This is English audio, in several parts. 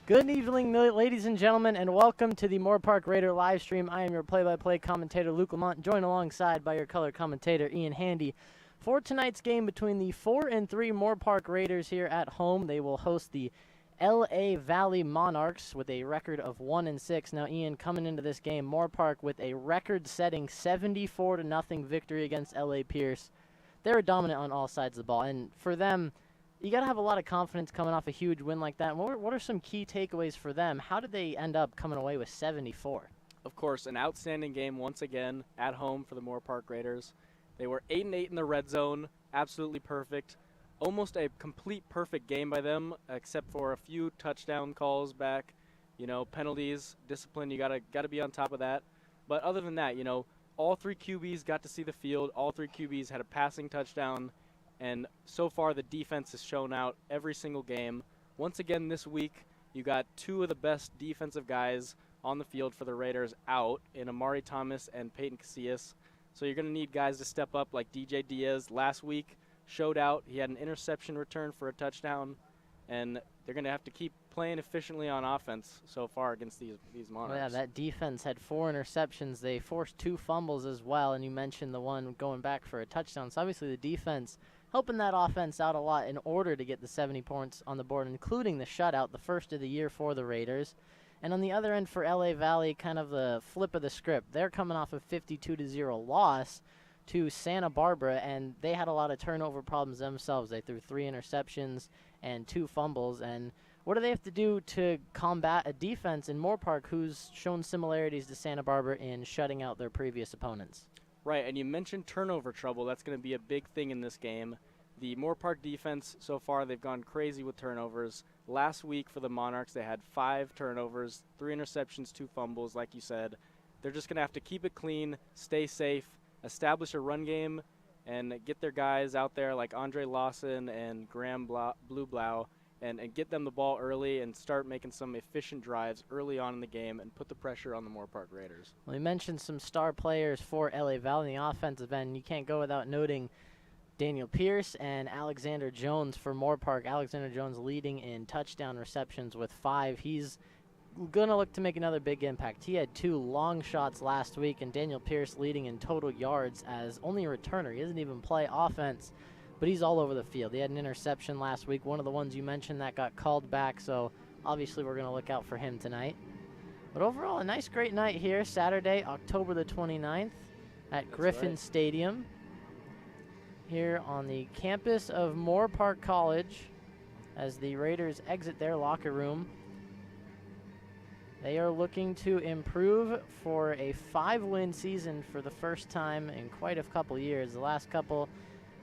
Good evening, ladies and gentlemen, and welcome to the Moorpark Raider live stream. I am your play-by-play commentator, Luke Lamont, joined alongside by your color commentator, Ian Handy. For tonight's game between the 4-3 Moorpark Raiders here at home, they will host the LAVC Monarchs with a record of 1-6. Now, Ian, coming into this game, Moorpark with a record-setting 74-0 victory against LA Pierce. They're dominant on all sides of the ball, and for them, you got to have a lot of confidence coming off a huge win like that. What are some key takeaways for them? How did they end up coming away with 74? Of course, an outstanding game once again at home for the Moorpark Raiders. They were 8-8 in the red zone, absolutely perfect. Almost a complete perfect game by them, except for a few touchdown calls back. You know, penalties, discipline, you gotta be on top of that. But other than that, you know, all three QBs got to see the field. All three QBs had a passing touchdown. And so far, the defense has shown out every single game. Once again this week, you got two of the best defensive guys on the field for the Raiders out in Amari Thomas and Peyton Casillas. So you're going to need guys to step up like DJ Diaz. Last week showed out. He had an interception return for a touchdown. And they're going to have to keep playing efficiently on offense so far against these Monarchs. Well, yeah, that defense had 4 interceptions. They forced 2 fumbles as well, and you mentioned the one going back for a touchdown. So obviously the defense helping that offense out a lot in order to get the 70 points on the board, including the shutout, the first of the year for the Raiders. And on the other end for LAVC, kind of the flip of the script. They're coming off a 52-0 loss to Santa Barbara, and they had a lot of turnover problems themselves. They threw 3 interceptions and 2 fumbles. And what do they have to do to combat a defense in Moorpark who's shown similarities to Santa Barbara in shutting out their previous opponents? Right, and you mentioned turnover trouble. That's going to be a big thing in this game. The Moorpark defense, so far, they've gone crazy with turnovers. Last week for the Monarchs, they had 5 turnovers, 3 interceptions, 2 fumbles, like you said. They're just going to have to keep it clean, stay safe, establish a run game, and get their guys out there like Andre Lawson and Graham Blueblau and get them the ball early and start making some efficient drives early on in the game and put the pressure on the Moorpark Raiders. Well, you mentioned some star players for LAVC in the offensive end. You can't go without noting Daniel Pierce and Alexander Jones for Moorpark. Alexander Jones leading in touchdown receptions with 5. He's going to look to make another big impact. He had 2 long shots last week, and Daniel Pierce leading in total yards as only a returner. He doesn't even play offense, but he's all over the field. He had an interception last week, one of the ones you mentioned that got called back, so obviously we're going to look out for him tonight. But overall, a nice, great night here, Saturday, October the 29th at Griffin Stadium here on the campus of Moorpark College as the Raiders exit their locker room. They are looking to improve for a 5-win season for the first time in quite a couple years. The last couple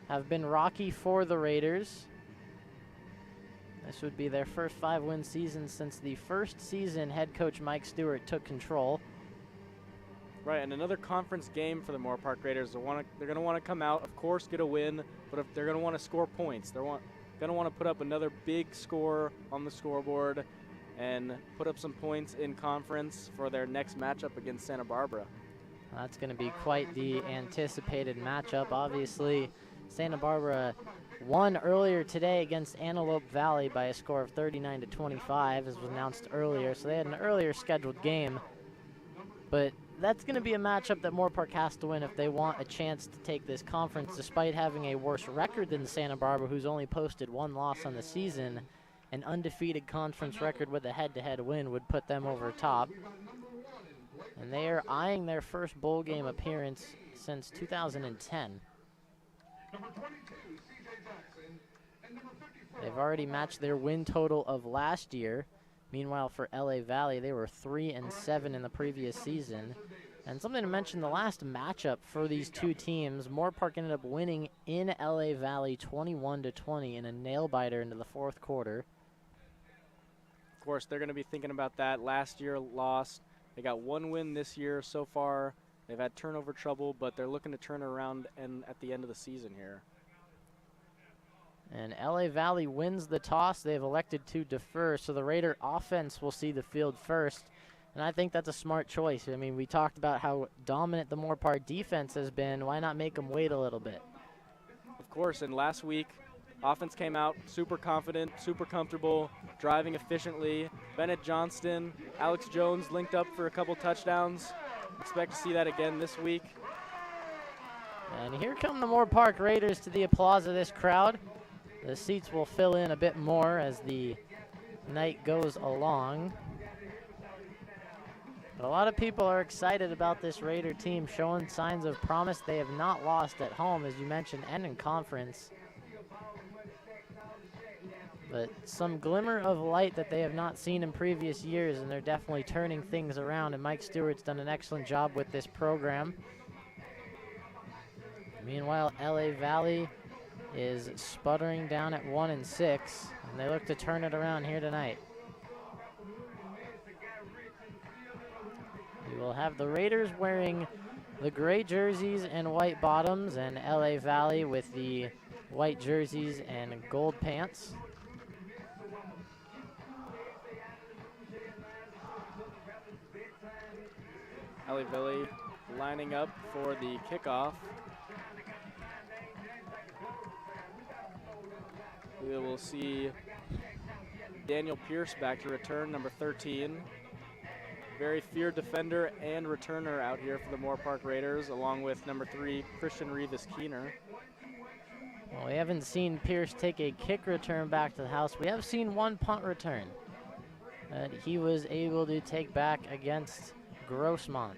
have been rocky for the Raiders. This would be their first 5-win season since the first season head coach Mike Stewart took control. Right, and another conference game for the Moorpark Raiders. They're going to want to come out, of course, get a win, but if they're going to want to score points. They're going to want to put up another big score on the scoreboard and put up some points in conference for their next matchup against Santa Barbara. That's going to be quite the anticipated matchup. Obviously, Santa Barbara won earlier today against Antelope Valley by a score of 39-25, as was announced earlier. So they had an earlier scheduled game. But that's going to be a matchup that Moorpark has to win if they want a chance to take this conference, despite having a worse record than Santa Barbara, who's only posted 1 loss on the season. An undefeated conference record with a head-to-head win would put them over top. And they are eyeing their first bowl game appearance since 2010. They've already matched their win total of last year. Meanwhile, for LAVC, they were 3-7 in the previous season. And something to mention, the last matchup for these two teams, Moorpark ended up winning in LAVC 21-20 in a nail-biter into the 4th quarter. Of course, they're going to be thinking about that. Last year lost. They got 1 win this year so far. They've had turnover trouble, but they're looking to turn around at the end of the season here. And LAVC wins the toss. They've elected to defer, so the Raider offense will see the field first. And I think that's a smart choice. I mean, we talked about how dominant the Moorpark defense has been. Why not make them wait a little bit? Of course, and last week Offense came out super confident, super comfortable, driving efficiently. Bennett Johnston, Alex Jones linked up for a couple touchdowns. Expect to see that again this week. And here come the Moorpark Raiders to the applause of this crowd. The seats will fill in a bit more as the night goes along. But a lot of people are excited about this Raider team, showing signs of promise. They have not lost at home, as you mentioned, and in conference. But some glimmer of light that they have not seen in previous years, and they're definitely turning things around, and Mike Stewart's done an excellent job with this program. Meanwhile, LA Valley is sputtering down at 1-6, and they look to turn it around here tonight. We will have the Raiders wearing the gray jerseys and white bottoms, and LA Valley with the white jerseys and gold pants. LA Valley lining up for the kickoff. We will see Daniel Pierce back to return, number 13. Very feared defender and returner out here for the Moorpark Raiders, along with number 3, Christian Rivas-Keener. Well, we haven't seen Pierce take a kick return back to the house. We have seen one punt return that he was able to take back against Grossmont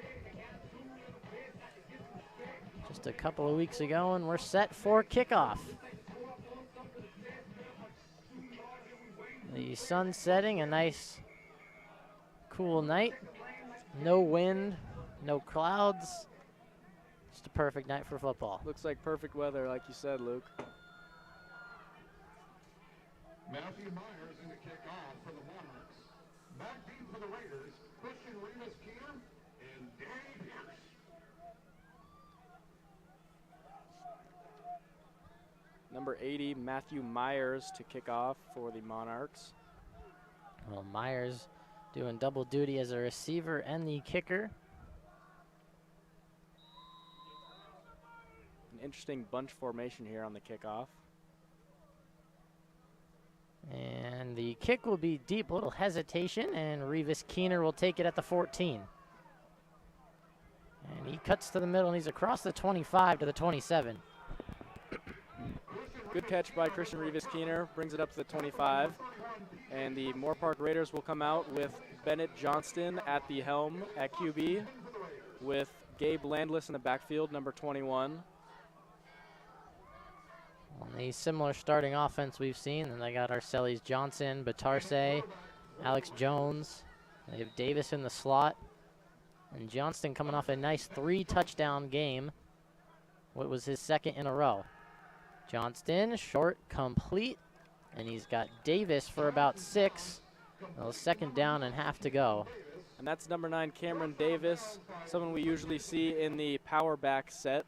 just a couple of weeks ago, and we're set for kickoff. The sun setting, a nice cool night. No wind, no clouds. Just a perfect night for football. Looks like perfect weather, like you said, Luke. Matthew Myers in the kickoff for the Monarchs. Back deep for the Raiders, Christian Rivas-Keener and Danny Pierce. Number 80, Matthew Myers to kick off for the Monarchs. Well, Myers doing double duty as a receiver and the kicker. An interesting bunch formation here on the kickoff. And the kick will be deep, a little hesitation, and Rivas-Keener will take it at the 14. And he cuts to the middle, and he's across the 25 to the 27. Good catch by Christian Rivas-Keener, brings it up to the 25. And the Moorpark Raiders will come out with Bennett Johnston at the helm at QB, with Gabe Landless in the backfield, number 21. On the similar starting offense we've seen, and they got Arcelis Johnson, Batarse, Alex Jones. They have Davis in the slot. And Johnston coming off a nice 3-touchdown game. What was his second in a row? Johnston, short, complete. And he's got Davis for about 6. Well, second down and half to go. And that's number 9, Cameron Davis, someone we usually see in the power back set,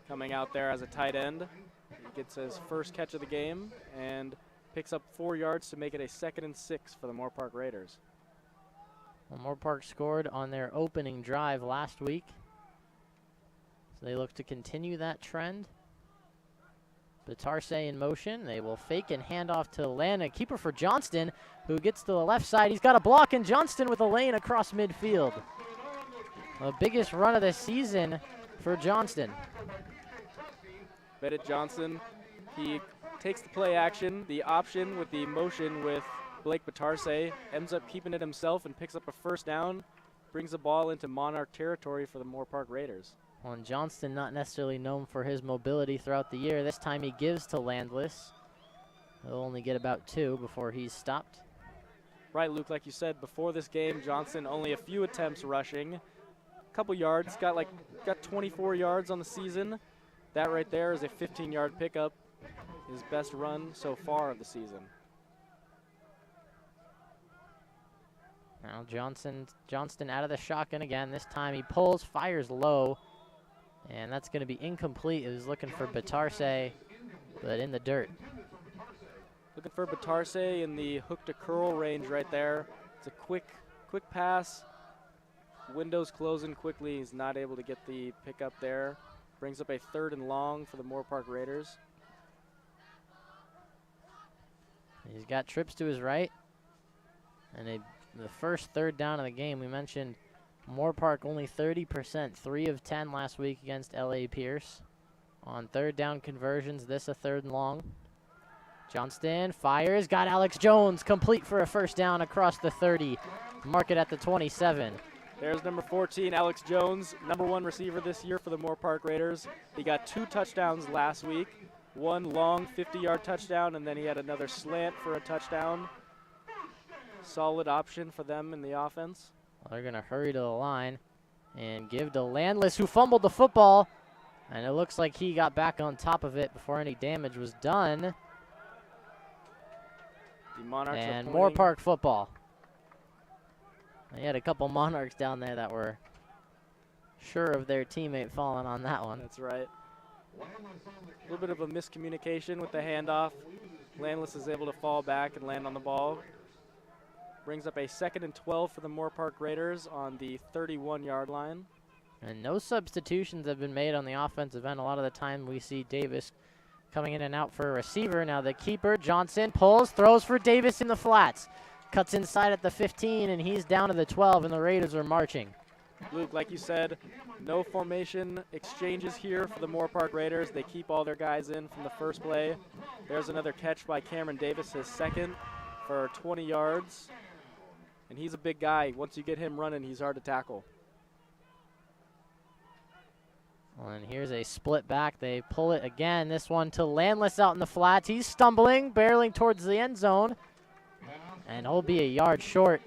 coming out there as a tight end. He gets his first catch of the game and picks up 4 yards to make it a 2nd and 6 for the Moorpark Raiders. Well, Moorpark scored on their opening drive last week, so they look to continue that trend. Batarse in motion. They will fake and hand off to Lana. Keeper for Johnston, who gets to the left side. He's got a block, and Johnston with a lane across midfield. The biggest run of the season for Johnston. Bennett Johnson, he takes the play action, the option with the motion with Blake Batarse, ends up keeping it himself and picks up a first down, brings the ball into Monarch territory for the Moorpark Raiders. Well, and Johnston not necessarily known for his mobility throughout the year. This time he gives to Landless. He'll only get about 2 before he's stopped. Right, Luke, like you said, before this game, Johnson only a few attempts rushing. A couple yards, got 24 yards on the season. That right there is a 15-yard pickup, his best run so far of the season. Now Johnston out of the shotgun again. This time he pulls, fires low, and that's going to be incomplete. He was looking for Batarse, but in the dirt. Looking for Batarse in the hook to curl range right there. It's a quick pass. Windows closing quickly. He's not able to get the pickup there. Brings up a 3rd and long for the Moorpark Raiders. He's got trips to his right. And the first third down of the game, we mentioned Moorpark only 30%, 3 of 10 last week against LA Pierce. On third down conversions, this a 3rd and long. Johnston fires, got Alex Jones complete for a first down across the 30. Mark it at the 27. There's number 14, Alex Jones, #1 receiver this year for the Moorpark Raiders. He got 2 touchdowns last week, 1 long 50-yard touchdown, and then he had another slant for a touchdown. Solid option for them in the offense. Well, they're going to hurry to the line and give to Landless, who fumbled the football. And it looks like he got back on top of it before any damage was done. The Monarchs and are Moorpark football. They had a couple Monarchs down there that were sure of their teammate falling on that one. That's right. A little bit of a miscommunication with the handoff. Landless is able to fall back and land on the ball. Brings up a 2nd and 12 for the Moorpark Raiders on the 31-yard line. And no substitutions have been made on the offensive end. A lot of the time we see Davis coming in and out for a receiver. Now the keeper, Johnson, pulls, throws for Davis in the flats. Cuts inside at the 15, and he's down to the 12, and the Raiders are marching. Luke, like you said, no formation exchanges here for the Moorpark Raiders. They keep all their guys in from the first play. There's another catch by Cameron Davis, his 2nd, for 20 yards. And he's a big guy. Once you get him running, he's hard to tackle. Well, and here's a split back. They pull it again. This one to Landless out in the flats. He's stumbling, barreling towards the end zone. And he'll be a yard short.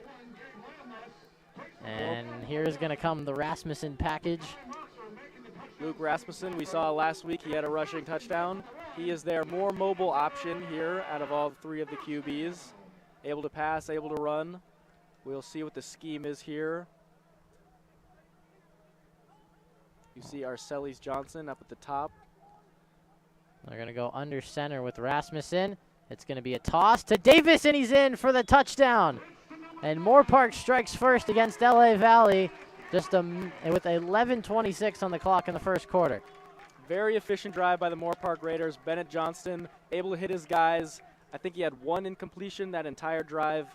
And here's going to come the Rasmussen package. Luke Rasmussen, we saw last week, he had a rushing touchdown. He is their more mobile option here out of all 3 of the QBs. Able to pass, able to run. We'll see what the scheme is here. You see Arcelis Johnson up at the top. They're going to go under center with Rasmussen. It's going to be a toss to Davis, and he's in for the touchdown. And Moorpark strikes first against LA Valley just with 11:26 on the clock in the first quarter. Very efficient drive by the Moorpark Raiders. Bennett Johnston able to hit his guys. I think he had 1 incompletion that entire drive.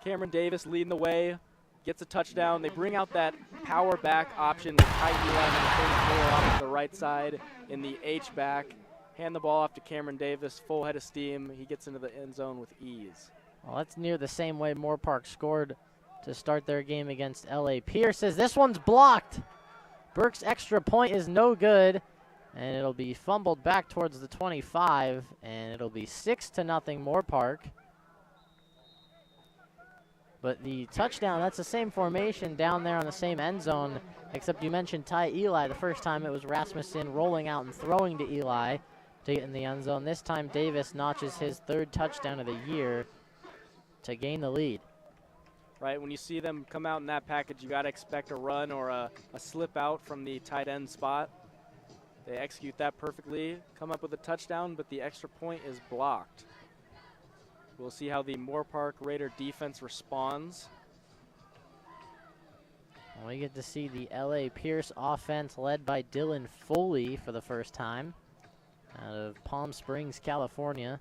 Cameron Davis leading the way, gets a touchdown. They bring out that power back option with tight line on the 34 off to the right side in the H back. Hand the ball off to Cameron Davis, full head of steam. He gets into the end zone with ease. Well, that's near the same way Moorpark scored to start their game against LA Pierce. As this one's blocked. Burke's extra point is no good, and it'll be fumbled back towards the 25, and it'll be 6-0 Moorpark. But the touchdown, that's the same formation down there on the same end zone, except you mentioned Ty Eli. The first time it was Rasmussen rolling out and throwing to Eli to get in the end zone. This time Davis notches his 3rd touchdown of the year to gain the lead. Right, when you see them come out in that package, you got to expect a run or a slip out from the tight end spot. They execute that perfectly, come up with a touchdown, but the extra point is blocked. We'll see how the Moorpark Raider defense responds. We get to see the LA Pierce offense led by Dylan Foley for the first time out of Palm Springs, California.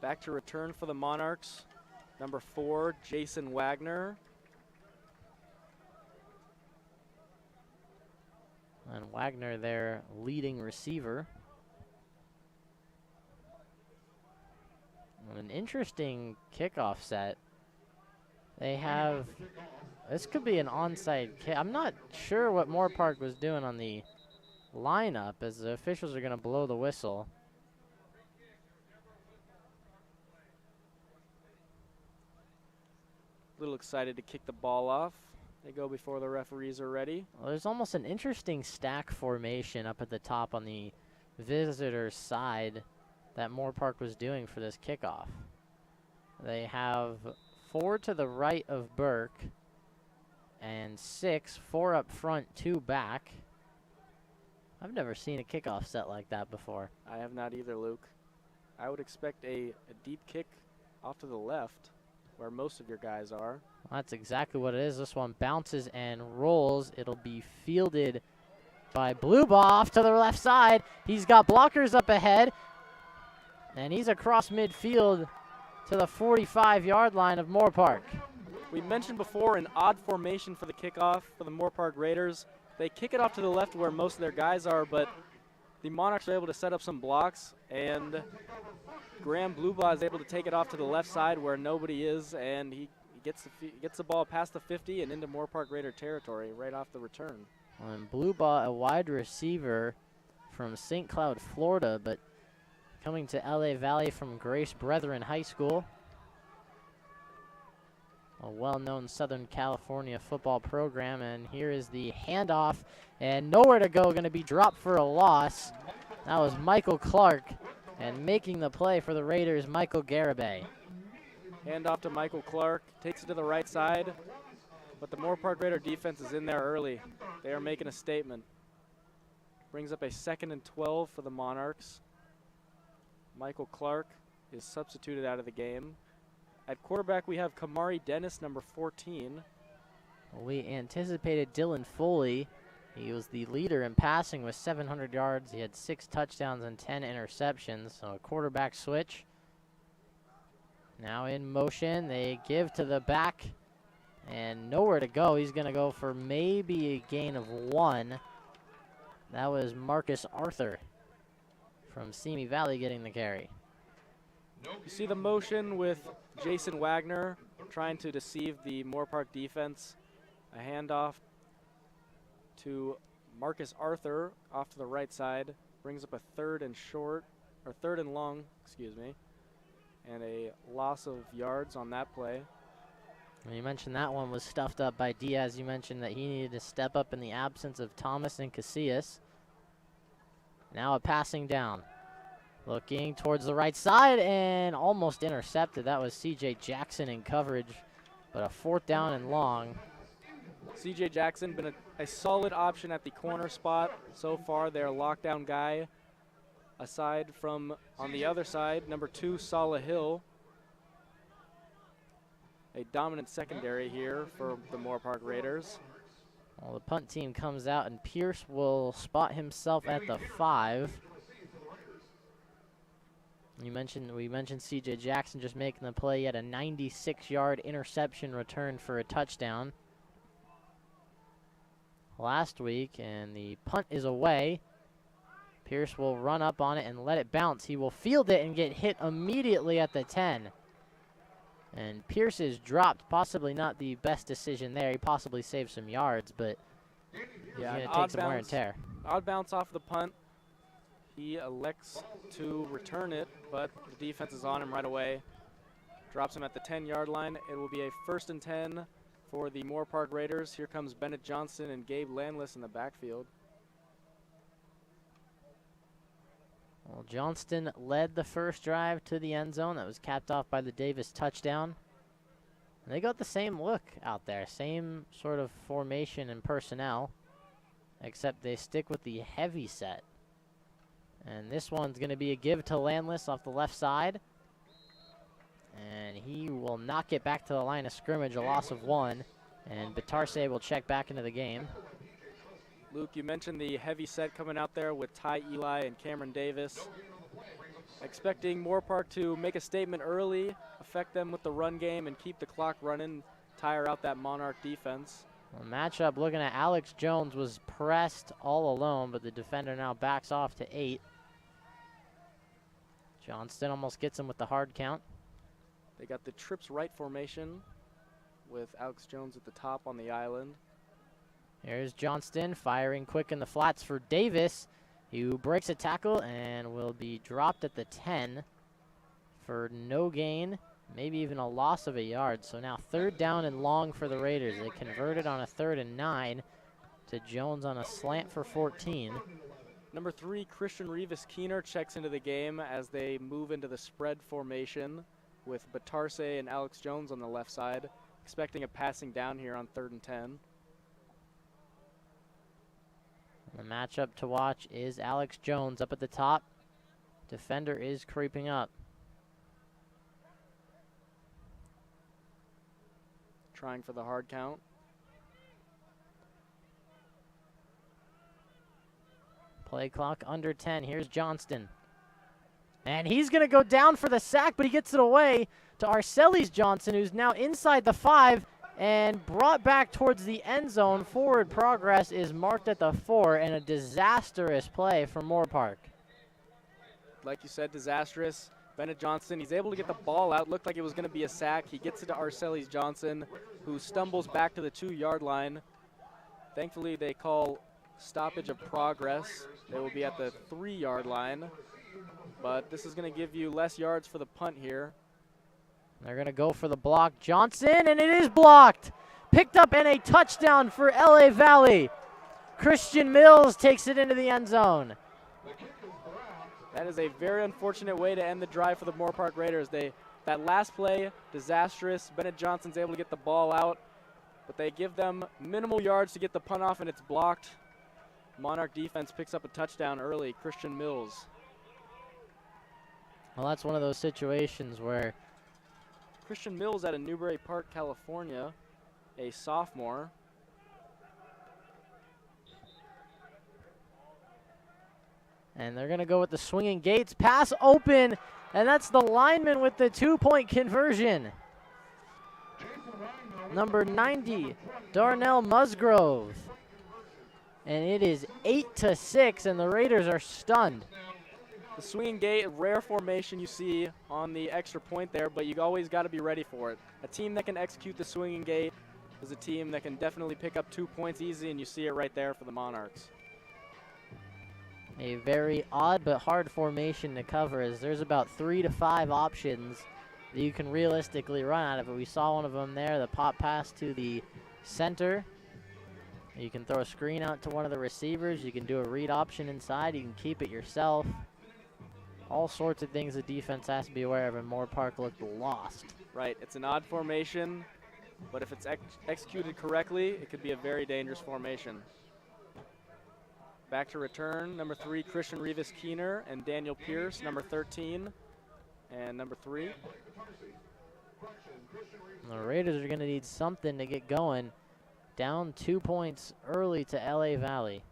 Back to return for the Monarchs, number 4, Jason Wagner. And Wagner, their leading receiver. An interesting kickoff set. They have, this could be an onside kick. I'm not sure what Moorpark was doing on the lineup, as the officials are going to blow the whistle. A little excited to kick the ball off. They go before the referees are ready. Well, there's almost an interesting stack formation up at the top on the visitor side that Moorpark was doing for this kickoff. They have 4 to the right of Burke and 6, 4 up front, 2 back. I've never seen a kickoff set like that before. I have not either, Luke. I would expect a deep kick off to the left where most of your guys are. Well, that's exactly what it is. This one bounces and rolls. It'll be fielded by Blubaugh off to the left side. He's got blockers up ahead, and he's across midfield to the 45-yard line of Moorpark. We mentioned before an odd formation for the kickoff for the Moorpark Raiders. They kick it off to the left where most of their guys are, but the Monarchs are able to set up some blocks, and Graham Blueblaw is able to take it off to the left side where nobody is, and he gets the ball past the 50 and into Moorpark Raider territory right off the return. And Blueblaw, a wide receiver from St. Cloud, Florida, but coming to LA Valley from Grace Brethren High School, a well-known Southern California football program. And here is the handoff, and nowhere to go, going to be dropped for a loss. That was Michael Clark, and making the play for the Raiders, Michael Garibay. Handoff to Michael Clark, takes it to the right side, but the Moorpark Raider defense is in there early. They are making a statement. Brings up a 2nd and 12 for the Monarchs. Michael Clark is substituted out of the game. At quarterback, we have Kamari Dennis, number 14. We anticipated Dylan Foley. He was the leader in passing with 700 yards. He had 6 touchdowns and 10 interceptions. So a quarterback switch. Now in motion, they give to the back, and nowhere to go. He's going to go for maybe a gain of 1. That was Marcus Arthur from Simi Valley getting the carry. You see the motion with Jason Wagner trying to deceive the Moorpark defense. A handoff to Marcus Arthur off to the right side. Brings up a 3rd and long, excuse me. And a loss of yards on that play. Well, you mentioned that one was stuffed up by Diaz. You mentioned that he needed to step up in the absence of Thomas and Casillas. Now a passing down. Looking towards the right side and almost intercepted. That was C.J. Jackson in coverage, but a 4th down and long. C.J. Jackson been a solid option at the corner spot so far. Their lockdown guy. Aside from, on the other side, number 2, Salah Hill. A dominant secondary here for the Moorpark Raiders. Well, the punt team comes out, and Pierce will spot himself at the 5. We mentioned C.J. Jackson just making the play. He had a 96-yard interception return for a touchdown last week, and the punt is away. Pierce will run up on it and let it bounce. He will field it and get hit immediately at the 10. And Pierce is dropped. Possibly not the best decision there. He possibly saved some yards, but he's going to take some wear and tear. Odd bounce off the punt. He elects to return it, but the defense is on him right away. Drops him at the 10-yard line. It will be a 1st and 10 for the Moorpark Raiders. Here comes Bennett Johnson and Gabe Landless in the backfield. Well, Johnston led the first drive to the end zone. That was capped off by the Davis touchdown. And they got the same look out there, same sort of formation and personnel, except they stick with the heavy set. And this one's going to be a give to Landless off the left side. And he will not get back to the line of scrimmage, a loss of 1. And Batarse will check back into the game. Luke, you mentioned the heavy set coming out there with Ty Eli and Cameron Davis. Expecting Moorpark to make a statement early, affect them with the run game, and keep the clock running, tire out that Monarch defense. Well, matchup looking at Alex Jones was pressed all alone, but the defender now backs off to 8. Johnston almost gets him with the hard count. They got the trips right formation with Alex Jones at the top on the island. Here's Johnston firing quick in the flats for Davis, who breaks a tackle and will be dropped at the 10 for no gain, maybe even a loss of a yard. So now 3rd down and long for the Raiders. They converted on a 3rd and 9 to Jones on a slant for 14. Number 3, Christian Rivas Keener checks into the game as they move into the spread formation with Batarse and Alex Jones on the left side, expecting a passing down here on 3rd and 10. The matchup to watch is Alex Jones up at the top. Defender is creeping up. Trying for the hard count. Play clock under 10. Here's Johnston. And he's going to go down for the sack, but he gets it away to Arcelis Johnson, who's now inside the 5 and brought back towards the end zone. Forward progress is marked at the 4, and a disastrous play from Moorpark. Like you said, disastrous. Bennett Johnson, he's able to get the ball out. Looked like it was going to be a sack. He gets it to Arcelis Johnson, who stumbles back to the 2-yard line. Thankfully, they call stoppage of progress. They will be at the 3-yard line. But this is going to give you less yards for the punt here. They're going to go for the block. Johnson, and it is blocked. Picked up and a touchdown for LA Valley. Christian Mills takes it into the end zone. That is a very unfortunate way to end the drive for the Moorpark Raiders. That last play, disastrous. Bennett Johnson's able to get the ball out, but they give them minimal yards to get the punt off, and it's blocked. Monarch defense picks up a touchdown early. Christian Mills. Well, that's one of those situations where Christian Mills out of Newbury Park, California, a sophomore. and they're going to go with the swinging gates. Pass open, and that's the lineman with the 2-point conversion. Number 90, Darnell Musgrove. And it is 8-6, and the Raiders are stunned. The swinging gate, rare formation you see on the extra point there, but you always got to be ready for it. A team that can execute the swinging gate is a team that can definitely pick up 2 points easy, and you see it right there for the Monarchs. A very odd but hard formation to cover, as there's about 3 to 5 options that you can realistically run out of it. We saw one of them there, the pop pass to the center. You can throw a screen out to one of the receivers. You can do a read option inside. You can keep it yourself. All sorts of things the defense has to be aware of, and Moorpark looked lost. Right, it's an odd formation, but if it's executed correctly, it could be a very dangerous formation. Back to return, number 3, Christian Rivas Keener, and Daniel Pierce, number 13, and number 3. The Raiders are going to need something to get going. Down 2 points early to LA Valley.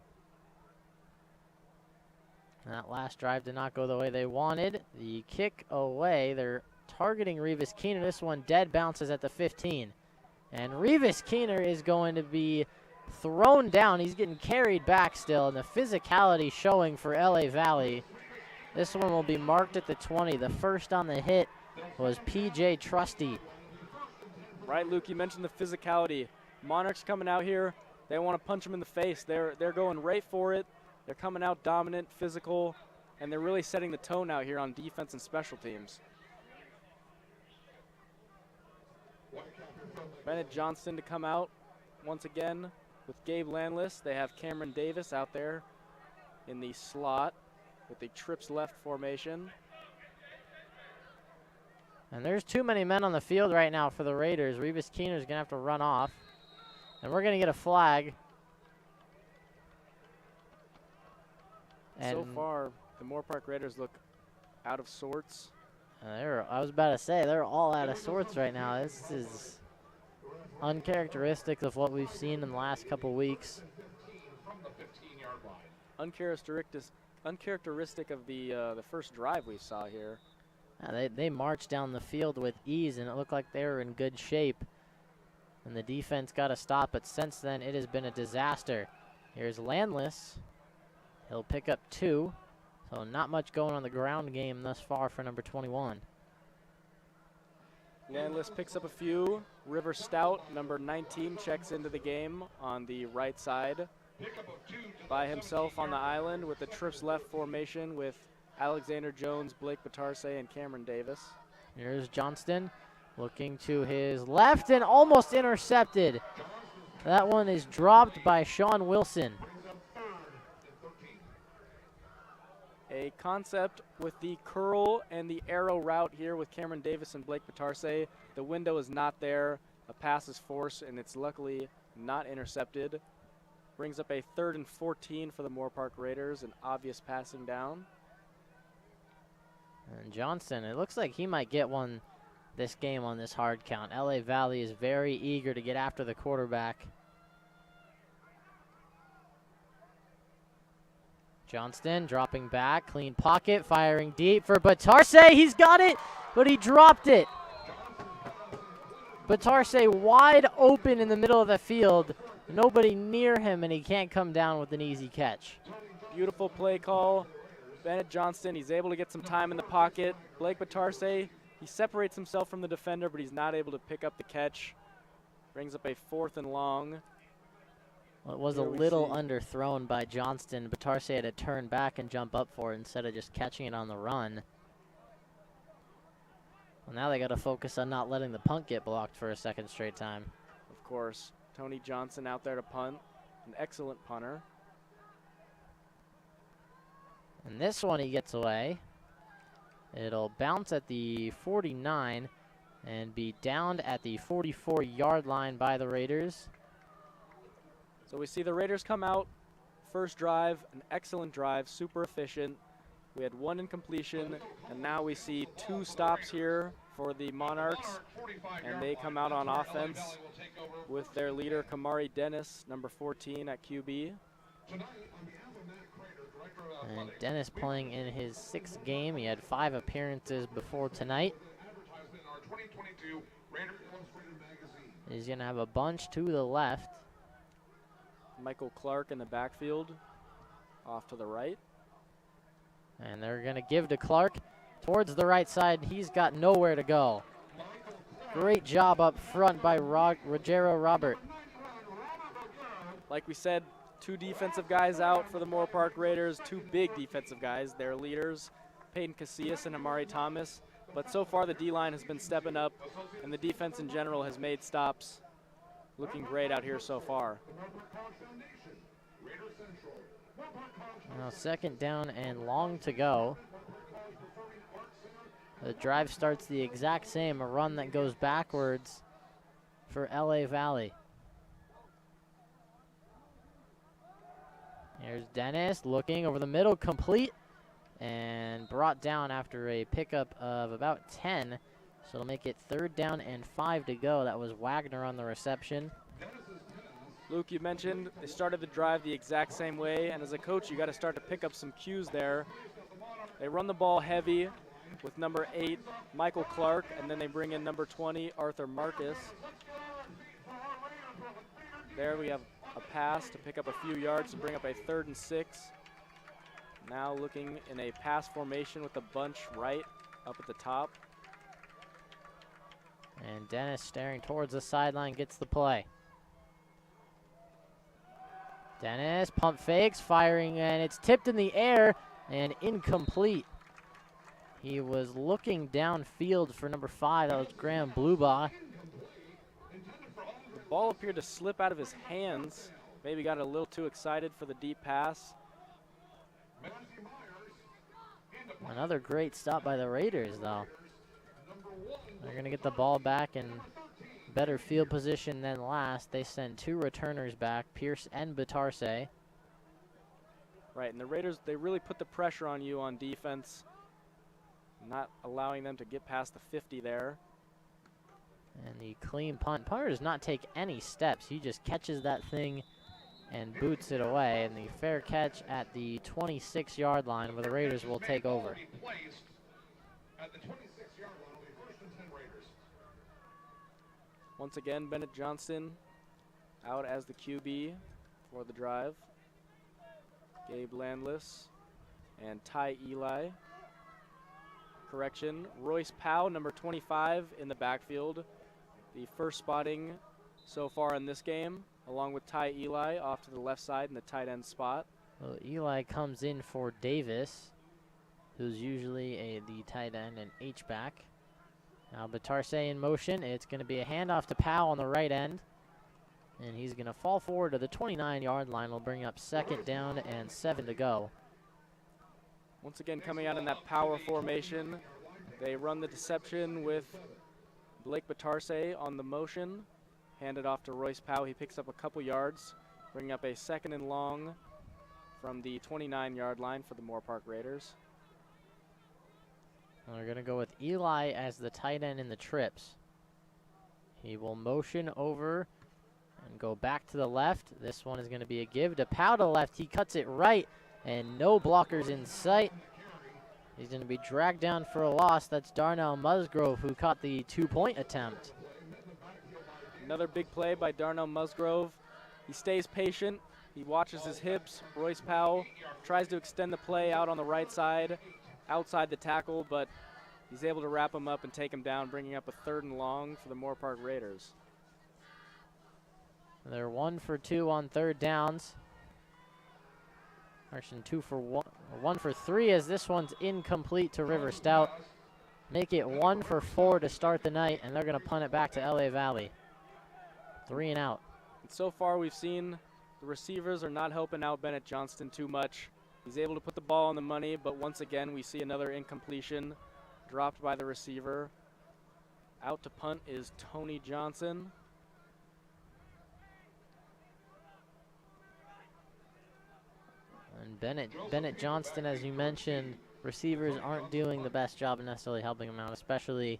That last drive did not go the way they wanted. The kick away, they're targeting Rivas Keener. This one dead bounces at the 15. And Rivas Keener is going to be thrown down. He's getting carried back still, and the physicality showing for LA Valley. This one will be marked at the 20. The first on the hit was PJ Trusty. Right, Luke, you mentioned the physicality. Monarchs coming out here, they want to punch him in the face. They're going right for it. They're coming out dominant, physical, and they're really setting the tone out here on defense and special teams. Bennett Johnston to come out once again with Gabe Landless. They have Cameron Davis out there in the slot with the trips left formation. And there's too many men on the field right now for the Raiders. Rivas Keener is going to have to run off. And we're going to get a flag. And so far, the Moorpark Raiders look out of sorts. I was about to say, they're all out of sorts right now. This is uncharacteristic of what we've seen in the last couple weeks. Uncharacteristic of the first drive we saw here. They marched down the field with ease, and it looked like they were in good shape. And the defense got a stop, but since then it has been a disaster. Here's Landless. He'll pick up 2. So not much going on the ground game thus far for number 21. Landless picks up a few. River Stout, number 19, checks into the game on the right side by himself on the island with the trips left formation with Alexander Jones, Blake Batarse, and Cameron Davis. Here's Johnston looking to his left and almost intercepted. That one is dropped by Sean Wilson. A concept with the curl and the arrow route here with Cameron Davis and Blake Batarse. The window is not there. A pass is forced, and it's luckily not intercepted. Brings up a 3rd and 14 for the Moorpark Raiders, an obvious passing down. And Johnston, it looks like he might get one this game on this hard count. LA Valley is very eager to get after the quarterback. Johnston dropping back, clean pocket, firing deep for Batarse. He's got it, but he dropped it. Batarse wide open in the middle of the field. Nobody near him, and he can't come down with an easy catch. Beautiful play call. Bennett Johnston, he's able to get some time in the pocket. Blake Batarse, he separates himself from the defender, but he's not able to pick up the catch. Brings up a 4th and long. Well, it was a little underthrown by Johnston. Batarse had to turn back and jump up for it instead of just catching it on the run. Well, now they got to focus on not letting the punt get blocked for a second straight time. Of course, Tony Johnson out there to punt, an excellent punter. And this one he gets away. It'll bounce at the 49 and be downed at the 44-yard line by the Raiders. So we see the Raiders come out, first drive, an excellent drive, super efficient. We had 1 incompletion, and now we see 2 stops here for the Monarchs, and they come out on offense with their leader, Kamari Dennis, number 14 at QB. And Dennis playing in his 6th game. He had 5 appearances before tonight. He's going to have a bunch to the left. Michael Clark in the backfield, off to the right. And they're going to give to Clark towards the right side. He's got nowhere to go. Great job up front by Rogero Robert. Like we said, 2 defensive guys out for the Moorpark Raiders, 2 big defensive guys, their leaders, Peyton Casillas and Amari Thomas. But so far the D-line has been stepping up, and the defense in general has made stops. Looking great out here so far. Now 2nd down and long to go. The drive starts the exact same, a run that goes backwards for LA Valley. Here's Dennis looking over the middle, complete, and brought down after a pickup of about 10. So it'll make it 3rd down and 5 to go. That was Wagner on the reception. Luke, you mentioned they started the drive the exact same way, and as a coach, you got to start to pick up some cues there. They run the ball heavy with number 8, Michael Clark, and then they bring in number 20, Arthur Marcus. There we have a pass to pick up a few yards to bring up a 3rd and 6. Now looking in a pass formation with a bunch right up at the top. And Dennis staring towards the sideline gets the play. Dennis, pump fakes, firing, and it's tipped in the air and incomplete. He was looking downfield for number 5. That was Graham Blubaugh. The ball appeared to slip out of his hands. Maybe got a little too excited for the deep pass. Another great stop by the Raiders, though. They're going to get the ball back in better field position than last. They sent 2 returners back, Pierce and Batarse. Right, and the Raiders, they really put the pressure on you on defense, not allowing them to get past the 50 there. And the clean punt. Punter does not take any steps. He just catches that thing and boots it away. And the fair catch at the 26-yard line where the Raiders will take over. Once again, Bennett Johnston out as the QB for the drive. Gabe Landless and Ty Eli. Correction, Royce Powell, number 25 in the backfield. The first spotting so far in this game, along with Ty Eli off to the left side in the tight end spot. Well, Eli comes in for Davis, who's usually the tight end and H-back. Now Batarse in motion. It's going to be a handoff to Powell on the right end. And he's going to fall forward to the 29-yard line. Will bring up 2nd down and 7 to go. Once again, coming out in that power formation, they run the deception with Blake Batarse on the motion. Handed off to Royce Powell. He picks up a couple yards, bringing up a 2nd and long from the 29-yard line for the Moorpark Raiders. We're going to go with Eli as the tight end in the trips. He will motion over and go back to the left. This one is going to be a give to Powell to the left. He cuts it right, and no blockers in sight. He's going to be dragged down for a loss. That's Darnell Musgrove, who caught the 2-point attempt. Another big play by Darnell Musgrove. He stays patient. He watches his hips. Royce Powell tries to extend the play out on the right side, outside the tackle, but he's able to wrap him up and take him down, bringing up a 3rd and long for the Moorpark Raiders. They're 1 for 2 on 3rd downs. Actually, 1 for 3 as this one's incomplete to River Stout. Make it 1 for 4 to start the night, and they're going to punt it back to LA Valley. 3 and out. And so far we've seen the receivers are not helping out Bennett Johnston too much. He's able to put the ball on the money, but once again we see another incompletion dropped by the receiver. Out to punt is Tony Johnson. And Bennett Johnston, as you mentioned, receivers aren't doing the best job of necessarily helping him out, especially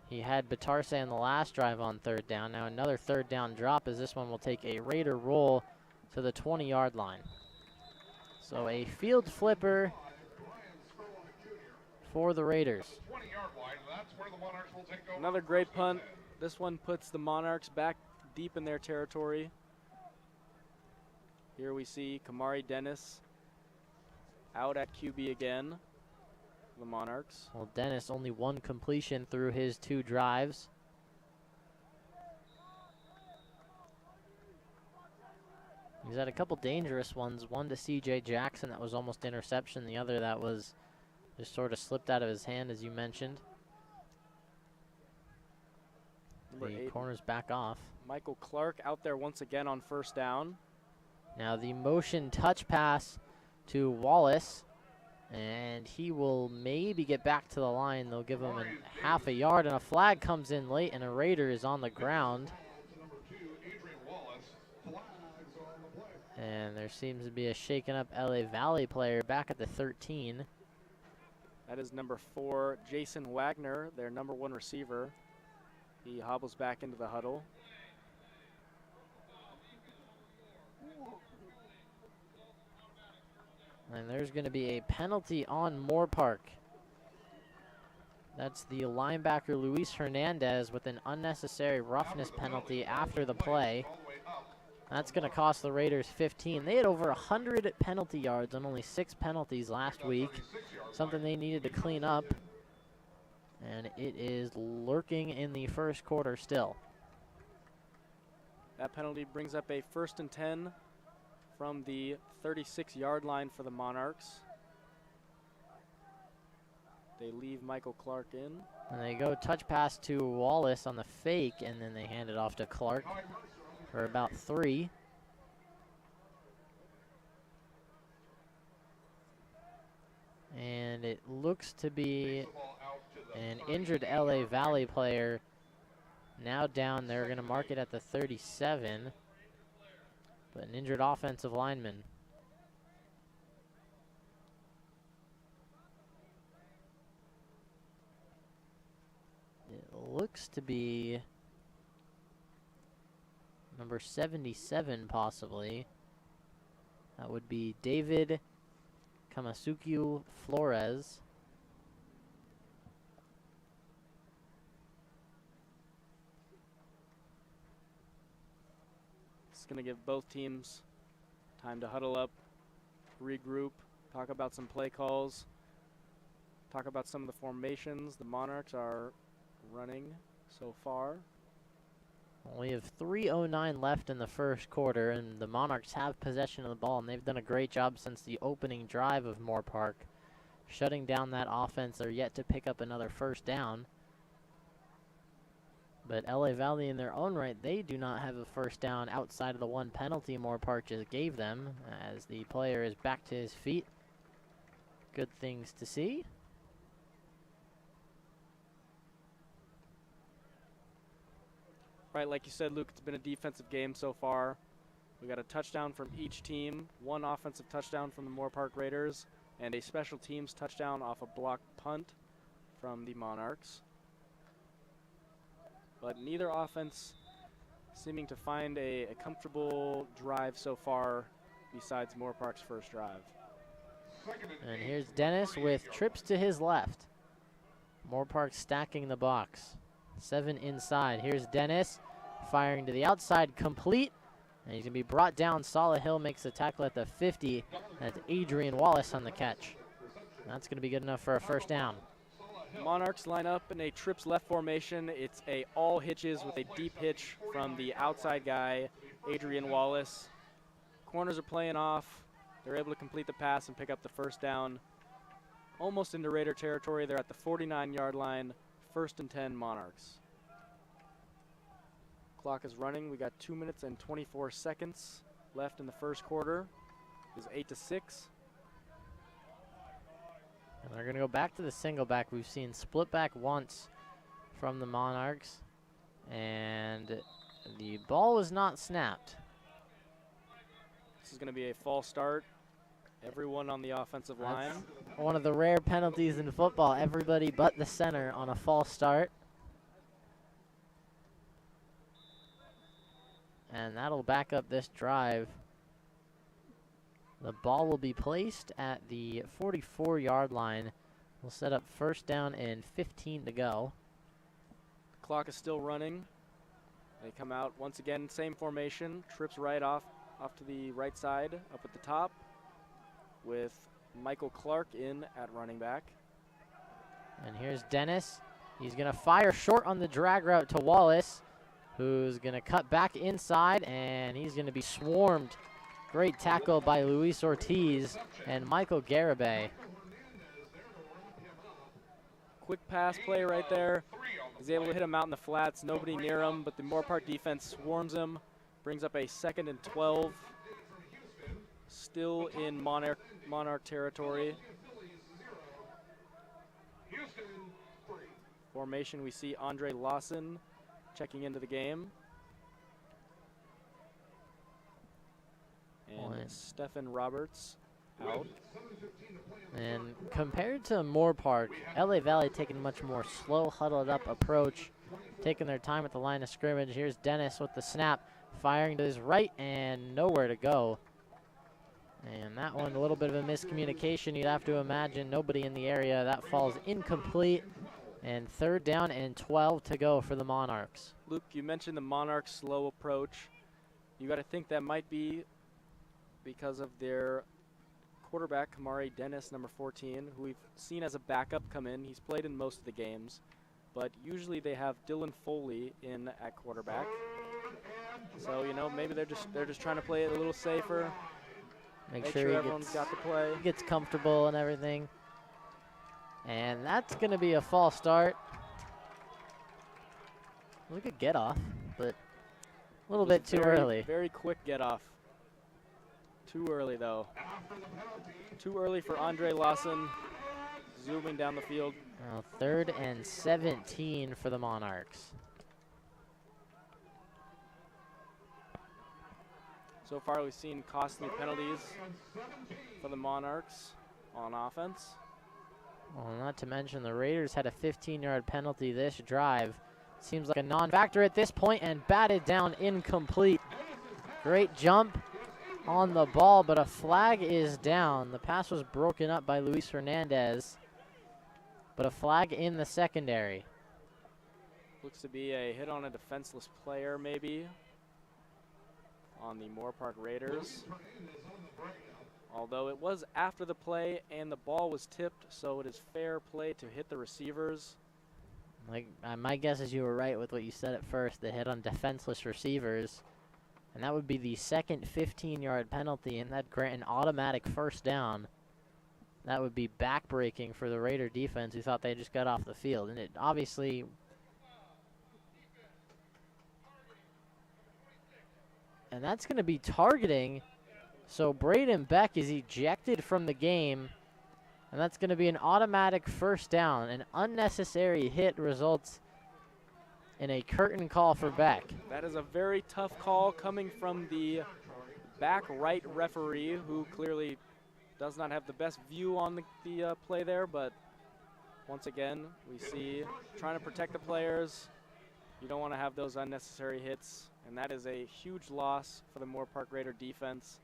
he had Batarse on the last drive on 3rd down. Now another 3rd down drop as this one will take a Raider roll to the 20-yard line. So a field flipper for the Raiders. Another great punt. This one puts the Monarchs back deep in their territory. Here we see Kamari Dennis out at QB again, the Monarchs. Well, Dennis only 1 completion through his 2 drives. He's had a couple dangerous ones. One to CJ Jackson that was almost interception. The other that was just sort of slipped out of his hand, as you mentioned. The corner's back off. Michael Clark out there once again on 1st down. Now the motion touch pass to Wallace, and he will maybe get back to the line. They'll give him a half a yard, and a flag comes in late, and a Raider is on the ground. And there seems to be a shaken up LA Valley player back at the 13. That is number 4, Jason Wagner, their number 1 receiver. He hobbles back into the huddle. And there's going to be a penalty on Moorpark. That's the linebacker Luis Hernandez with an unnecessary roughness penalty after the play. That's going to cost the Raiders 15. They had over 100 penalty yards on only 6 penalties last week, something they needed to clean up. And it is lurking in the 1st quarter still. That penalty brings up a 1st and 10 from the 36-yard line for the Monarchs. They leave Michael Clark in. And they go touch pass to Wallace on the fake, and then they hand it off to Clark for about 3. And it looks to be an injured LA Valley player now down. They're going to mark it at the 37. But an injured offensive lineman. It looks to be number 77 possibly. That would be David Kamasuku Flores. Going to give both teams time to huddle up, regroup, talk about some play calls, talk about some of the formations the Monarchs are running so far. We have 3:09 left in the 1st quarter, and the Monarchs have possession of the ball, and they've done a great job since the opening drive of Moorpark, shutting down that offense. They're yet to pick up another 1st down. But LA Valley in their own right, they do not have a 1st down outside of the 1 penalty Moorpark just gave them, as the player is back to his feet. Good things to see. Right, like you said, Luke, it's been a defensive game so far. We got a touchdown from each team, 1 offensive touchdown from the Moorpark Raiders, and a special teams touchdown off a blocked punt from the Monarchs. But neither offense seeming to find a comfortable drive so far besides Moorpark's first drive. And here's Dennis with trips to his left. Moorpark stacking the box. 7 inside. Here's Dennis firing to the outside, complete. And he's going to be brought down. Hill makes the tackle at the 50. That's Adrian Wallace on the catch. That's going to be good enough for a first down. Monarchs line up in a trips left formation. It's a all hitches with a deep hitch from the outside guy, Adrian Wallace. Corners are playing off. They're able to complete the pass and pick up the first down. Almost into Raider territory. They're at the 49-yard line. 1st and 10 Monarchs. Clock is running. We got 2 minutes and 24 seconds left in the first quarter. It's 8-6. And they're going to go back to the single back. We've seen split back once from the Monarchs. And the ball was not snapped. This is going to be a false start. Everyone on the offensive line. One of the rare penalties in football. Everybody but the center on a false start. And that'll back up this drive. The ball will be placed at the 44-yard line. We'll set up first down and 15 to go. The clock is still running. They come out once again, same formation. Trips right off to the right side, up at the top, with Michael Clark in at running back. And here's Dennis. He's going to fire short on the drag route to Wallace, who's going to cut back inside, and he's going to be swarmed. Great tackle by Luis Ortiz and Michael Garibay. Quick pass play right there. He's able to hit him out in the flats. Nobody near him, but the Moorpark defense swarms him. Brings up a 2nd and 12. Still in Monarch territory. Formation, we see Andre Lawson checking into the game. And Stephen Roberts out. And compared to Moorpark, LA Valley taking a much more slow, huddled up approach, taking their time at the line of scrimmage. Here's Dennis with the snap, firing to his right and nowhere to go. And that one, a little bit of a miscommunication. You'd have to imagine nobody in the area. That falls incomplete. And 3rd down and 12 to go for the Monarchs. Luke, you mentioned the Monarchs' slow approach. You got to think that might be because of their quarterback, Kamari Dennis, number 14, who we've seen as a backup come in. He's played in most of the games, but usually they have Dylan Foley in at quarterback. So, you know, maybe they're just trying to play it a little safer. Make sure everyone's got the play. He gets comfortable and everything. And that's going to be a false start. We could get off, but a little bit too early. Very quick get off. Too early, though. Too early for Andre Lawson, zooming down the field. Now 3rd and 17 for the Monarchs. So far, we've seen costly penalties for the Monarchs on offense. Well, not to mention the Raiders had a 15-yard penalty this drive. Seems like a non-factor at this point, and batted down incomplete. Great jump on the ball, but a flag is down. The pass was broken up by Luis Hernandez, but a flag in the secondary. Looks to be a hit on a defenseless player, maybe, on the Moorpark Raiders. Although it was after the play and the ball was tipped, so it is fair play to hit the receivers. Like my guess is you were right with what you said at first, the hit on defenseless receivers. And that would be the second 15-yard penalty, and that'd grant an automatic first down. That would be backbreaking for the Raider defense, who thought they just got off the field. And it obviously... And that's going to be targeting. So Braden Beck is ejected from the game. And that's going to be an automatic first down. An unnecessary hit results in a curtain call for Beck. That is a very tough call coming from the back right referee, who clearly does not have the best view on the play there. But once again, we see trying to protect the players. You don't want to have those unnecessary hits. And that is a huge loss for the Moorpark Raider defense.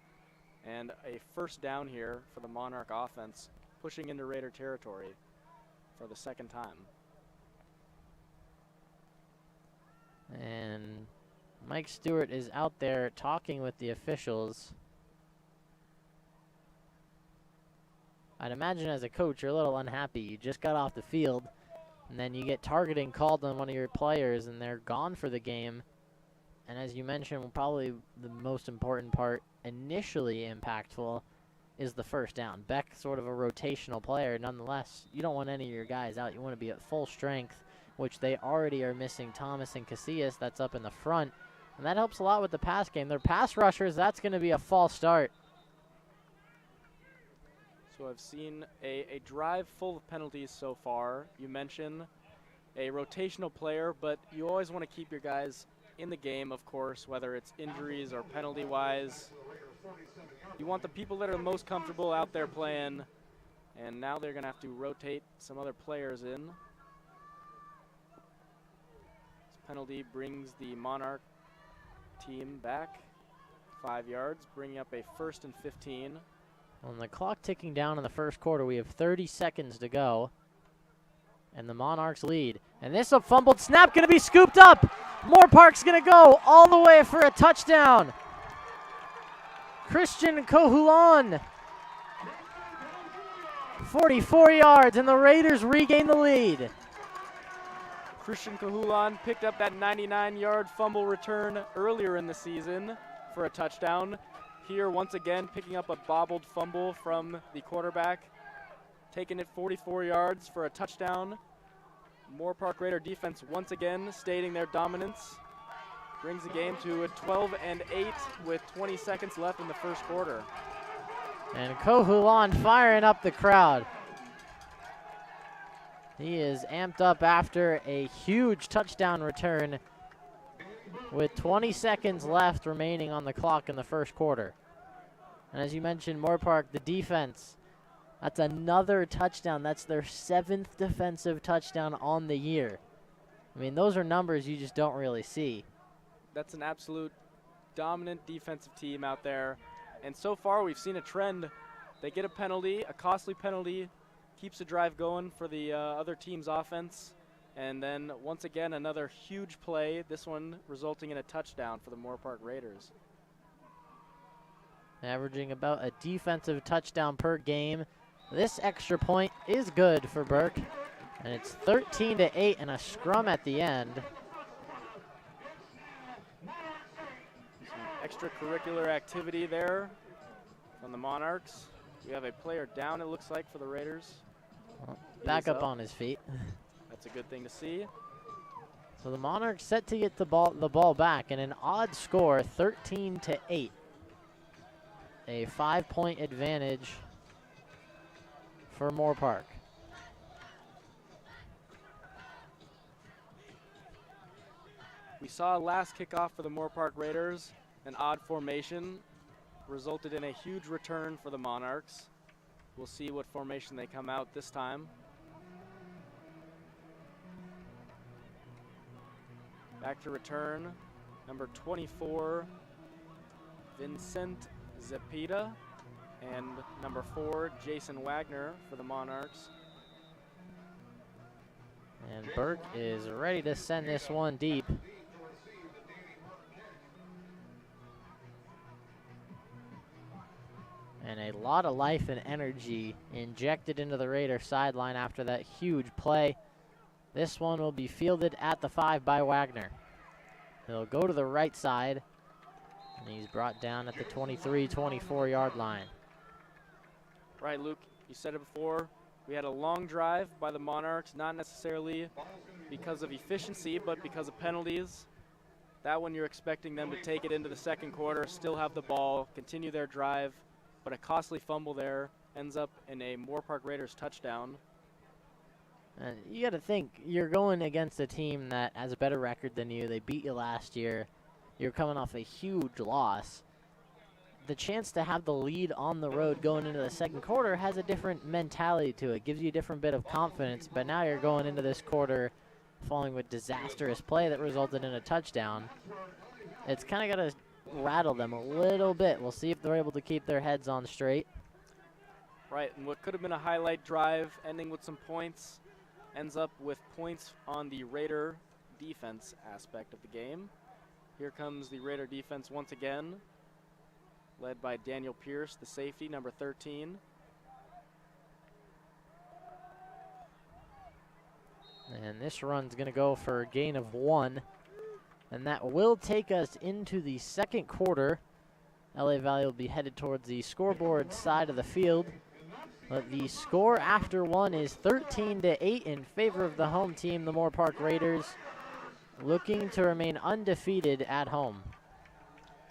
And a first down here for the Monarch offense, pushing into Raider territory for the second time. And Mike Stewart is out there talking with the officials. I'd imagine as a coach, you're a little unhappy. You just got off the field, and then you get targeting called on one of your players, and they're gone for the game. And as you mentioned, probably the most important part, initially impactful, is the first down. Beck, sort of a rotational player. Nonetheless, you don't want any of your guys out. You want to be at full strength, which they already are missing Thomas and Casillas. That's up in the front. And that helps a lot with the pass game. Their pass rushers, that's going to be a false start. So I've seen a drive full of penalties so far. You mentioned a rotational player, but you always want to keep your guys in the game, of course, whether it's injuries or penalty-wise. You want the people that are most comfortable out there playing, and now they're going to have to rotate some other players in. This penalty brings the Monarch team back 5 yards, bringing up a 1st and 15. On the clock ticking down in the first quarter, we have 30 seconds to go. And the Monarchs lead. And this a fumbled snap going to be scooped up. Moorpark's going to go all the way for a touchdown. Christian Kohulon. 44 yards, and the Raiders regain the lead. Christian Kohulon picked up that 99-yard fumble return earlier in the season for a touchdown. Here, once again, picking up a bobbled fumble from the quarterback, taking it 44 yards for a touchdown. Moorpark Raider defense once again stating their dominance. Brings the game to a 12-8 with 20 seconds left in the first quarter. And Kohulon firing up the crowd. He is amped up after a huge touchdown return with 20 seconds left remaining on the clock in the first quarter. And as you mentioned, Moorpark, the defense, that's another touchdown. That's their 7th defensive touchdown on the year. I mean, those are numbers you just don't really see. That's an absolute dominant defensive team out there. And so far, we've seen a trend. They get a penalty, a costly penalty, keeps the drive going for the other team's offense. And then, once again, another huge play, this one resulting in a touchdown for the Moorpark Raiders. Averaging about a defensive touchdown per game. This extra point is good for Burke. And it's 13-8 and a scrum at the end. Some extracurricular activity there from the Monarchs. We have a player down, it looks like, for the Raiders. Well, back up on his feet. That's a good thing to see. So the Monarchs set to get the ball back, and an odd score, 13-8. A 5-point advantage for Moorpark. We saw last kickoff for the Moorpark Raiders, an odd formation, resulted in a huge return for the Monarchs. We'll see what formation they come out this time. Back to return, number 24, Vincent Zepeda, and number 4, Jason Wagner for the Monarchs. And Burke is ready to send this one deep. And a lot of life and energy injected into the Raider sideline after that huge play. This one will be fielded at the 5 by Wagner. He'll go to the right side, and he's brought down at the 23-24 yard line. Right, Luke, you said it before. We had a long drive by the Monarchs, not necessarily because of efficiency, but because of penalties. That one you're expecting them to take it into the second quarter, still have the ball, continue their drive, but a costly fumble there ends up in a Moorpark Raiders touchdown. And you got to think, you're going against a team that has a better record than you. They beat you last year. You're coming off a huge loss. The chance to have the lead on the road going into the second quarter has a different mentality to it. Gives you a different bit of confidence, but now you're going into this quarter following with disastrous play that resulted in a touchdown. It's kind of got to rattle them a little bit. We'll see if they're able to keep their heads on straight. Right, and what could have been a highlight drive ending with some points ends up with points on the Raider defense aspect of the game. Here comes the Raider defense once again, led by Daniel Pierce, the safety, number 13. And this run's going to go for a gain of 1. And that will take us into the second quarter. LA Valley will be headed towards the scoreboard side of the field. But the score after 1 is 13-8 in favor of the home team, the Moorpark Raiders, looking to remain undefeated at home.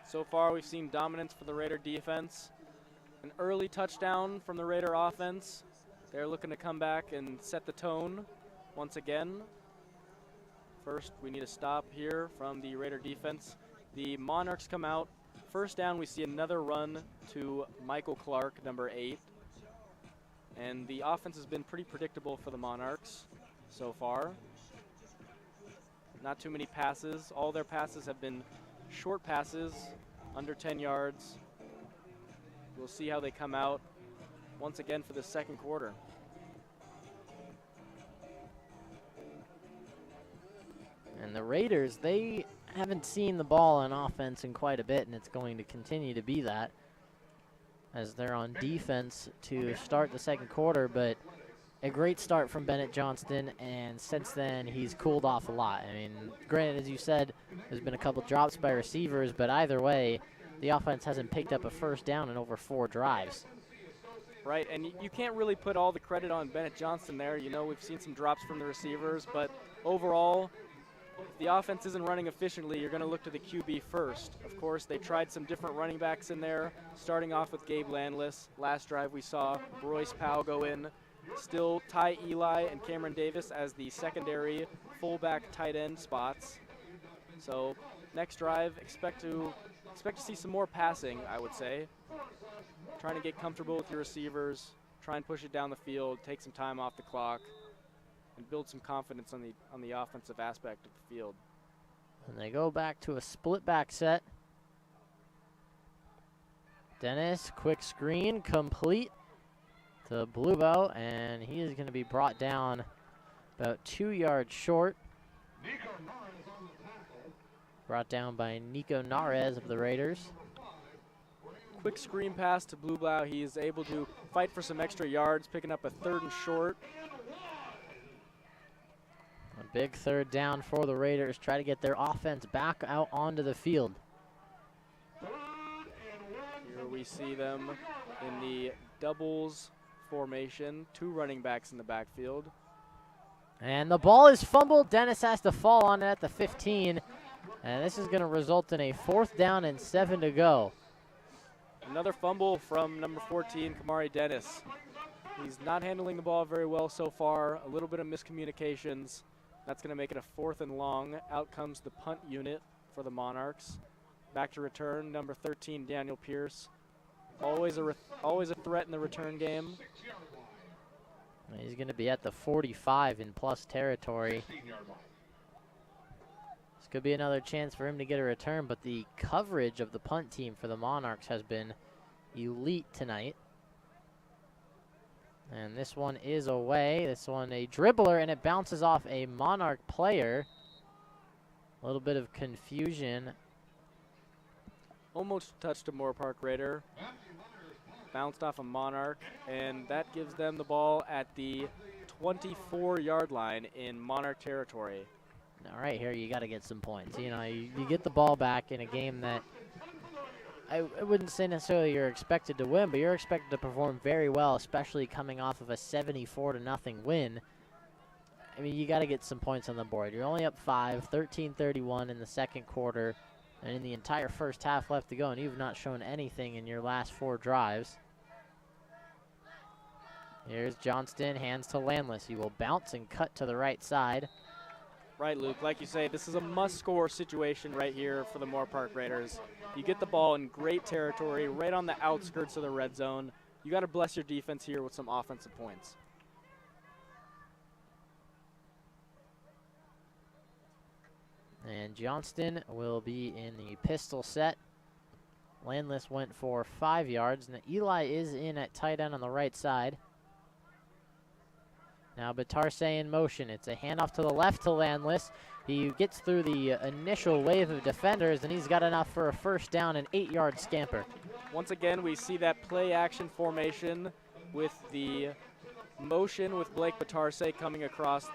So far, we've seen dominance for the Raider defense. An early touchdown from the Raider offense. They're looking to come back and set the tone once again. First, we need a stop here from the Raider defense. The Monarchs come out. First down, we see another run to Michael Clark, number 8. And the offense has been pretty predictable for the Monarchs so far. Not too many passes. All their passes have been short passes, under 10 yards. We'll see how they come out once again for the second quarter. And the Raiders, they haven't seen the ball on offense in quite a bit, and it's going to continue to be that as they're on defense to start the second quarter. But a great start from Bennett Johnston, and since then he's cooled off a lot. I mean, granted, as you said, there's been a couple drops by receivers, but either way, the offense hasn't picked up a first down in over 4 drives. Right, and you can't really put all the credit on Bennett Johnston there. You know, we've seen some drops from the receivers, but overall, if the offense isn't running efficiently, you're going to look to the QB first. Of course, they tried some different running backs in there, starting off with Gabe Landless. Last drive we saw Royce Powell go in. Still Ty Eli and Cameron Davis as the secondary fullback tight end spots. So next drive, expect to see some more passing, I would say. Trying to get comfortable with your receivers, try and push it down the field, take some time off the clock, and build some confidence on the offensive aspect of the field. And they go back to a split back set. Dennis, quick screen, complete to Bluebow, and he is going to be brought down about 2 yards short. Brought down by Nico Nares of the Raiders. Quick screen pass to Bluebow. He is able to fight for some extra yards, picking up a 3rd and short. A big 3rd down for the Raiders. Try to get their offense back out onto the field. Here we see them in the doubles formation. 2 running backs in the backfield. And the ball is fumbled. Dennis has to fall on it at the 15. And this is going to result in a 4th down and 7 to go. Another fumble from number 14, Kamari Dennis. He's not handling the ball very well so far. A little bit of miscommunications. That's going to make it a 4th and long. Out comes the punt unit for the Monarchs. Back to return, number 13, Daniel Pierce. Always a threat in the return game. He's going to be at the 45 in plus territory. This could be another chance for him to get a return, but the coverage of the punt team for the Monarchs has been elite tonight. And this one is away. This one a dribbler, and it bounces off a Monarch player. A little bit of confusion. Almost touched a Moorpark Raider. Bounced off a Monarch, and that gives them the ball at the 24-yard line in Monarch territory. All right, here you got to get some points. You know, you get the ball back in a game that I wouldn't say necessarily you're expected to win, but you're expected to perform very well, especially coming off of a 74-0 win. I mean, you got to get some points on the board. You're only up 5, 13-31 in the second quarter, and in the entire first half left to go, and you've not shown anything in your last 4 drives. Here's Johnston, hands to Landless. He will bounce and cut to the right side. Right, Luke. Like you say, this is a must-score situation right here for the Moorpark Raiders. You get the ball in great territory, right on the outskirts of the red zone. You got to bless your defense here with some offensive points. And Johnston will be in the pistol set. Landless went for 5 yards. Now Eli is in at tight end on the right side. Now Batarse in motion. It's a handoff to the left to Landless. He gets through the initial wave of defenders, and he's got enough for a first down and 8-yard scamper. Once again, we see that play action formation with the motion with Blake Batarse coming across,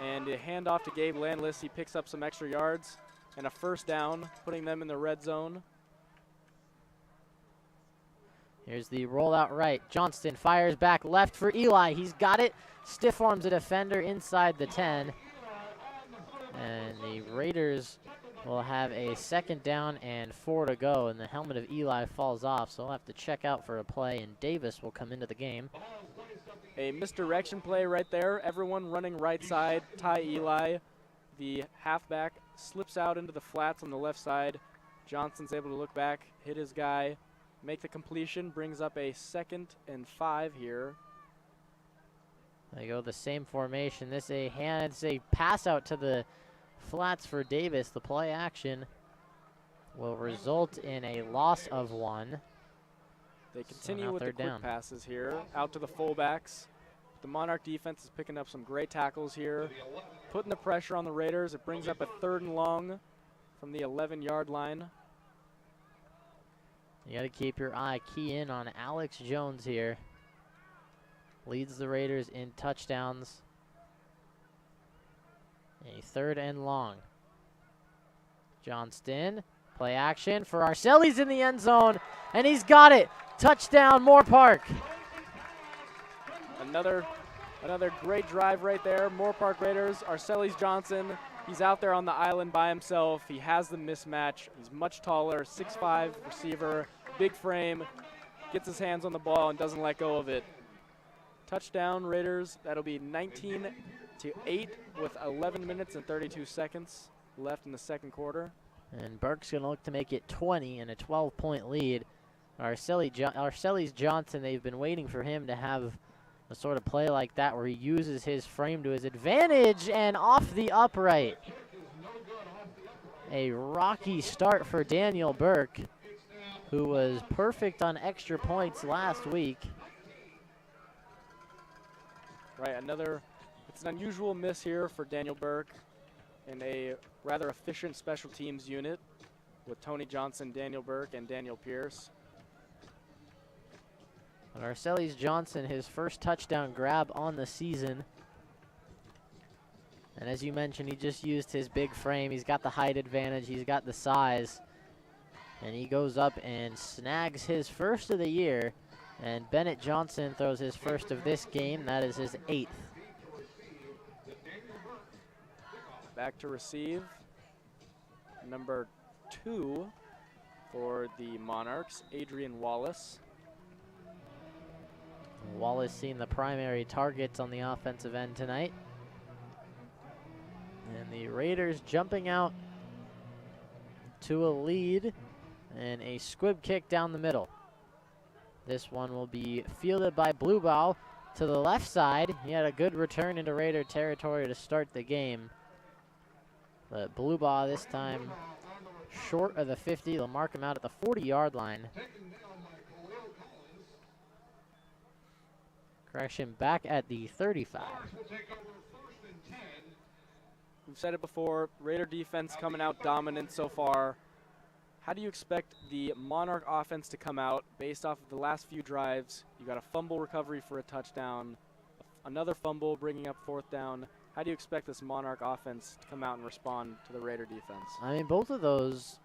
and a handoff to Gabe Landless. He picks up some extra yards and a first down, putting them in the red zone. Here's the rollout right. Johnston fires back left for Eli. He's got it. Stiff arms a defender inside the 10. And the Raiders will have a second down and 4 to go, and the helmet of Eli falls off, so we'll have to check out for a play, and Davis will come into the game. A misdirection play right there. Everyone running right side. Ty Eli, the halfback, slips out into the flats on the left side. Johnson's able to look back, hit his guy, make the completion, brings up a 2nd and 5 here. They go the same formation. It's a pass out to the flats for Davis. The play action will result in a loss of 1. They continue now with the third quick down. passes here, out to the fullbacks. The Monarch defense is picking up some great tackles here, putting the pressure on the Raiders. It brings up a 3rd and long from the 11-yard line. You got to keep your eye key in on Alex Jones here. Leads the Raiders in touchdowns. A 3rd and long. Johnston, play action for Arcelli's in the end zone, and he's got it. Touchdown, Moorpark. Another great drive right there. Moorpark Raiders, Arcelli's Johnson. He's out there on the island by himself. He has the mismatch. He's much taller, 6'5" receiver, big frame, gets his hands on the ball and doesn't let go of it. Touchdown Raiders. That'll be 19-8 with 11 minutes and 32 seconds left in the second quarter. And Burke's going to look to make it 20 and a 12-point lead. Arcelli's Johnson, they've been waiting for him to have a sort of play like that where he uses his frame to his advantage, and off the upright. A rocky start for Daniel Burke, who was perfect on extra points last week. Right, it's an unusual miss here for Daniel Burke in a rather efficient special teams unit with Tony Johnson, Daniel Burke, and Daniel Pierce. But Arcelli's Johnson, his first touchdown grab on the season. And as you mentioned, he just used his big frame. He's got the height advantage. He's got the size. And he goes up and snags his first of the year. And Bennett Johnson throws his first of this game. That is his 8th. Back to receive. Number 2 for the Monarchs, Adrian Wallace. Wallace seeing the primary targets on the offensive end tonight. And the Raiders jumping out to a lead and a squib kick down the middle. This one will be fielded by Bluebow to the left side. He had a good return into Raider territory to start the game. But Bluebow this time short of the 50. They'll mark him out at the 40-yard line. Correction, back at the 35. We've said it before, Raider defense coming out dominant so far. How do you expect the Monarch offense to come out based off of the last few drives? You got a fumble recovery for a touchdown, another fumble bringing up 4th down. How do you expect this Monarch offense to come out and respond to the Raider defense? I mean, both of those,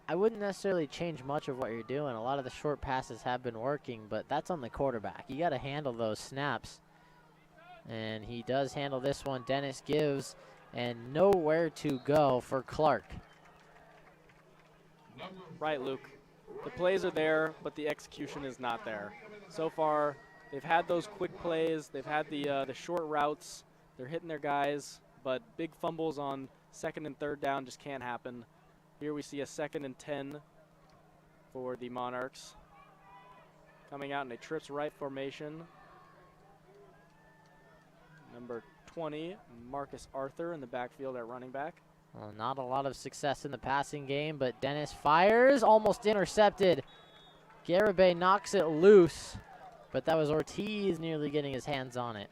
I wouldn't necessarily change much of what you're doing. A lot of the short passes have been working, but that's on the quarterback. You got to handle those snaps. And he does handle this one. Dennis gives, and nowhere to go for Clark. Right, Luke. The plays are there, but the execution is not there. So far, they've had those quick plays. They've had the short routes. They're hitting their guys, but big fumbles on 2nd and 3rd down just can't happen. Here we see a 2nd and 10 for the Monarchs. Coming out in a trips right formation. Number 20, Marcus Arthur in the backfield at running back. Well, not a lot of success in the passing game, but Dennis fires, almost intercepted. Garibay knocks it loose, but that was Ortiz nearly getting his hands on it.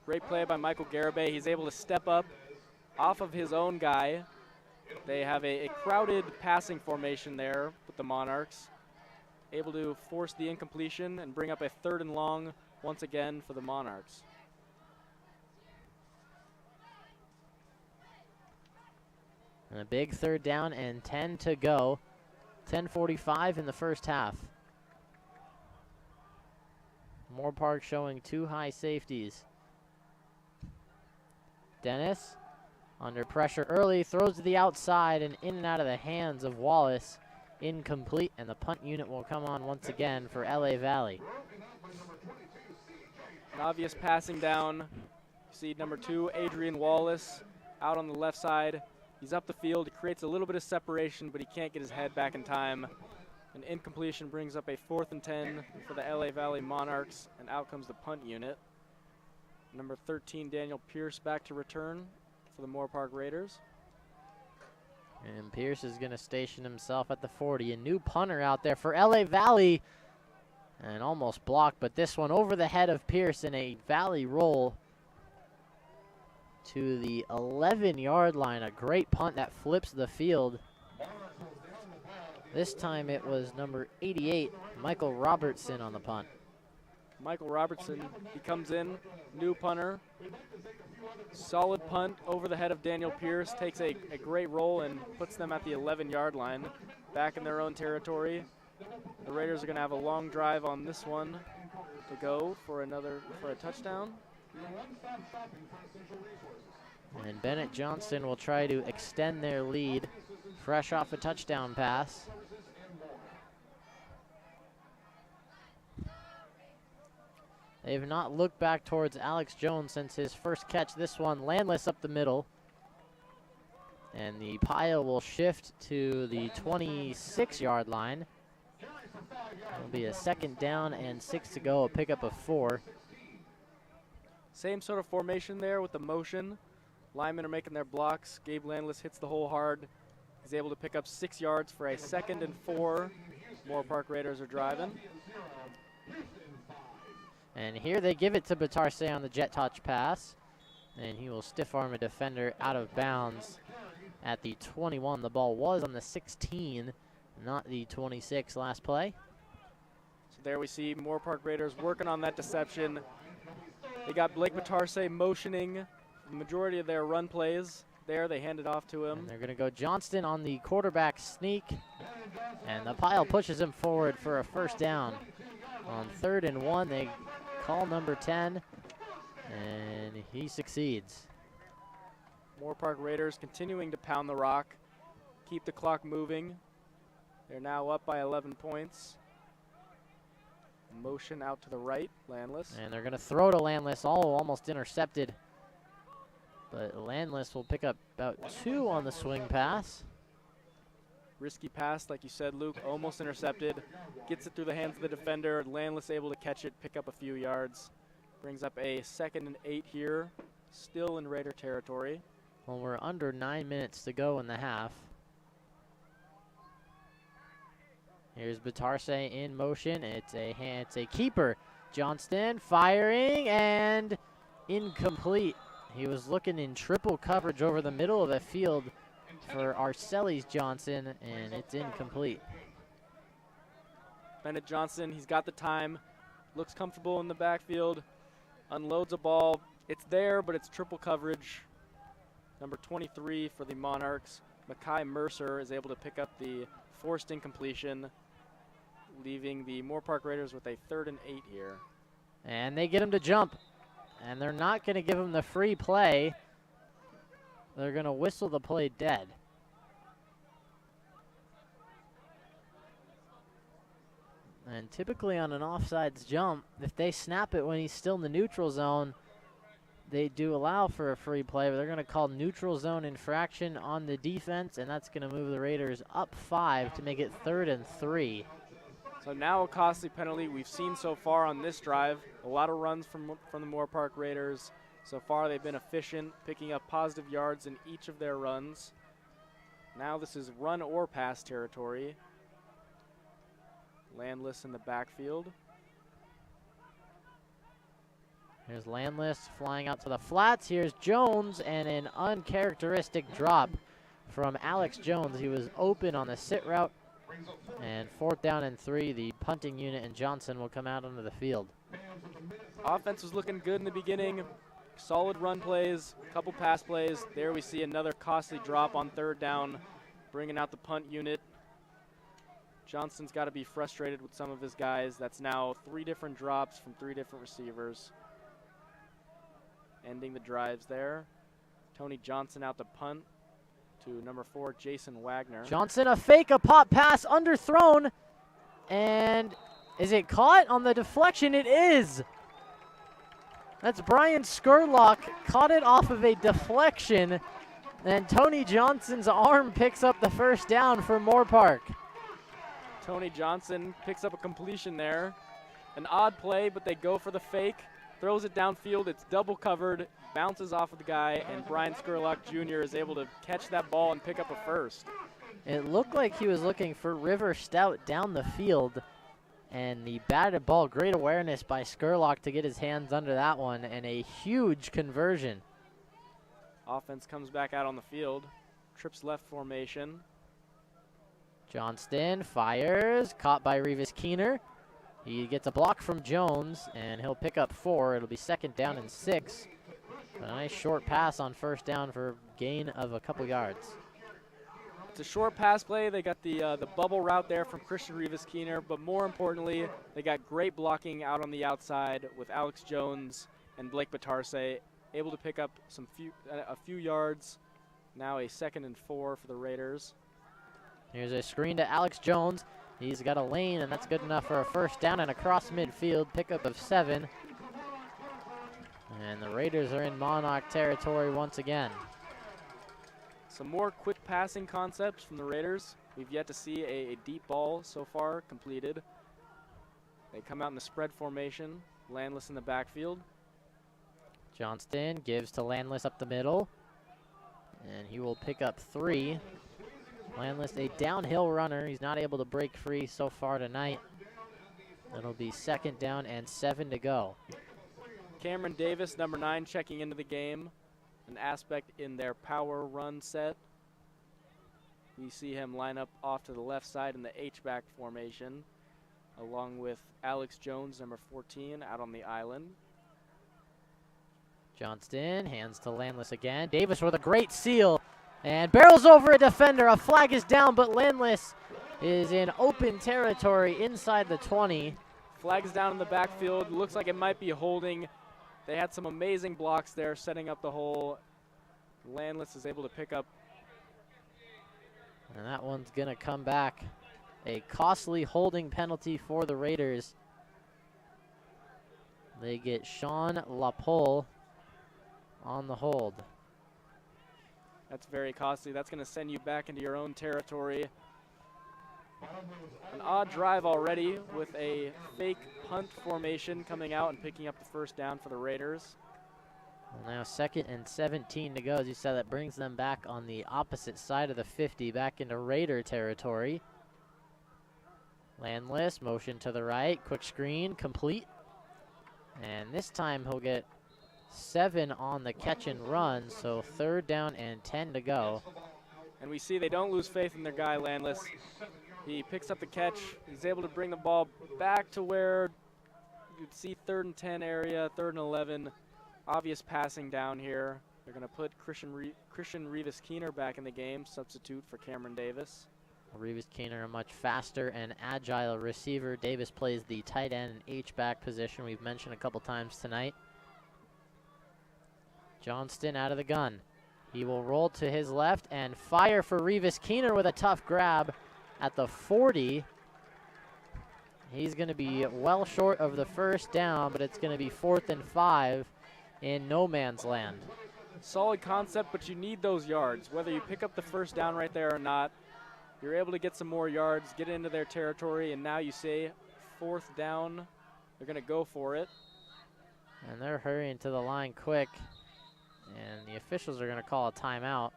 Great play by Michael Garibay. He's able to step up off of his own guy. They have a crowded passing formation there with the Monarchs. Able to force the incompletion and bring up a 3rd and long once again for the Monarchs. And a big 3rd down and 10 to go. 10:45 in the first half. Moorpark showing 2 high safeties. Dennis under pressure early, throws to the outside and in and out of the hands of Wallace. Incomplete, and the punt unit will come on once again for LA Valley. An obvious passing down. You see number 2, Adrian Wallace, out on the left side. He's up the field, he creates a little bit of separation, but he can't get his head back in time. An incompletion brings up a 4th and 10 for the LA Valley Monarchs, and out comes the punt unit. Number 13, Daniel Pierce, back to return for the Moorpark Raiders. And Pierce is going to station himself at the 40. A new punter out there for LA Valley. And almost blocked, but this one over the head of Pierce in a Valley roll to the 11-yard line. A great punt that flips the field. This time it was number 88, Michael Robertson, on the punt. Michael Robertson, he comes in, new punter. Solid punt over the head of Daniel Pierce, takes a great roll and puts them at the 11-yard line, back in their own territory. The Raiders are going to have a long drive on this one to go for a touchdown. And Bennett Johnston will try to extend their lead, fresh off a touchdown pass. They've not looked back towards Alex Jones since his first catch. This one landless up the middle. And the pile will shift to the 26-yard line. It'll be a 2nd down and 6 to go, a pickup of 4. Same sort of formation there with the motion. Linemen are making their blocks. Gabe Landless hits the hole hard. He's able to pick up 6 yards for a 2nd and 4. Moorpark Raiders are driving. And here they give it to Batarse on the jet touch pass. And he will stiff arm a defender out of bounds at the 21. The ball was on the 16, not the 26 last play. So there we see Moorpark Raiders working on that deception. They got Blake Batarse motioning the majority of their run plays. There, they hand it off to him. And they're going to go Johnston on the quarterback sneak. And the pile pushes him forward for a 1st down. On 3rd and 1, they call number 10, and he succeeds. Moorpark Raiders continuing to pound the rock, keep the clock moving. They're now up by 11 points. Motion out to the right, Landless. And they're going to throw to Landless, almost intercepted. But Landless will pick up about 2 on the swing pass. Risky pass, like you said, Luke, almost intercepted. Gets it through the hands of the defender. Landless able to catch it, pick up a few yards. Brings up a 2nd and 8 here, still in Raider territory. Well, we're under 9 minutes to go in the half. Here's Batarse in motion. It's a keeper. Johnston firing and incomplete. He was looking in triple coverage over the middle of the field for Arcelis Johnson, and it's incomplete. Bennett Johnson, he's got the time, looks comfortable in the backfield, unloads a ball. It's there, but it's triple coverage. Number 23 for the Monarchs, Makai Mercer, is able to pick up the forced incompletion, leaving the Moorpark Raiders with a 3rd and 8 here. And they get him to jump, and they're not going to give him the free play. They're going to whistle the play dead. And typically on an offsides jump, if they snap it when he's still in the neutral zone, they do allow for a free play, but they're going to call neutral zone infraction on the defense, and that's going to move the Raiders up 5 to make it 3rd and 3. So now a costly penalty we've seen so far on this drive. A lot of runs from the Moorpark Raiders. So far, they've been efficient, picking up positive yards in each of their runs. Now this is run or pass territory. Landless in the backfield. Here's Landless flying out to the flats. Here's Jones, and an uncharacteristic drop from Alex Jones. He was open on the sit route. And 4th down and 3, the punting unit and Johnson will come out onto the field. Offense was looking good in the beginning. Solid run plays, couple pass plays. There we see another costly drop on 3rd down, bringing out the punt unit. Johnson's got to be frustrated with some of his guys. That's now 3 different drops from 3 different receivers. Ending the drives there. Tony Johnson out to punt to number 4, Jason Wagner. Johnson, a fake, a pop pass, underthrown. And is it caught on the deflection? It is. That's Brian Skurlock, caught it off of a deflection. And Tony Johnson's arm picks up the 1st down for Moorpark. Tony Johnson picks up a completion there. An odd play, but they go for the fake. Throws it downfield, it's double covered, bounces off of the guy, and Brian Skurlock Jr. is able to catch that ball and pick up a 1st. It looked like he was looking for River Stout down the field, and the batted ball, great awareness by Skurlock to get his hands under that one, and a huge conversion. Offense comes back out on the field, trips left formation. Johnston fires, caught by Revis Keener. He gets a block from Jones, and he'll pick up 4. It'll be 2nd down and 6. A nice short pass on 1st down for gain of a couple yards. It's a short pass play. They got the bubble route there from Christian Revis Keener, but more importantly, they got great blocking out on the outside with Alex Jones and Blake Batarse, able to pick up a few yards. Now a 2nd and 4 for the Raiders. Here's a screen to Alex Jones. He's got a lane, and that's good enough for a 1st down and across midfield, pickup of 7. And the Raiders are in Monarch territory once again. Some more quick passing concepts from the Raiders. We've yet to see a deep ball so far completed. They come out in the spread formation, Landless in the backfield. Johnston gives to Landless up the middle, and he will pick up 3. Landless, a downhill runner. He's not able to break free so far tonight. It'll be 2nd down and 7 to go. Cameron Davis, number 9, checking into the game. An aspect in their power run set. We see him line up off to the left side in the H-back formation, along with Alex Jones, number 14, out on the island. Johnston hands to Landless again. Davis with a great seal. And barrels over a defender. A flag is down, but Landless is in open territory inside the 20. Flag is down in the backfield. Looks like it might be holding. They had some amazing blocks there setting up the hole. Landless is able to pick up. And that one's going to come back. A costly holding penalty for the Raiders. They get Sean LaPole on the hold. That's very costly. That's going to send you back into your own territory. An odd drive already with a fake punt formation coming out and picking up the 1st down for the Raiders. Well, now 2nd and 17 to go. As you said, that brings them back on the opposite side of the 50, back into Raider territory. Landless, motion to the right, quick screen, complete. And this time he'll get 7 on the catch and run, so 3rd down and 10 to go. And we see they don't lose faith in their guy, Landless. He picks up the catch. He's able to bring the ball back to where you'd see 3rd and 10 area, 3rd and 11. Obvious passing down here. They're going to put Christian Revis Keener back in the game, substitute for Cameron Davis. Revis Keener, a much faster and agile receiver. Davis plays the tight end and H-back position we've mentioned a couple times tonight. Johnston out of the gun. He will roll to his left and fire for Revis Keener with a tough grab at the 40. He's going to be well short of the 1st down, but it's going to be 4th and 5 in no man's land. Solid concept, but you need those yards. Whether you pick up the 1st down right there or not, you're able to get some more yards, get into their territory, and now you say 4th down. They're going to go for it. And they're hurrying to the line quick. And the officials are going to call a timeout.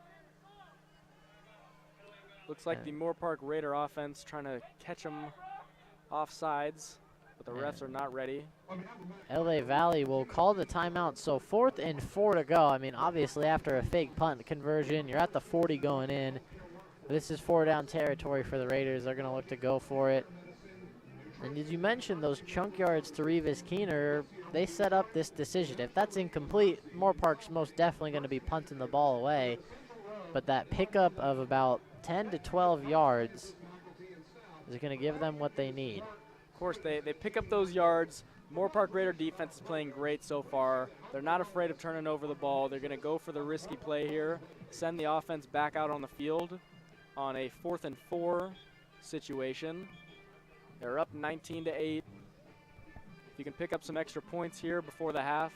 Looks like the Moorpark Raider offense trying to catch them off sides, but the refs are not ready. LA Valley will call the timeout. So 4th and 4 to go. I mean, obviously after a fake punt conversion, you're at the 40 going in. This is 4-down territory for the Raiders. They're going to look to go for it. And as you mentioned, those chunk yards to Revis Keener, they set up this decision. If that's incomplete, Moorpark's most definitely going to be punting the ball away. But that pickup of about 10 to 12 yards is going to give them what they need. Of course, they pick up those yards. Moorpark Raider defense is playing great so far. They're not afraid of turning over the ball. They're going to go for the risky play here, send the offense back out on the field on a 4th and 4 situation. They're up 19 to 8. If you can pick up some extra points here before the half,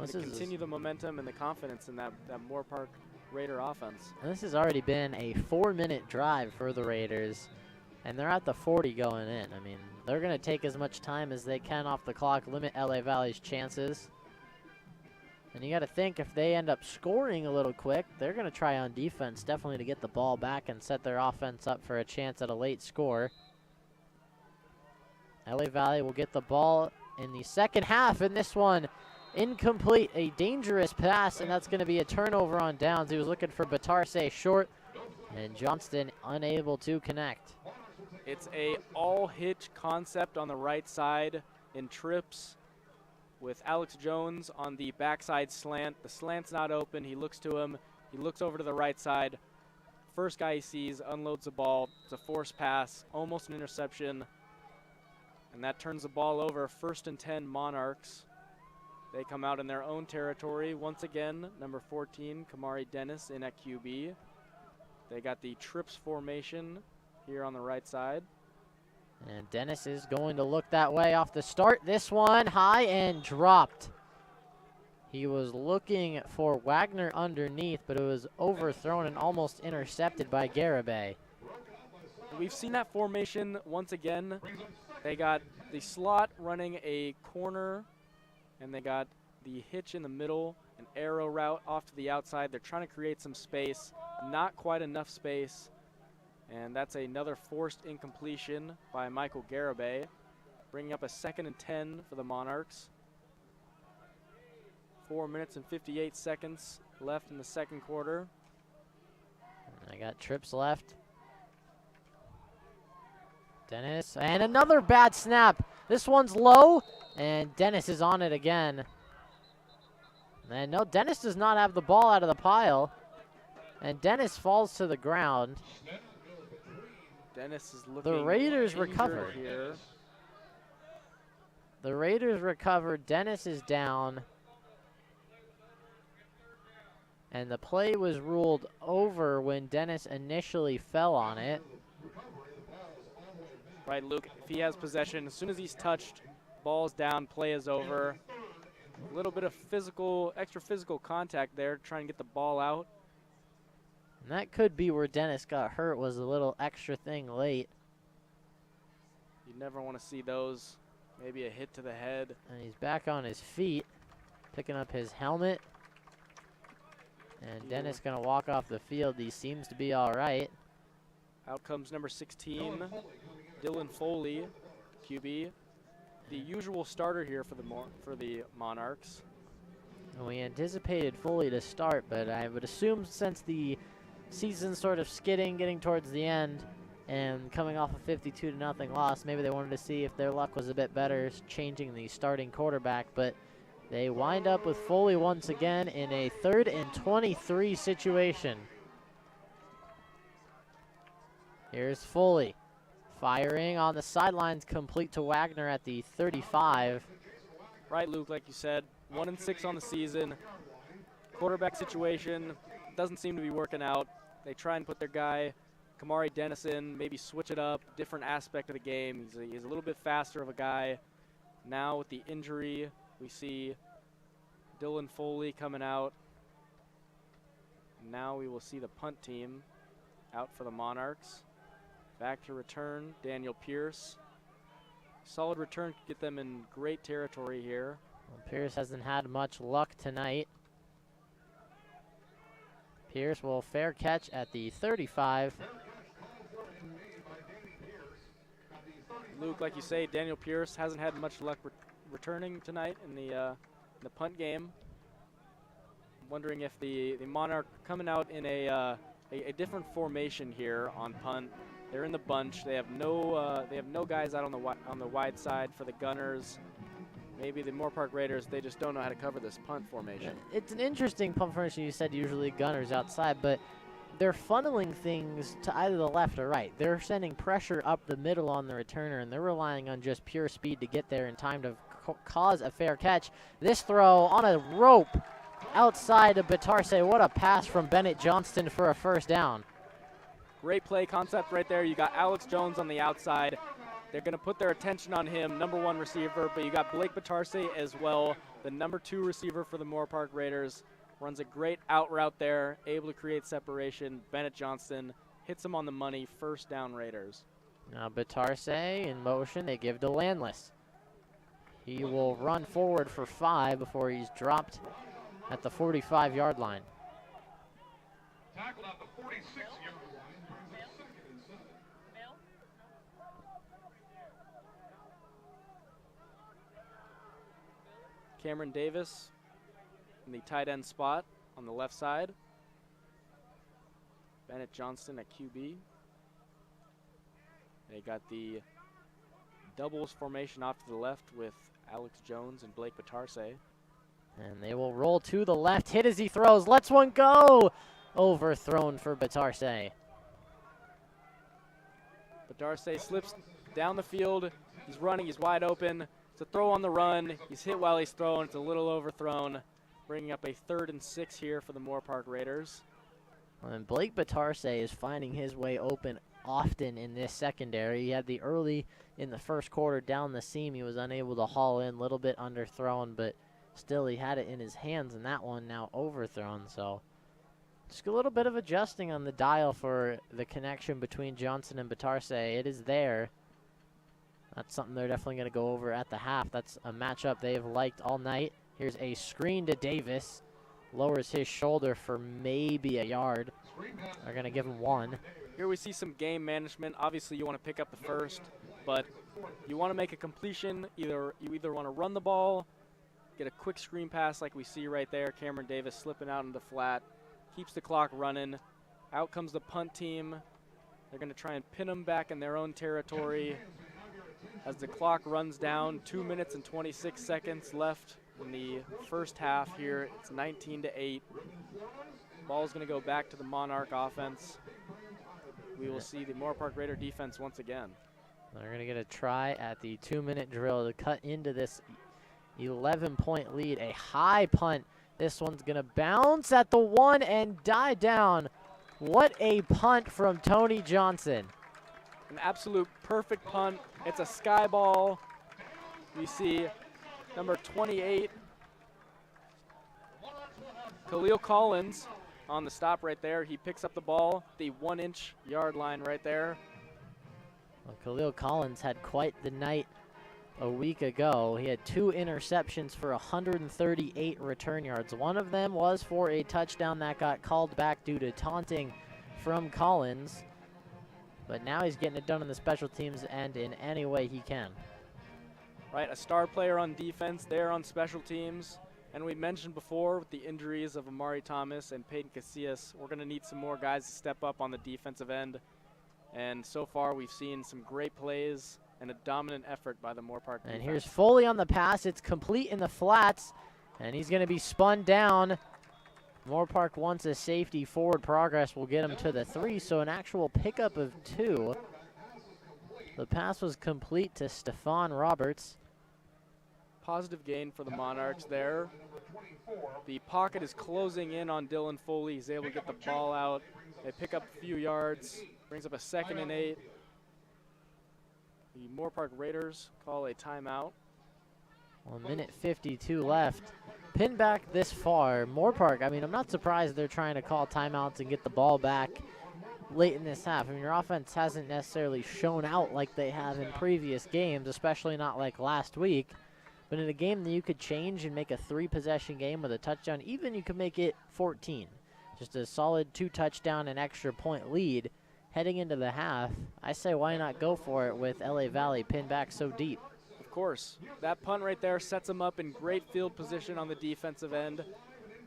to continue the momentum and the confidence in that Moorpark Raider offense. And this has already been a 4-minute drive for the Raiders, and they're at the 40 going in. I mean, they're going to take as much time as they can off the clock, limit LA Valley's chances. And you got to think if they end up scoring a little quick, they're going to try on defense definitely to get the ball back and set their offense up for a chance at a late score. LA Valley will get the ball in the second half, and this one incomplete, a dangerous pass, and that's going to be a turnover on downs. He was looking for Batarse short, and Johnston unable to connect. It's a all-hitch concept on the right side in trips with Alex Jones on the backside slant. The slant's not open. He looks to him. He looks over to the right side. First guy he sees unloads the ball. It's a forced pass, almost an interception. And that turns the ball over. 1st and 10 Monarchs. They come out in their own territory. Once again, number 14, Kamari Dennis in at QB. They got the trips formation here on the right side. And Dennis is going to look that way off the start. This one high and dropped. He was looking for Wagner underneath, but it was overthrown and almost intercepted by Garibay. We've seen that formation once again. They got the slot running a corner, and they got the hitch in the middle, an arrow route off to the outside. They're trying to create some space, not quite enough space. And that's another forced incompletion by Michael Garibay, bringing up a 2nd and 10 for the Monarchs. 4 minutes and 58 seconds left in the second quarter. I got trips left. Dennis, and another bad snap. This one's low, and Dennis is on it again. And no, Dennis does not have the ball out of the pile, and Dennis falls to the ground. Dennis is looking The Raiders injured recovered. here. The Raiders recovered. Dennis is down. And the play was ruled over when Dennis initially fell on it. Right, Luke, if he has possession, as soon as he's touched, ball's down, play is over. A little bit of extra physical contact there, trying to get the ball out. And that could be where Dennis got hurt, was a little extra thing late. You never want to see those. Maybe a hit to the head. And he's back on his feet, picking up his helmet. And Dennis going to walk off the field. He seems to be all right. Out comes number 16, Dylan Foley, QB. The usual starter here for the Monarchs. And we anticipated Foley to start, but I would assume since the season's sort of skidding, getting towards the end, and coming off a 52-0 loss, maybe they wanted to see if their luck was a bit better changing the starting quarterback, but they wind up with Foley once again in a 3rd and 23 situation. Here's Foley, firing on the sidelines, complete to Wagner at the 35. Right, Luke, like you said, 1-6 on the season. Quarterback situation doesn't seem to be working out. They try and put their guy, Kamari Dennis, in, maybe switch it up, different aspect of the game. He's a little bit faster of a guy. Now with the injury, we see Dylan Foley coming out. Now we will see the punt team out for the Monarchs. Back to return, Daniel Pierce. solid return could get them in great territory here. Well, Pierce hasn't had much luck tonight. Pierce will fair catch at the 35. Luke, like you say, Daniel Pierce hasn't had much luck returning tonight in the punt game. I'm wondering if the Monarch coming out in a different formation here on punt. They're in the bunch. They have no guys out on the wide side for the gunners. Maybe the Moorpark Raiders, they just don't know how to cover this punt formation. It's an interesting punt formation. You said usually gunners outside, but they're funneling things to either the left or right. They're sending pressure up the middle on the returner, and they're relying on just pure speed to get there in time to cause a fair catch. This throw on a rope outside of Batarse. What a pass from Bennett Johnston for a first down. Great play concept right there. You got Alex Jones on the outside. They're going to put their attention on him, #1 receiver, but you got Blake Batarse as well, the #2 receiver for the Moorpark Raiders. Runs a great out route there, able to create separation. Bennett Johnston hits him on the money, first down Raiders. Now Batarse in motion, they give to Landless. He will run forward for 5 before he's dropped at the 45-yard line. Tackled at the 46-yard line, brings up 2nd and 7. Cameron Davis in the tight end spot on the left side. Bennett Johnston at QB. They got the doubles formation off to the left with Alex Jones and Blake Batarse. And they will roll to the left, hit as he throws, lets one go! Overthrown for Batarse. Batarse slips down the field. He's running, he's wide open. It's a throw on the run. He's hit while he's throwing. It's a little overthrown, bringing up a 3rd and 6 here for the Moorpark Raiders. And Blake Batarse is finding his way open often in this secondary. He had the early in the first quarter down the seam. He was unable to haul in, a little bit underthrown, but still he had it in his hands, and that one now overthrown. So just a little bit of adjusting on the dial for the connection between Johnson and Batarse. It is there. That's something they're definitely going to go over at the half. That's a matchup they've liked all night. Here's a screen to Davis. Lowers his shoulder for maybe a yard. They're going to give him 1. Here we see some game management. Obviously, you want to pick up the first, but you want to make a completion. You either want to run the ball, get a quick screen pass like we see right there. Cameron Davis slipping out into flat, keeps the clock running. Out comes the punt team. They're going to try and pin them back in their own territory. As the clock runs down, 2 minutes and 26 seconds left in the first half here. It's 19-8. Ball's going to go back to the Monarch offense. We will see the Moorpark Raider defense once again. They're going to get a try at the 2-minute drill to cut into this 11-point lead. A high punt. This one's going to bounce at the 1 and die down. What a punt from Tony Johnson. An absolute perfect punt. It's a sky ball. We see number 28, Khalil Collins, on the stop right there. He picks up the ball, the 1-inch yard line right there. Well, Khalil Collins had quite the night a week ago. He had 2 interceptions for 138 return yards. One of them was for a touchdown that got called back due to taunting from Collins. But now he's getting it done on the special teams end in any way he can. Right, a star player on defense there on special teams. And we mentioned before with the injuries of Amari Thomas and Peyton Casillas, we're going to need some more guys to step up on the defensive end. And so far we've seen some great plays and a dominant effort by the Moorpark defense. And here's Foley on the pass. It's complete in the flats, and he's going to be spun down. Moorpark wants a safety. Forward progress will get him to the 3, so an actual pickup of 2. The pass was complete to Stephon Roberts. Positive gain for the Monarchs there. The pocket is closing in on Dylan Foley. He's able to get the ball out. They pick up a few yards. Brings up a 2nd and 8. The Moorpark Raiders call a timeout. 1 minute 52 left. Pinned back this far. Moorpark, I mean, I'm not surprised they're trying to call timeouts and get the ball back late in this half. I mean, your offense hasn't necessarily shown out like they have in previous games, especially not like last week. But in a game that you could change and make a 3-possession game with a touchdown, even you could make it 14. Just a solid 2-touchdown and extra point lead heading into the half. I say why not go for it with LA Valley pinned back so deep. Of course, that punt right there sets them up in great field position on the defensive end.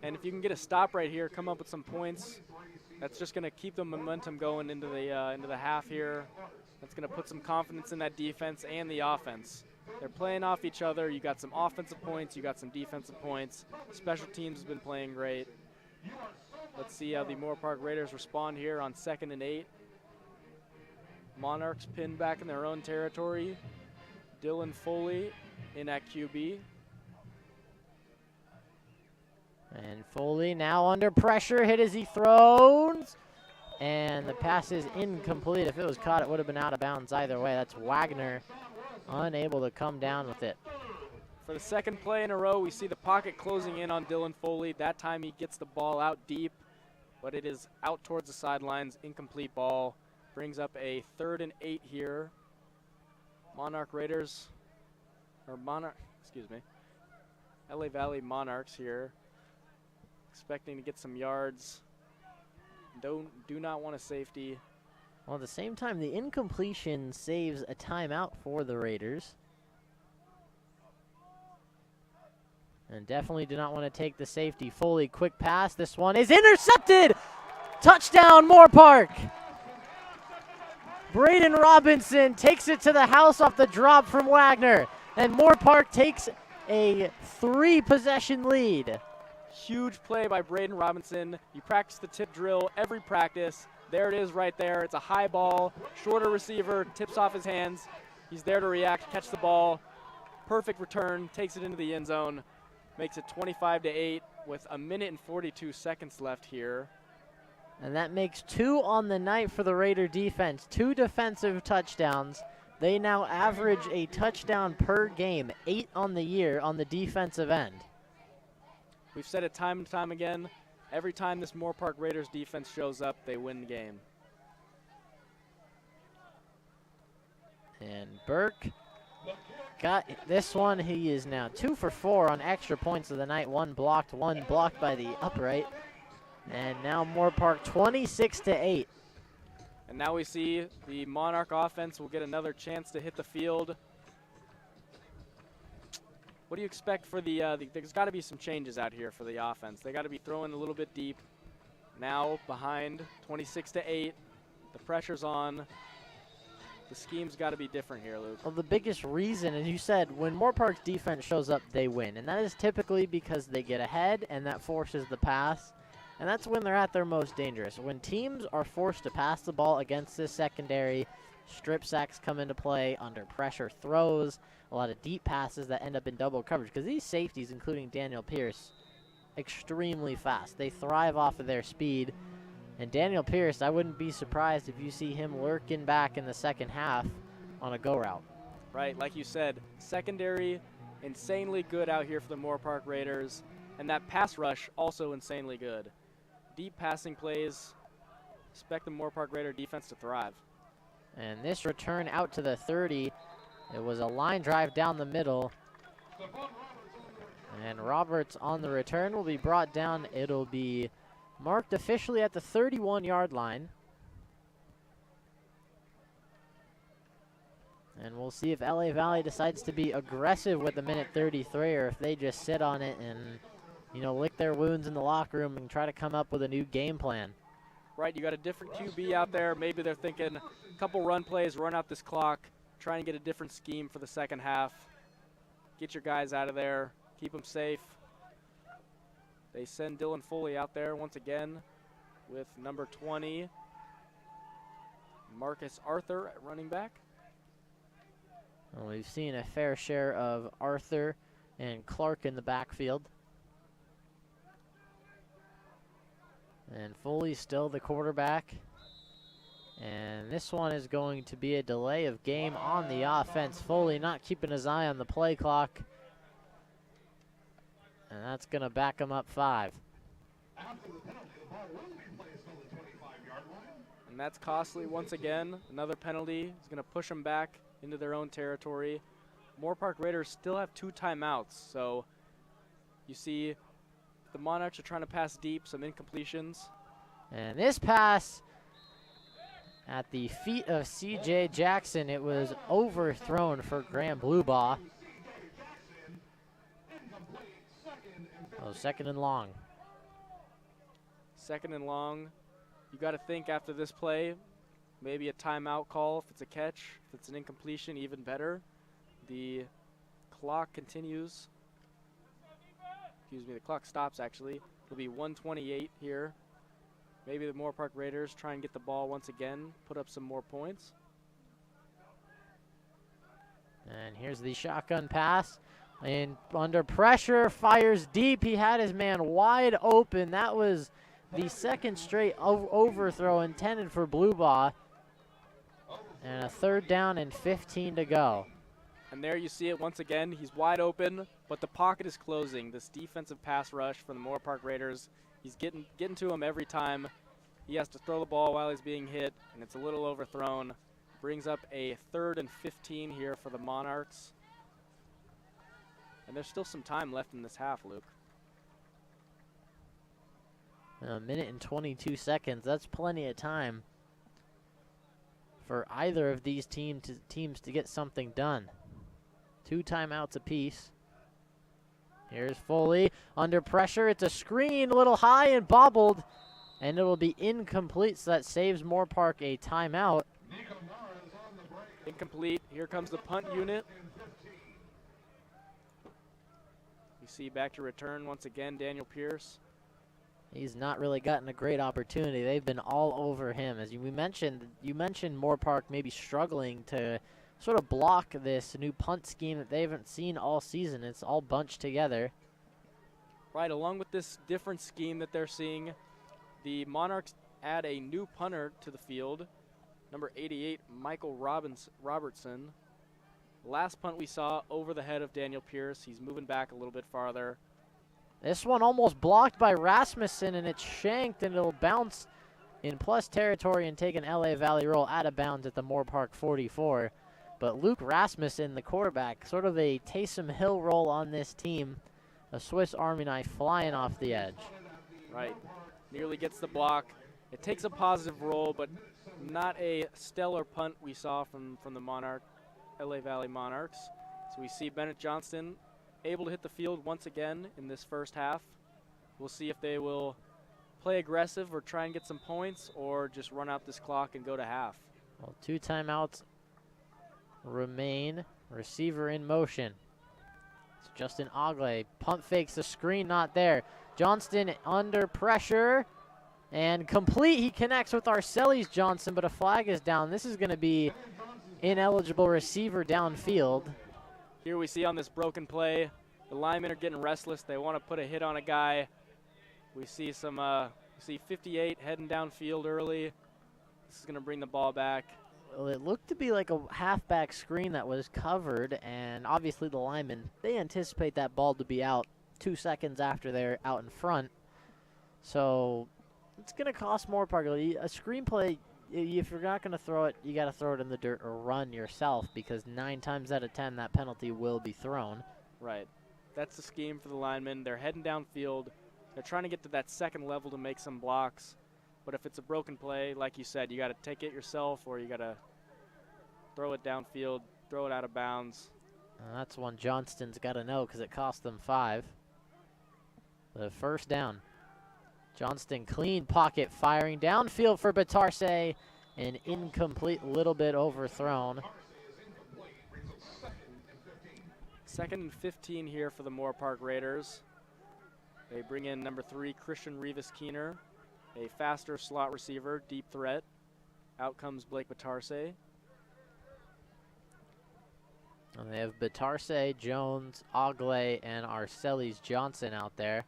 And if you can get a stop right here, come up with some points, that's just going to keep the momentum going into the half here. That's going to put some confidence in that defense and the offense. They're playing off each other. You got some offensive points, you got some defensive points. Special teams has been playing great. Let's see how the Moorpark Raiders respond here on 2nd and 8. Monarchs pinned back in their own territory. Dylan Foley in at QB. And Foley now under pressure, hit as he throws. And the pass is incomplete. If it was caught, it would have been out of bounds either way. That's Wagner unable to come down with it. For the second play in a row, we see the pocket closing in on Dylan Foley. That time he gets the ball out deep, but it is out towards the sidelines, incomplete ball. Brings up a 3rd and 8 here. LA Valley Monarchs here, expecting to get some yards. Do not want a safety. Well, at the same time, the incompletion saves a timeout for the Raiders. And definitely do not want to take the safety. Foley, quick pass. This one is intercepted! Touchdown, Moorpark! Braden Robinson takes it to the house off the drop from Wagner. And Moorpark takes a 3-possession lead. Huge play by Braden Robinson. You practice the tip drill every practice. There it is right there. It's a high ball, shorter receiver, tips off his hands. He's there to react, catch the ball. Perfect return, takes it into the end zone. Makes it 25-8 with 1 minute and 42 seconds left here. And that makes 2 on the night for the Raider defense. 2 defensive touchdowns. They now average a touchdown per game, 8 on the year on the defensive end. We've said it time and time again. Every time this Moorpark Raiders defense shows up, they win the game. And Burke got this one. He is now 2 for 4 on extra points of the night. One blocked by the upright. And now Moorpark 26-8. And now we see the Monarch offense will get another chance to hit the field. What do you expect for there's got to be some changes out here for the offense. They got to be throwing a little bit deep. Now behind 26-8. The pressure's on. The scheme's got to be different here, Luke. Well, the biggest reason, as you said, when Moorpark's defense shows up, they win. And that is typically because they get ahead and that forces the pass. And that's when they're at their most dangerous. When teams are forced to pass the ball against this secondary, strip sacks come into play, under pressure throws, a lot of deep passes that end up in double coverage. Because these safeties, including Daniel Pierce, extremely fast. They thrive off of their speed. And Daniel Pierce, I wouldn't be surprised if you see him lurking back in the second half on a go route. Right, like you said, secondary insanely good out here for the Moorpark Raiders. And that pass rush also insanely good. Deep passing plays. Expect the Moorpark Raider defense to thrive. And this return out to the 30. It was a line drive down the middle. And Roberts on the return will be brought down. It'll be marked officially at the 31-yard line. And we'll see if LA Valley decides to be aggressive with the minute 33 or if they just sit on it and, you know, lick their wounds in the locker room and try to come up with a new game plan. Right, you got a different QB out there. Maybe they're thinking a couple run plays, run out this clock, try and get a different scheme for the second half. Get your guys out of there, keep them safe. They send Dylan Foley out there once again with number 20, Marcus Arthur at running back. Well, we've seen a fair share of Arthur and Clark in the backfield. And Foley's still the quarterback. And this one is going to be a delay of game on the offense. Foley not keeping his eye on the play clock. And that's going to back him up 5. After the penalty, the ball will be placed on the 25-yard line. And that's costly once again. Another penalty is going to push them back into their own territory. Moorpark Raiders still have 2 timeouts, so you see the Monarchs are trying to pass deep, some incompletions. And this pass at the feet of C.J. Jackson, it was overthrown for Graham Bluebaugh. Oh, second and long. Second and long. You got to think after this play, maybe a timeout call if it's a catch. If it's an incompletion, even better. The clock continues. Excuse me, the clock stops actually. It'll be 1:28 here. Maybe the Moorpark Raiders try and get the ball once again, put up some more points. And here's the shotgun pass. And under pressure, fires deep. He had his man wide open. That was the second straight overthrow intended for Bluebaugh. And a 3rd down and 15 to go. And there you see it once again. He's wide open, but the pocket is closing. This defensive pass rush from the Moorpark Raiders, he's getting to him every time. He has to throw the ball while he's being hit, and it's a little overthrown. Brings up a 3rd and 15 here for the Monarchs. And there's still some time left in this half, Luke. A minute and 22 seconds. That's plenty of time for either of these teams to get something done. 2 timeouts apiece. Here's Foley under pressure. It's a screen, a little high and bobbled, and it will be incomplete, so that saves Moorpark a timeout. Incomplete. Here comes the punt unit. You see back to return once again, Daniel Pierce. He's not really gotten a great opportunity. They've been all over him. As you mentioned Moorpark maybe struggling to sort of block this new punt scheme that they haven't seen all season. It's all bunched together. Right, along with this different scheme that they're seeing, the Monarchs add a new punter to the field, number 88, Michael Robertson. Last punt we saw over the head of Daniel Pierce. He's moving back a little bit farther. This one almost blocked by Rasmussen, and it's shanked, and it'll bounce in plus territory and take an LA Valley roll out of bounds at the Moorpark 44. But Luke Rasmussen, the quarterback, sort of a Taysom Hill roll on this team. A Swiss Army knife flying off the edge. Right, nearly gets the block. It takes a positive roll, but not a stellar punt we saw from the LA Valley Monarchs. So we see Bennett Johnston able to hit the field once again in this first half. We'll see if they will play aggressive or try and get some points or just run out this clock and go to half. Well, 2 timeouts remain. Receiver in motion. It's Justin Ogley. Pump fakes the screen, not there. Johnston under pressure and complete. He connects with Arcelis Johnson, but a flag is down. This is going to be ineligible receiver downfield. Here we see on this broken play, the linemen are getting restless. They want to put a hit on a guy. We see some, 58 heading downfield early. This is going to bring the ball back. Well, it looked to be like a halfback screen that was covered, and obviously the linemen, they anticipate that ball to be out 2 seconds after they're out in front. So it's going to cost Moorpark. A screenplay, if you're not going to throw it, you got to throw it in the dirt or run yourself, because 9 times out of 10 that penalty will be thrown. Right. That's the scheme for the linemen. They're heading downfield. They're trying to get to that second level to make some blocks. But if it's a broken play, like you said, you got to take it yourself or you got to throw it downfield, throw it out of bounds. That's one Johnston's got to know because it cost them 5. The first down. Johnston clean pocket firing downfield for Batarse. An incomplete, little bit overthrown. 2nd and 15 here for the Moorpark Raiders. They bring in number 3, Christian Rivas-Keener, a faster slot receiver, deep threat. Out comes Blake Batarse. And they have Batarse, Jones, Ogley, and Arcelis Johnson out there.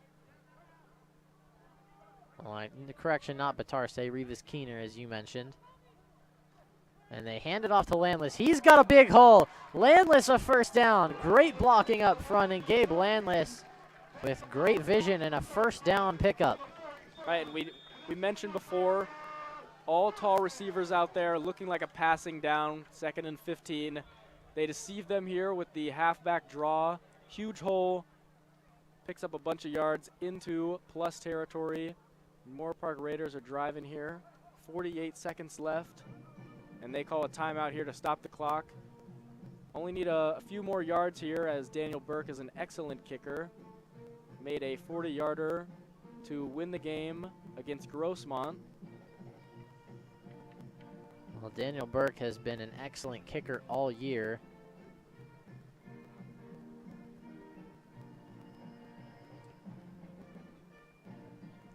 Well, correction, not Batarse, Rivas-Keener, as you mentioned. And they hand it off to Landless. He's got a big hole. Landless a first down. Great blocking up front, and Gabe Landless with great vision and a first down pickup. Right, and we mentioned before all tall receivers out there, looking like a passing down, 2nd and 15. They deceive them here with the halfback draw. Huge hole, picks up a bunch of yards into plus territory. Moorpark Raiders are driving here. 48 seconds left, and they call a timeout here to stop the clock. Only need a few more yards here, as Daniel Burke is an excellent kicker. Made a 40-yarder to win the game against Grossmont. Well, Daniel Burke has been an excellent kicker all year.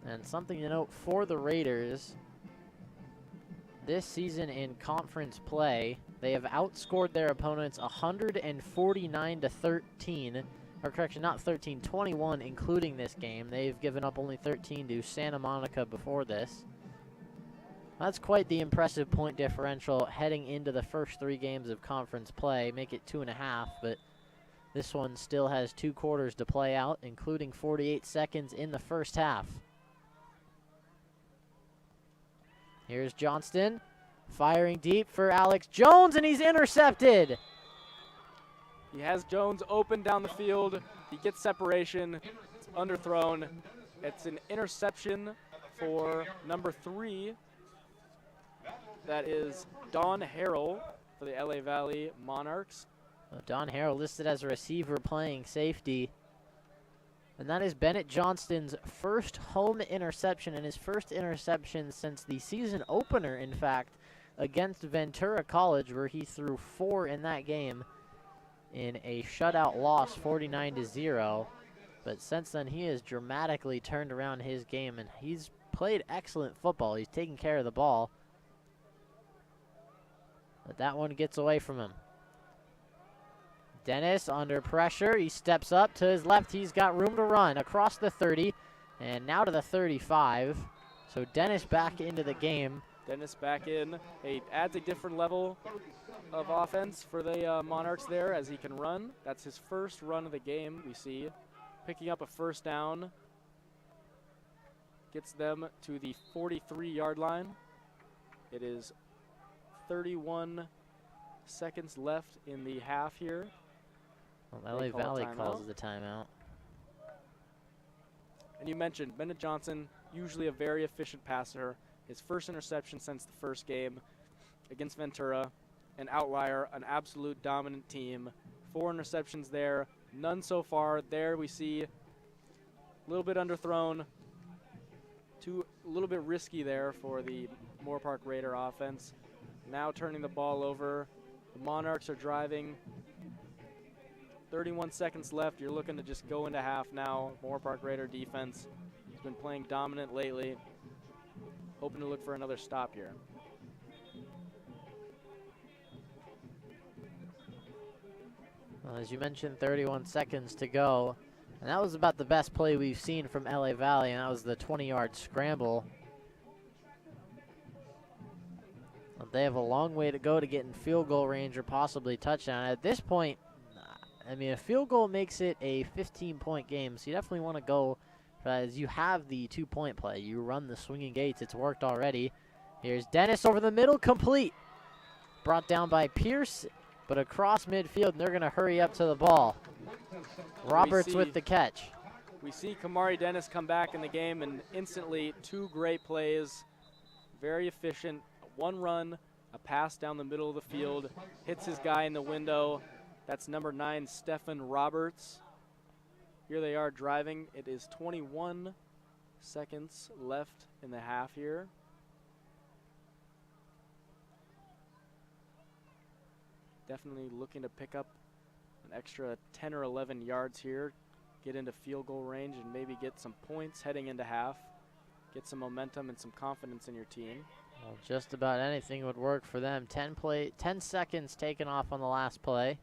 And something to note for the Raiders, this season in conference play, they have outscored their opponents 149-13, or correction, not 13, 21, including this game. They've given up only 13 to Santa Monica before this. That's quite the impressive point differential heading into the first 3 games of conference play. Make it 2.5, but this one still has 2 quarters to play out, including 48 seconds in the first half. Here's Johnston, firing deep for Alex Jones, and he's intercepted. He has Jones open down the field. He gets separation. It's underthrown. It's an interception for number 3. That is Don Harrell for the LA Valley Monarchs. Don Harrell listed as a receiver playing safety. And that is Bennett Johnston's first home interception, and his first interception since the season opener, in fact, against Ventura College, where he threw 4 in that game in a shutout loss, 49-0. But since then, he has dramatically turned around his game, and he's played excellent football. He's taking care of the ball. But that one gets away from him. Dennis under pressure. He steps up to his left. He's got room to run across the 30 and now to the 35. So Dennis back into the game. Dennis back in. He adds a different level of offense for the Monarchs there as he can run. That's his first run of the game, we see. Picking up a first down. Gets them to the 43-yard line. It is 31 seconds left in the half here. Well, LA Valley calls the timeout. And you mentioned Bennett Johnson, usually a very efficient passer. His first interception since the first game against Ventura. An outlier, an absolute dominant team. 4 interceptions there, none so far. There we see a little bit underthrown. A little bit risky there for the Moorpark Raider offense. Now turning the ball over. The Monarchs are driving. 31 seconds left. You're looking to just go into half now. Moorpark Raider defense has been playing dominant lately. Hoping to look for another stop here. Well, as you mentioned, 31 seconds to go. And that was about the best play we've seen from LA Valley, and that was the 20-yard scramble. But they have a long way to go to get in field goal range or possibly touchdown. At this point, I mean, a field goal makes it a 15-point game, so you definitely want to go as you have the 2-point play. You run the swinging gates. It's worked already. Here's Dennis over the middle, complete. Brought down by Pierce, but across midfield, and they're going to hurry up to the ball. Roberts with the catch. We see Kamari Dennis come back in the game, and instantly 2 great plays. Very efficient. 1 run, a pass down the middle of the field, hits his guy in the window. That's number 9, Stephen Roberts. Here they are driving. It is 21 seconds left in the half here. Definitely looking to pick up an extra 10 or 11 yards here, get into field goal range, and maybe get some points heading into half. Get some momentum and some confidence in your team. Well, just about anything would work for them. 10 seconds taken off on the last play.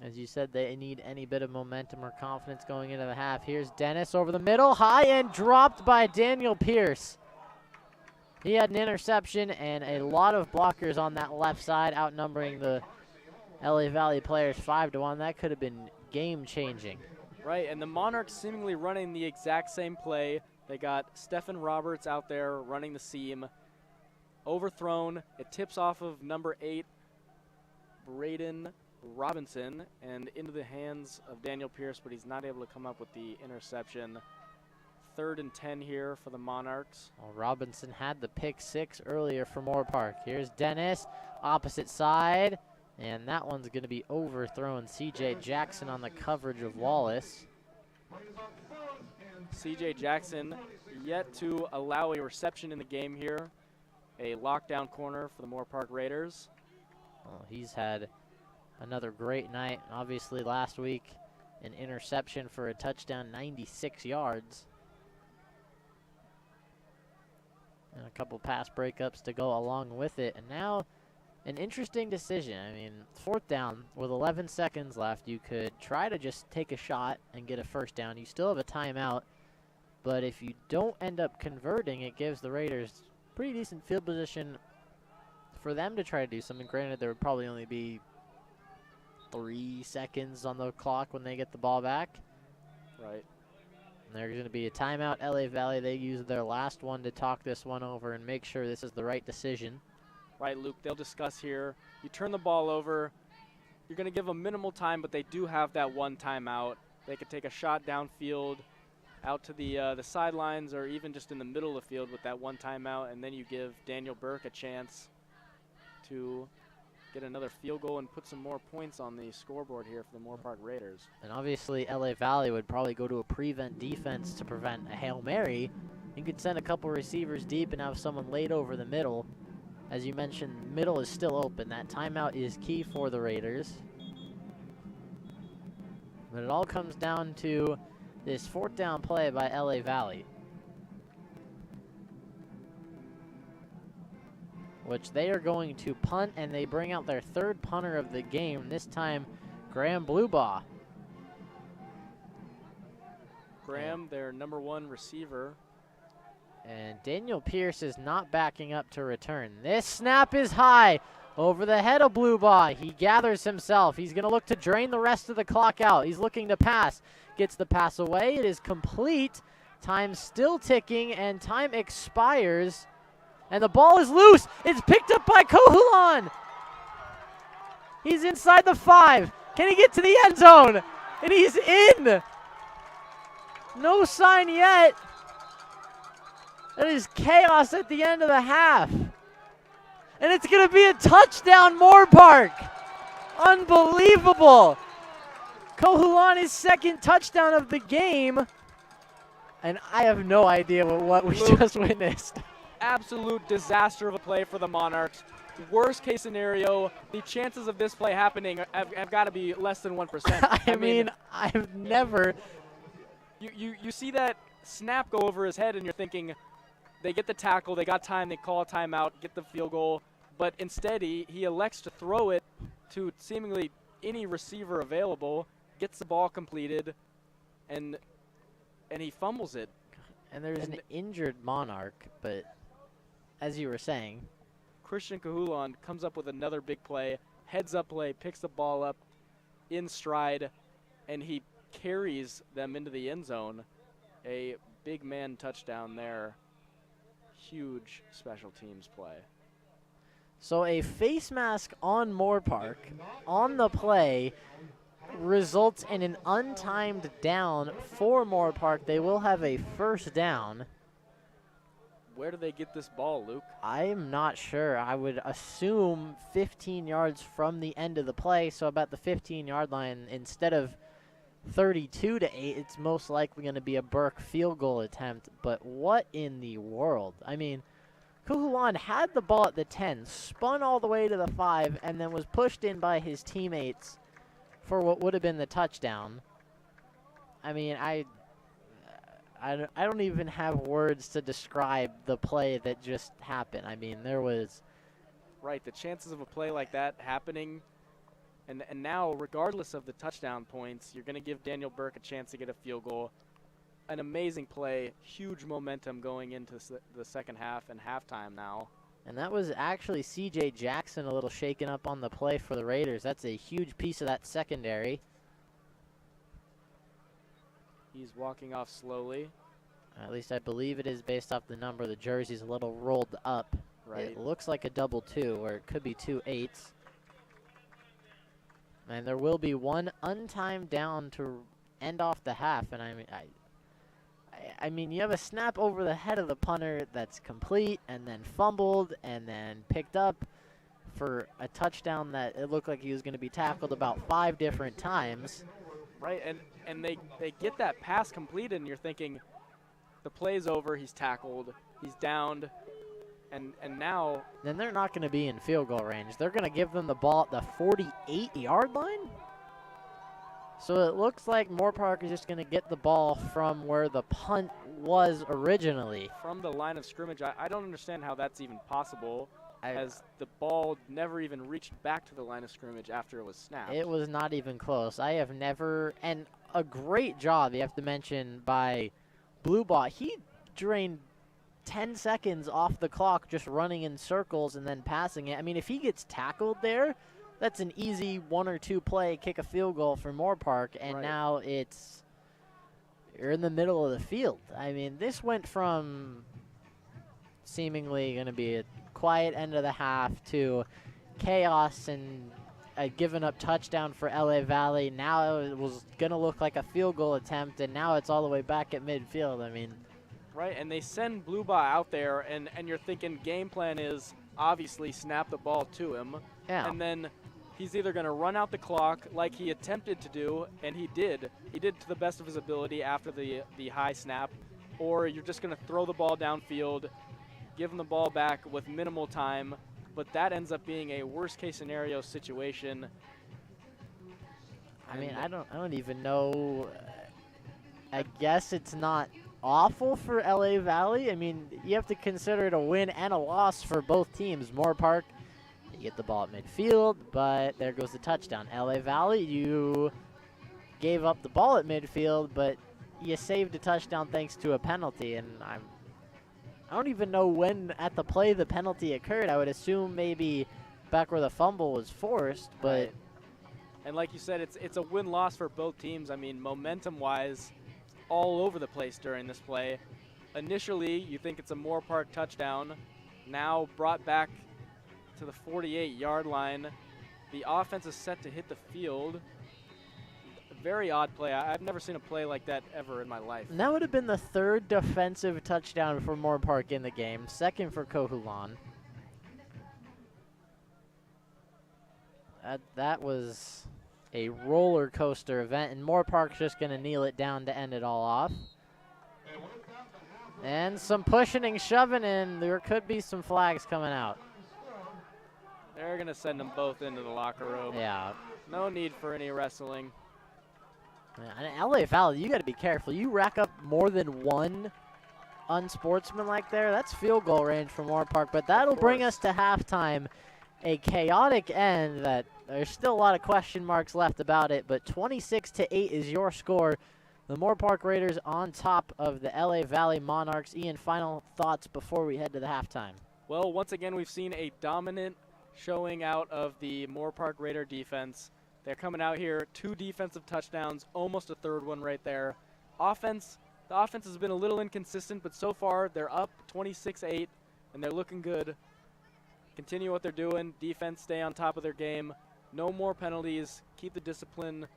As you said, they need any bit of momentum or confidence going into the half. Here's Dennis over the middle, high and dropped by Daniel Pierce. He had an interception and a lot of blockers on that left side, outnumbering the LA Valley players 5-1. That could have been game-changing. Right, and the Monarchs seemingly running the exact same play. They got Stephen Roberts out there running the seam. Overthrown. It tips off of number 8, Braden Robinson, and into the hands of Daniel Pierce, but he's not able to come up with the interception. 3rd and 10 here for the Monarchs. Well, Robinson had the pick 6 earlier for Moorpark. Here's Dennis, opposite side, and that one's going to be overthrown. CJ Jackson on the coverage of Wallace. CJ Jackson yet to allow a reception in the game here. A lockdown corner for the Moorpark Raiders. Well, he's had another great night. Obviously last week, an interception for a touchdown, 96 yards. And a couple pass breakups to go along with it. And now an interesting decision. I mean, 4th down with 11 seconds left. You could try to just take a shot and get a first down. You still have a timeout. But if you don't end up converting, it gives the Raiders pretty decent field position for them to try to do something. Granted, there would probably only be 3 seconds on the clock when they get the ball back. Right. And there's going to be a timeout. LA Valley, they use their last one to talk this one over and make sure this is the right decision. Right, Luke, they'll discuss here. You turn the ball over. You're going to give them minimal time, but they do have that one timeout. They could take a shot downfield, out to the sidelines, or even just in the middle of the field with that one timeout, and then you give Daniel Burke a chance to get another field goal and put some more points on the scoreboard here for the Moorpark Raiders. And obviously, LA Valley would probably go to a prevent defense to prevent a Hail Mary. You could send a couple receivers deep and have someone laid over the middle. As you mentioned, middle is still open. That timeout is key for the Raiders. But it all comes down to this 4th down play by LA Valley, which they are going to punt, and they bring out their 3rd punter of the game, this time Graham Bluebaugh. Graham, their number 1 receiver. And Daniel Pierce is not backing up to return. This snap is high over the head of Bluebaugh. He gathers himself. He's going to look to drain the rest of the clock out. He's looking to pass. Gets the pass away. It is complete. Time still ticking, and time expires. And the ball is loose. It's picked up by Kohulan. He's inside the 5. Can he get to the end zone? And he's in. No sign yet. That is chaos at the end of the half. And it's going to be a touchdown, Moorpark. Unbelievable. Kohulan, his 2nd touchdown of the game. And I have no idea what we just witnessed. Absolute disaster of a play for the Monarchs. Worst case scenario, the chances of this play happening have got to be less than 1%. I mean, I've never. You see that snap go over his head, and you're thinking, they get the tackle, they got time, they call a timeout, get the field goal. But instead, he elects to throw it to seemingly any receiver available, gets the ball completed, and he fumbles it. And there's an injured Monarch, but as you were saying, Christian Kohulan comes up with another big play, heads-up play, picks the ball up in stride, and he carries them into the end zone. A big man touchdown there. Huge special teams play. So a face mask on Moorpark on the play results in an untimed down for Moorpark. They will have a 1st down. Where do they get this ball, Luke? I'm not sure. I would assume 15 yards from the end of the play, so about the 15-yard line. Instead of 32-8, it's most likely going to be a Burke field goal attempt. But what in the world? I mean, Kohulan had the ball at the 10, spun all the way to the 5, and then was pushed in by his teammates for what would have been the touchdown. I mean, I don't even have words to describe the play that just happened. I mean, there was... Right, the chances of a play like that happening, and now, regardless of the touchdown points, you're going to give Daniel Burke a chance to get a field goal. An amazing play, huge momentum going into the second half and halftime now. And that was actually CJ Jackson a little shaken up on the play for the Raiders. That's a huge piece of that secondary. He's walking off slowly. At least I believe it is based off the number. The jersey's a little rolled up. Right. It looks like a double 2, or it could be 2 8s. And there will be one untimed down to end off the half. And I mean, you have a snap over the head of the punter that's complete, and then fumbled, and then picked up for a touchdown that it looked like he was going to be tackled about 5 different times. Right, and they get that pass completed, and you're thinking, the play's over, he's tackled, he's downed, and now... Then they're not going to be in field goal range. They're going to give them the ball at the 48-yard line? So it looks like Moorpark is just going to get the ball from where the punt was originally. From the line of scrimmage, I don't understand how that's even possible, as the ball never even reached back to the line of scrimmage after it was snapped. It was not even close. I have never, and a great job, you have to mention, by Bluebot. He drained 10 seconds off the clock just running in circles and then passing it. I mean, if he gets tackled there, that's an easy 1 or 2 play, kick a field goal for Moorpark, and Right. now you're in the middle of the field. I mean, this went from seemingly going to be a quiet end of the half to chaos and a given up touchdown for LA Valley. Now it was going to look like a field goal attempt, and now it's all the way back at midfield. I mean, Right, and they send Bluebot out there, and you're thinking game plan is obviously snap the ball to him. yeah. And then he's either going to run out the clock like he attempted to do, and he did. He did to the best of his ability after the high snap, or you're just going to throw the ball downfield, give him the ball back with minimal time, but that ends up being a worst-case scenario situation. I mean, I don't even know. I guess it's not awful for LA Valley. I mean, you have to consider it a win and a loss for both teams. Moorpark, you get the ball at midfield, but there goes the touchdown. LA Valley, you gave up the ball at midfield, but you saved a touchdown thanks to a penalty. And I don't even know when at the play the penalty occurred. I would assume maybe back where the fumble was forced, but. Right. And like you said, it's a win-loss for both teams. I mean, momentum-wise, all over the place during this play. Initially, you think it's a Moorpark touchdown. Now brought back to the 48-yard line. The offense is set to hit the field. A very odd play. I've never seen a play like that ever in my life. And that would have been the 3rd defensive touchdown for Moorpark in the game, 2nd for Kohulan. That was a roller coaster event, and Moorpark's just going to kneel it down to end it all off. And some pushing and shoving, and there could be some flags coming out. They're going to send them both into the locker room. Yeah. No need for any wrestling. And LA Valley, you got to be careful. You rack up more than one unsportsmanlike there, that's field goal range for Moorpark, but that'll bring us to halftime. A chaotic end that there's still a lot of question marks left about it, but 26-8 is your score. The Moorpark Raiders on top of the LA Valley Monarchs. Ian, final thoughts before we head to the halftime. Well, once again, we've seen a dominant showing out of the Moorpark Raider defense. They're coming out here, 2 defensive touchdowns, almost a 3rd one right there. The offense has been a little inconsistent, but so far they're up 26-8, and they're looking good. Continue what they're doing. Defense, stay on top of their game. No more penalties. Keep the discipline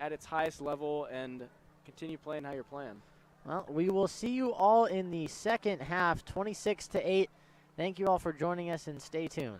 at its highest level and continue playing how you're playing. Well, we will see you all in the second half, 26-8. Thank you all for joining us, and stay tuned.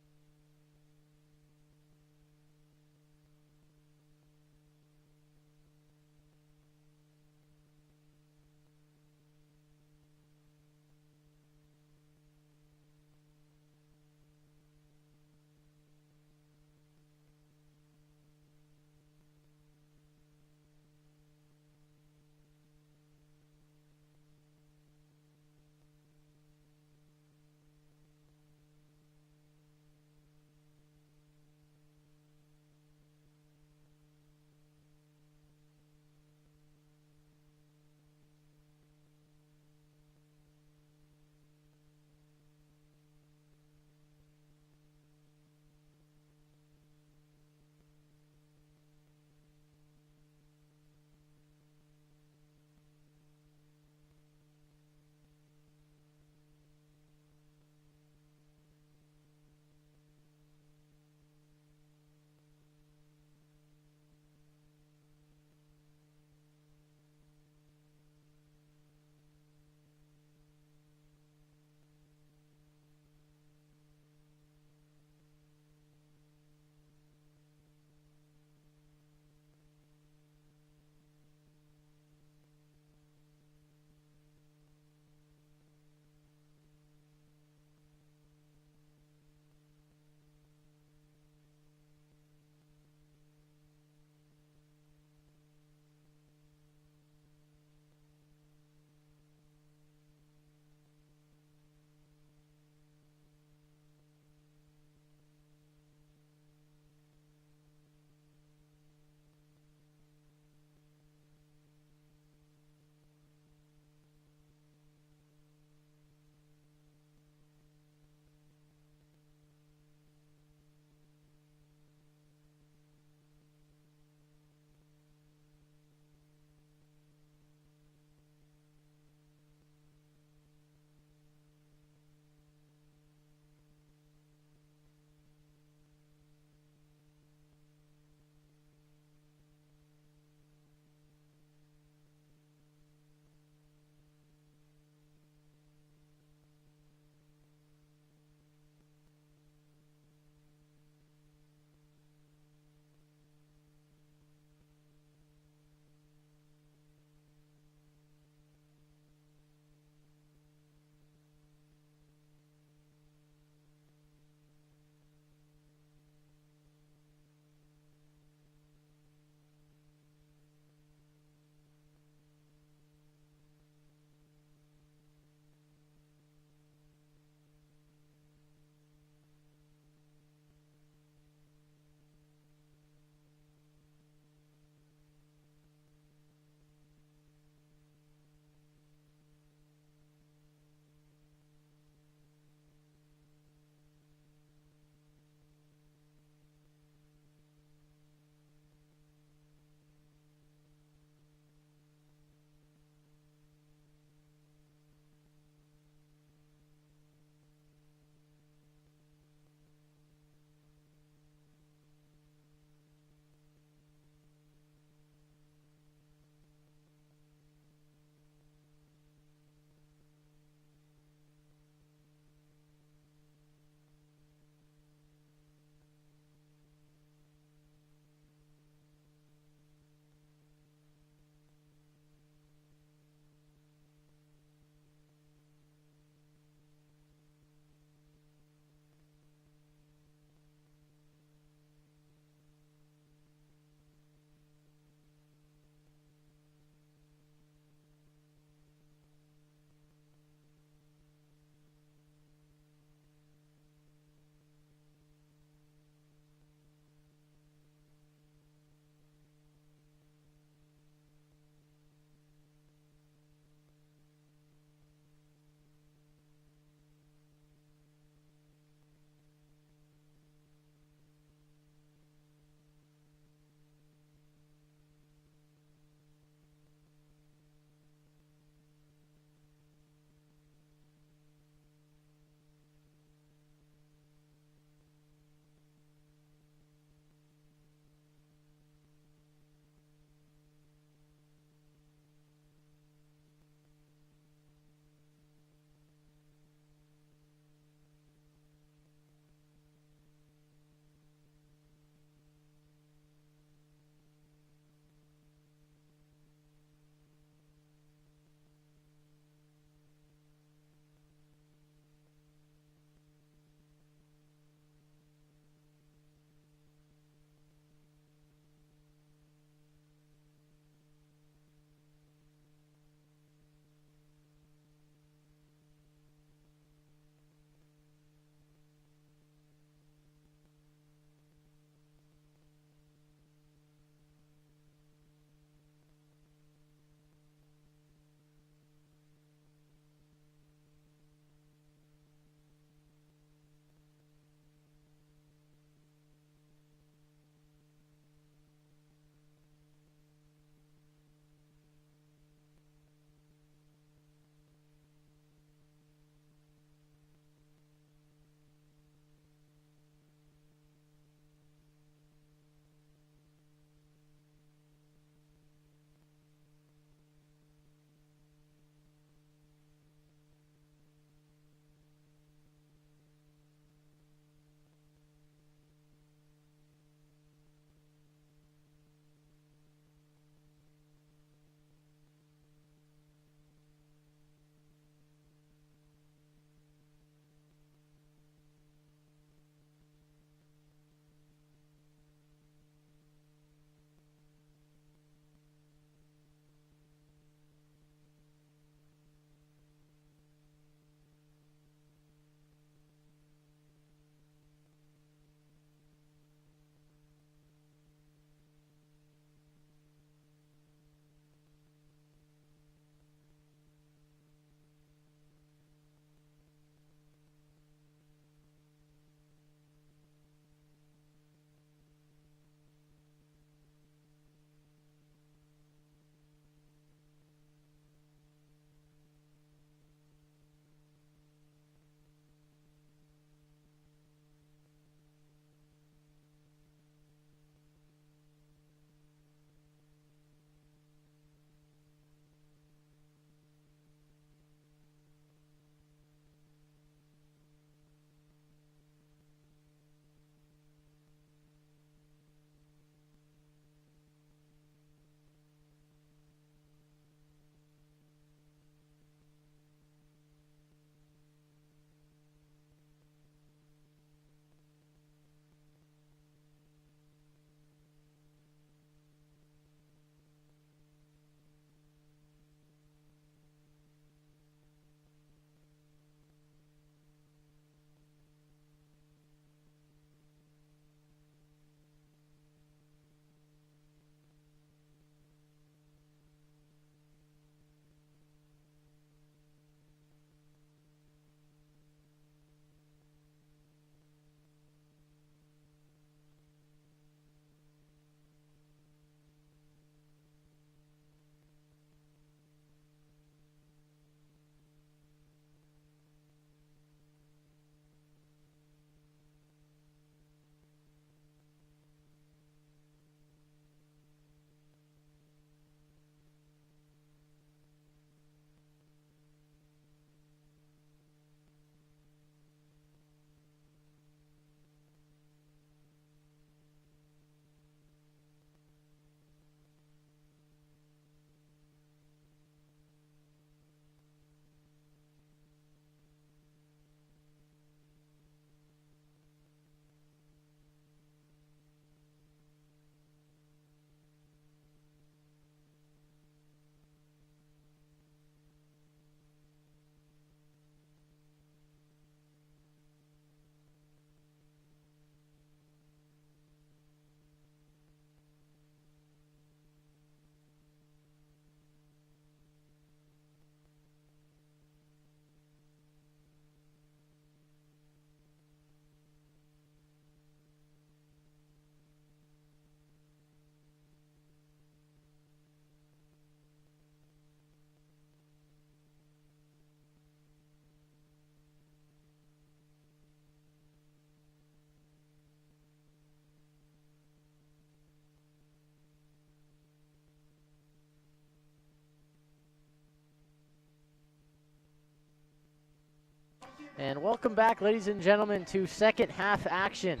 And welcome back, ladies and gentlemen, to second half action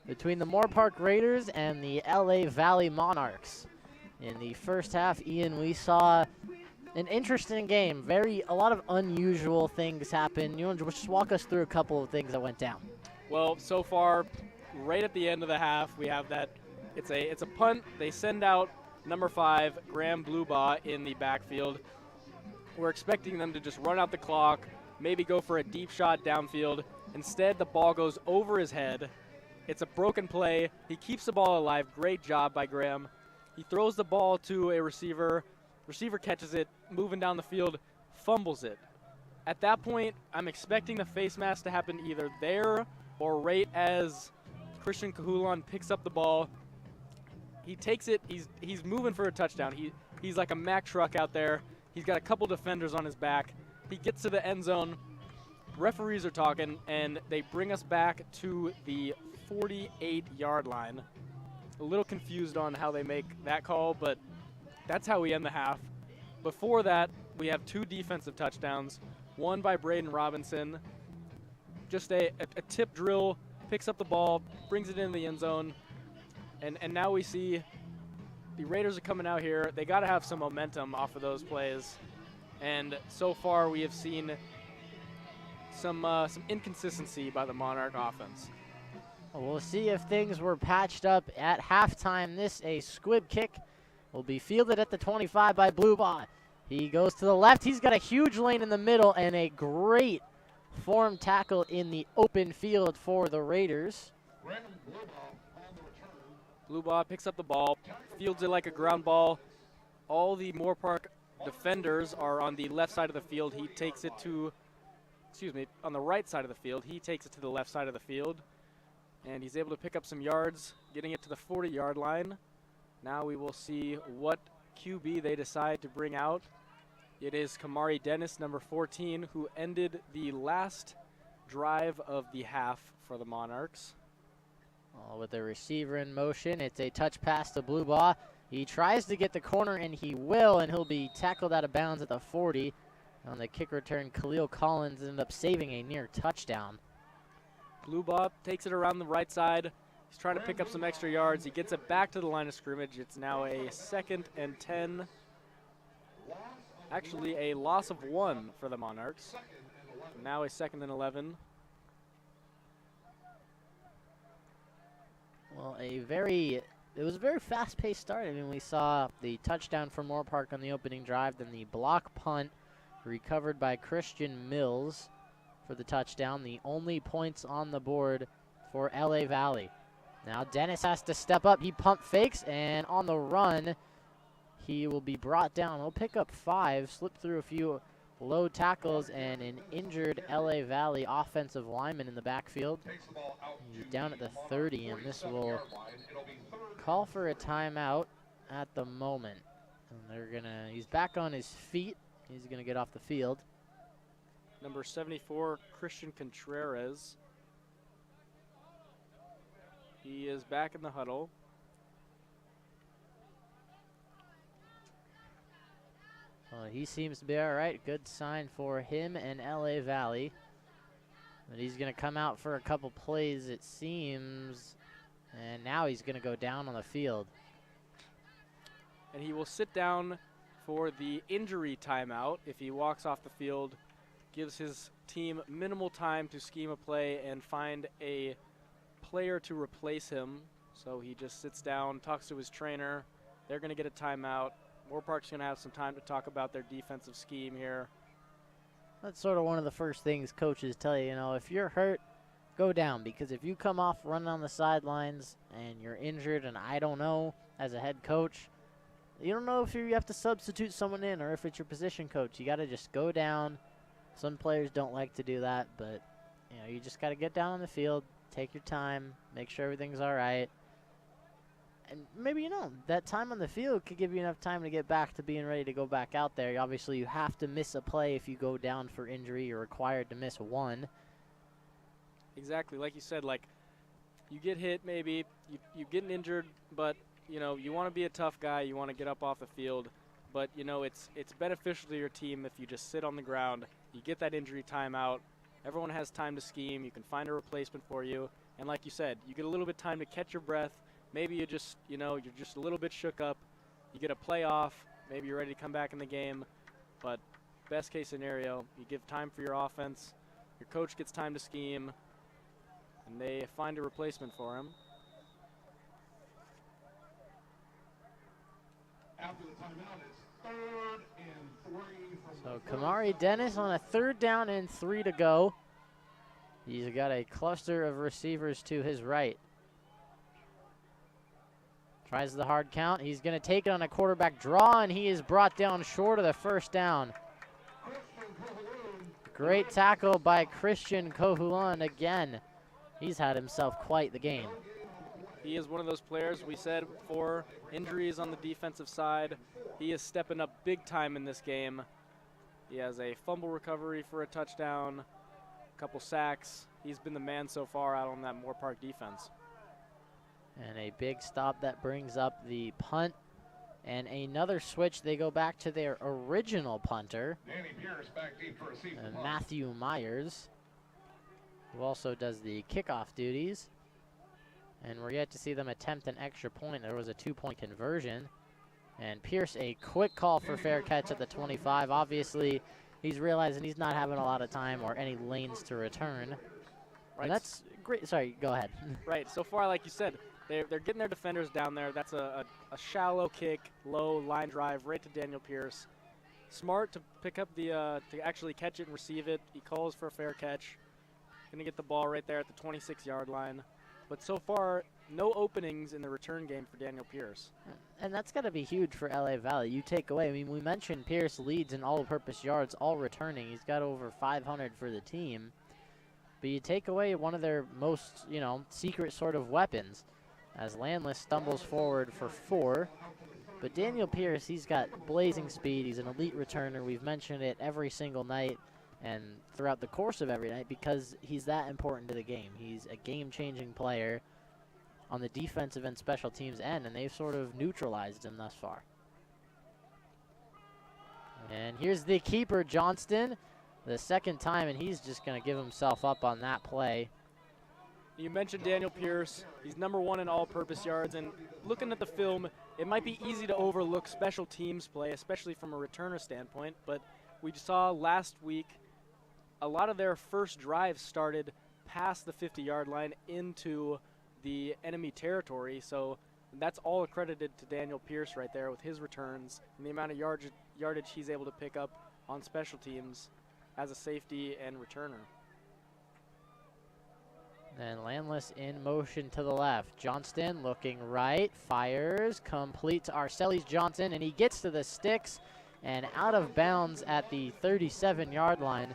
between the Moorpark Raiders and the LA Valley Monarchs. In the first half, Ian, we saw an interesting game. A lot of unusual things happen. You want to just walk us through a couple of things that went down? Well, so far, right at the end of the half, we have that it's a punt. They send out number 5, Graham Bluebaugh, in the backfield. We're expecting them to just run out the clock, maybe go for a deep shot downfield. Instead, the ball goes over his head. It's a broken play. He keeps the ball alive. Great job by Graham. He throws the ball to a receiver. Receiver catches it, moving down the field, fumbles it. At that point, I'm expecting the face mask to happen either there or right as Christian Kahulon picks up the ball. He takes it. He's moving for a touchdown. He's like a Mack truck out there. He's got a couple defenders on his back. He gets to the end zone. Referees are talking, and they bring us back to the 48-yard line. A little confused on how they make that call, but that's how we end the half. Before that, we have 2 defensive touchdowns, one by Braden Robinson. Just a tip drill, picks up the ball, brings it into the end zone, and now we see the Raiders are coming out here. They got to have some momentum off of those plays, and so far we have seen some inconsistency by the Monarch offense. We'll see if things were patched up at halftime. A squib kick will be fielded at the 25 by Bluebaugh. He goes to the left. He's got a huge lane in the middle and a great form tackle in the open field for the Raiders. Bluebaugh picks up the ball, fields it like a ground ball. All the Moorpark defenders are on the left side of the field. He takes it to, on the right side of the field. He takes it to the left side of the field. And he's able to pick up some yards, getting it to the 40-yard line. Now we will see what QB they decide to bring out. It is Kamari Dennis, number 14, who ended the last drive of the half for the Monarchs. With the receiver in motion, it's a touch pass to Bluebaugh. He tries to get the corner, and he will, and he'll be tackled out of bounds at the 40. On the kick return, Khalil Collins ended up saving a near touchdown. Bluebaugh takes it around the right side. He's trying to pick up some extra yards. He gets it back to the line of scrimmage. It's now a 2nd and 10. Actually, a loss of 1 for the Monarchs. Now a 2nd and 11. Well, it was a very fast-paced start. I mean, we saw the touchdown for Moorpark on the opening drive, then the block punt recovered by Christian Mills for the touchdown. The only points on the board for LA Valley. Now Dennis has to step up. He pump fakes, and on the run, he will be brought down. He'll pick up 5, slip through a few low tackles, and an injured LA Valley offensive lineman in the backfield. He's down at the 30, and this will call for a timeout at the moment. And he's back on his feet. He's gonna get off the field. Number 74, Christian Contreras. He is back in the huddle. He seems to be all right. Good sign for him and LA Valley. But he's going to come out for a couple plays, it seems. And now he's going to go down on the field. And he will sit down for the injury timeout. If he walks off the field, gives his team minimal time to scheme a play and find a player to replace him. So he just sits down, talks to his trainer. They're going to get a timeout. Moorpark's going to have some time to talk about their defensive scheme here. That's sort of one of the first things coaches tell you, if you're hurt, go down. Because if you come off running on the sidelines and you're injured, and I don't know, as a head coach, you don't know if you have to substitute someone in or if it's your position coach. You got to just go down. Some players don't like to do that, but you just got to get down on the field, take your time, make sure everything's all right. And maybe, that time on the field could give you enough time to get back to being ready to go back out there. Obviously, you have to miss a play if you go down for injury. You're required to miss 1. Exactly. Like you said, you get hit maybe, you get injured, but, you want to be a tough guy. You want to get up off the field. But, it's beneficial to your team if you just sit on the ground. You get that injury timeout. Everyone has time to scheme. You can find a replacement for you. And like you said, you get a little bit of time to catch your breath. Maybe you just, you're just a little bit shook up. You get a playoff. Maybe you're ready to come back in the game. But best case scenario, you give time for your offense. Your coach gets time to scheme. And they find a replacement for him. After the timeout, it's 3rd and 3 from So Kamari Dennis on a 3rd down and 3 to go. He's got a cluster of receivers to his right. Tries the hard count. He's going to take it on a quarterback draw, and he is brought down short of the 1st down. Great tackle by Christian Kohulon again. He's had himself quite the game. He is one of those players we said before, injuries on the defensive side. He is stepping up big time in this game. He has a fumble recovery for a touchdown, a couple sacks. He's been the man so far out on that Moorpark defense. And a big stop that brings up the punt. And another switch. They go back to their original punter, Danny Pierce back deep for a seat. Matthew Myers, who also does the kickoff duties. And we're yet to see them attempt an extra point. There was a 2-point conversion. And Pierce, a quick call for fair catch at the 25. Obviously, he's realizing he's not having a lot of time or any lanes to return. Right. And that's great. Sorry, go ahead. Right. So far, like you said, they're getting their defenders down there. That's a shallow kick, low line drive right to Daniel Pierce. Smart to pick up the to actually catch it and receive it. He calls for a fair catch. Going to get the ball right there at the 26-yard line. But so far, no openings in the return game for Daniel Pierce. And that's got to be huge for LA Valley. You take away, I mean, we mentioned Pierce leads in all-purpose yards, all returning. He's got over 500 for the team. But you take away one of their most, secret sort of weapons, as Landless stumbles forward for 4. But Daniel Pierce, he's got blazing speed. He's an elite returner. We've mentioned it every single night and throughout the course of every night because he's that important to the game. He's a game-changing player on the defensive and special teams end, and they've sort of neutralized him thus far. And here's the keeper, Johnston, the 2nd time, and he's just going to give himself up on that play. You mentioned Daniel Pierce. He's #1 in all-purpose yards, and looking at the film, it might be easy to overlook special teams play, especially from a returner standpoint, but we saw last week a lot of their first drives started past the 50-yard line into the enemy territory, so that's all accredited to Daniel Pierce right there with his returns and the amount of yardage he's able to pick up on special teams as a safety and returner. And Landless in motion to the left. Johnston looking right, fires, complete to Arcelis Johnson, and he gets to the sticks and out of bounds at the 37-yard line.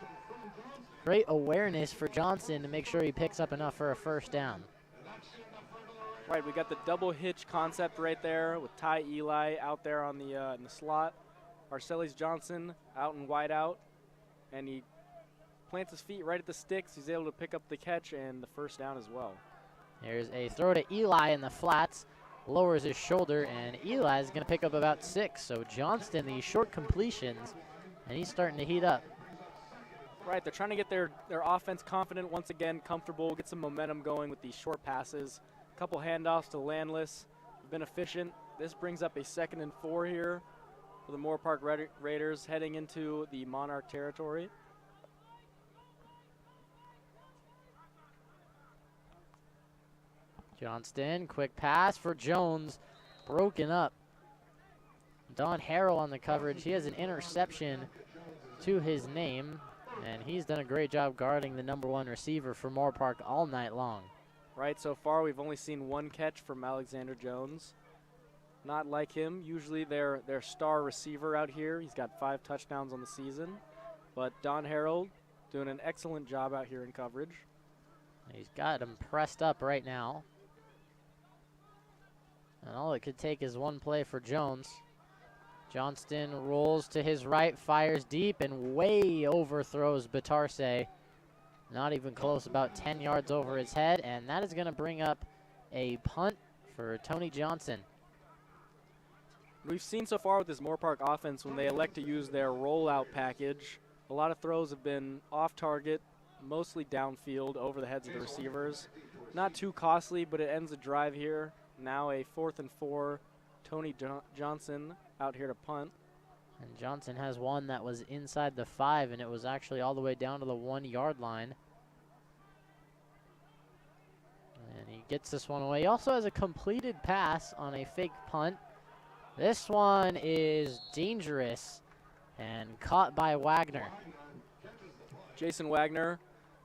Great awareness for Johnson to make sure he picks up enough for a 1st down. Right, we got the double hitch concept right there with Ty Eli out there on the in the slot. Arcelis Johnson out and wide out, and he plants his feet right at the sticks. He's able to pick up the catch and the 1st down as well. There's a throw to Eli in the flats, lowers his shoulder, and Eli is going to pick up about 6. So Johnston, these short completions, and he's starting to heat up. Right, they're trying to get their offense confident once again, comfortable, get some momentum going with these short passes. A couple handoffs to Landless, been efficient. This brings up a 2nd and 4 here for the Moorpark Raiders heading into the Monarch territory. Johnston, quick pass for Jones, broken up. Don Harrell on the coverage. He has an interception to his name, and he's done a great job guarding the #1 receiver for Moorpark all night long. Right, so far we've only seen 1 catch from Alexander Jones. Not like him. Usually their star receiver out here. He's got 5 touchdowns on the season. But Don Harrell doing an excellent job out here in coverage. He's got him pressed up right now. And all it could take is 1 play for Jones. Johnston rolls to his right, fires deep, and way overthrows Batarse. Not even close, about 10 yards over his head, and that is going to bring up a punt for Tony Johnson. We've seen so far with this Moorpark offense when they elect to use their rollout package, a lot of throws have been off target, mostly downfield over the heads of the receivers. Not too costly, but it ends the drive here. Now a 4th and 4. Tony Johnson out here to punt. And Johnson has one that was inside the 5, and it was actually all the way down to the 1-yard line. And he gets this one away. He also has a completed pass on a fake punt. This one is dangerous and caught by Wagner. Jason Wagner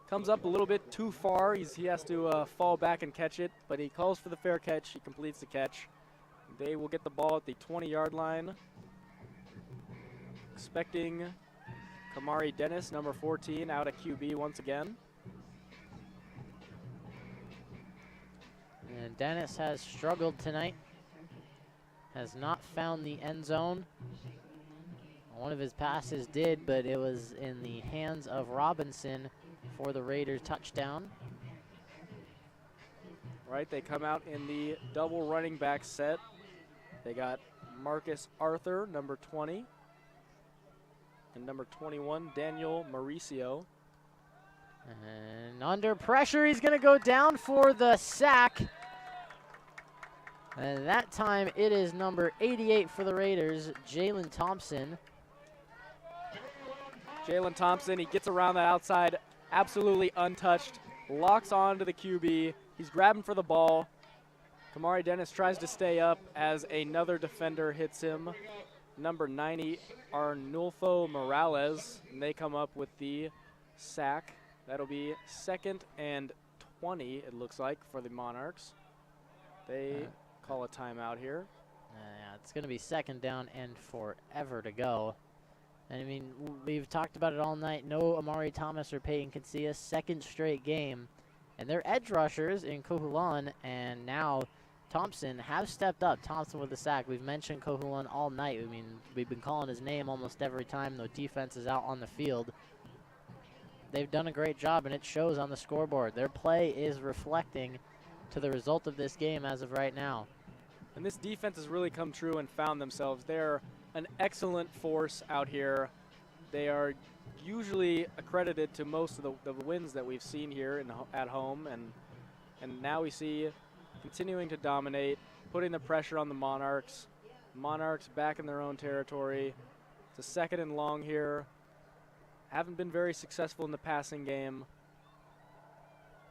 comes up a little bit too far. He has to fall back and catch it, but he calls for the fair catch. He completes the catch. They will get the ball at the 20-yard line. Expecting Kamari Dennis, number 14, out at QB once again. And Dennis has struggled tonight. Has not found the end zone. One of his passes did, but it was in the hands of Robinson for the Raiders touchdown. Right, they come out in the double running back set. They got Marcus Arthur, number 20, and number 21, Daniel Mauricio. And under pressure, he's going to go down for the sack. And that time it is number 88 for the Raiders, Jalen Thompson. Jalen Thompson, he gets around the outside, absolutely untouched, locks on to the QB. He's grabbing for the ball. Kamari Dennis tries to stay up as another defender hits him. Number 90, Arnulfo Morales, and they come up with the sack. That'll be 2nd and 20, it looks like, for the Monarchs. They call a timeout here. Yeah, it's going to be 2nd down and forever to go. And I mean, we've talked about it all night. No Amari Thomas or Peyton Casillas, 2nd straight game. And their edge rushers in Kohulan and now Thompson have stepped up. Thompson with the sack. We've mentioned Kohulan all night. I mean, we've been calling his name almost every time the defense is out on the field. They've done a great job, and it shows on the scoreboard. Their play is reflecting to the result of this game as of right now. And this defense has really come true and found themselves. They're an excellent force out here. They are usually accredited to most of the wins that we've seen here at home, and now we see continuing to dominate, putting the pressure on the Monarchs. Monarchs back in their own territory. It's a 2nd and long here. Haven't been very successful in the passing game.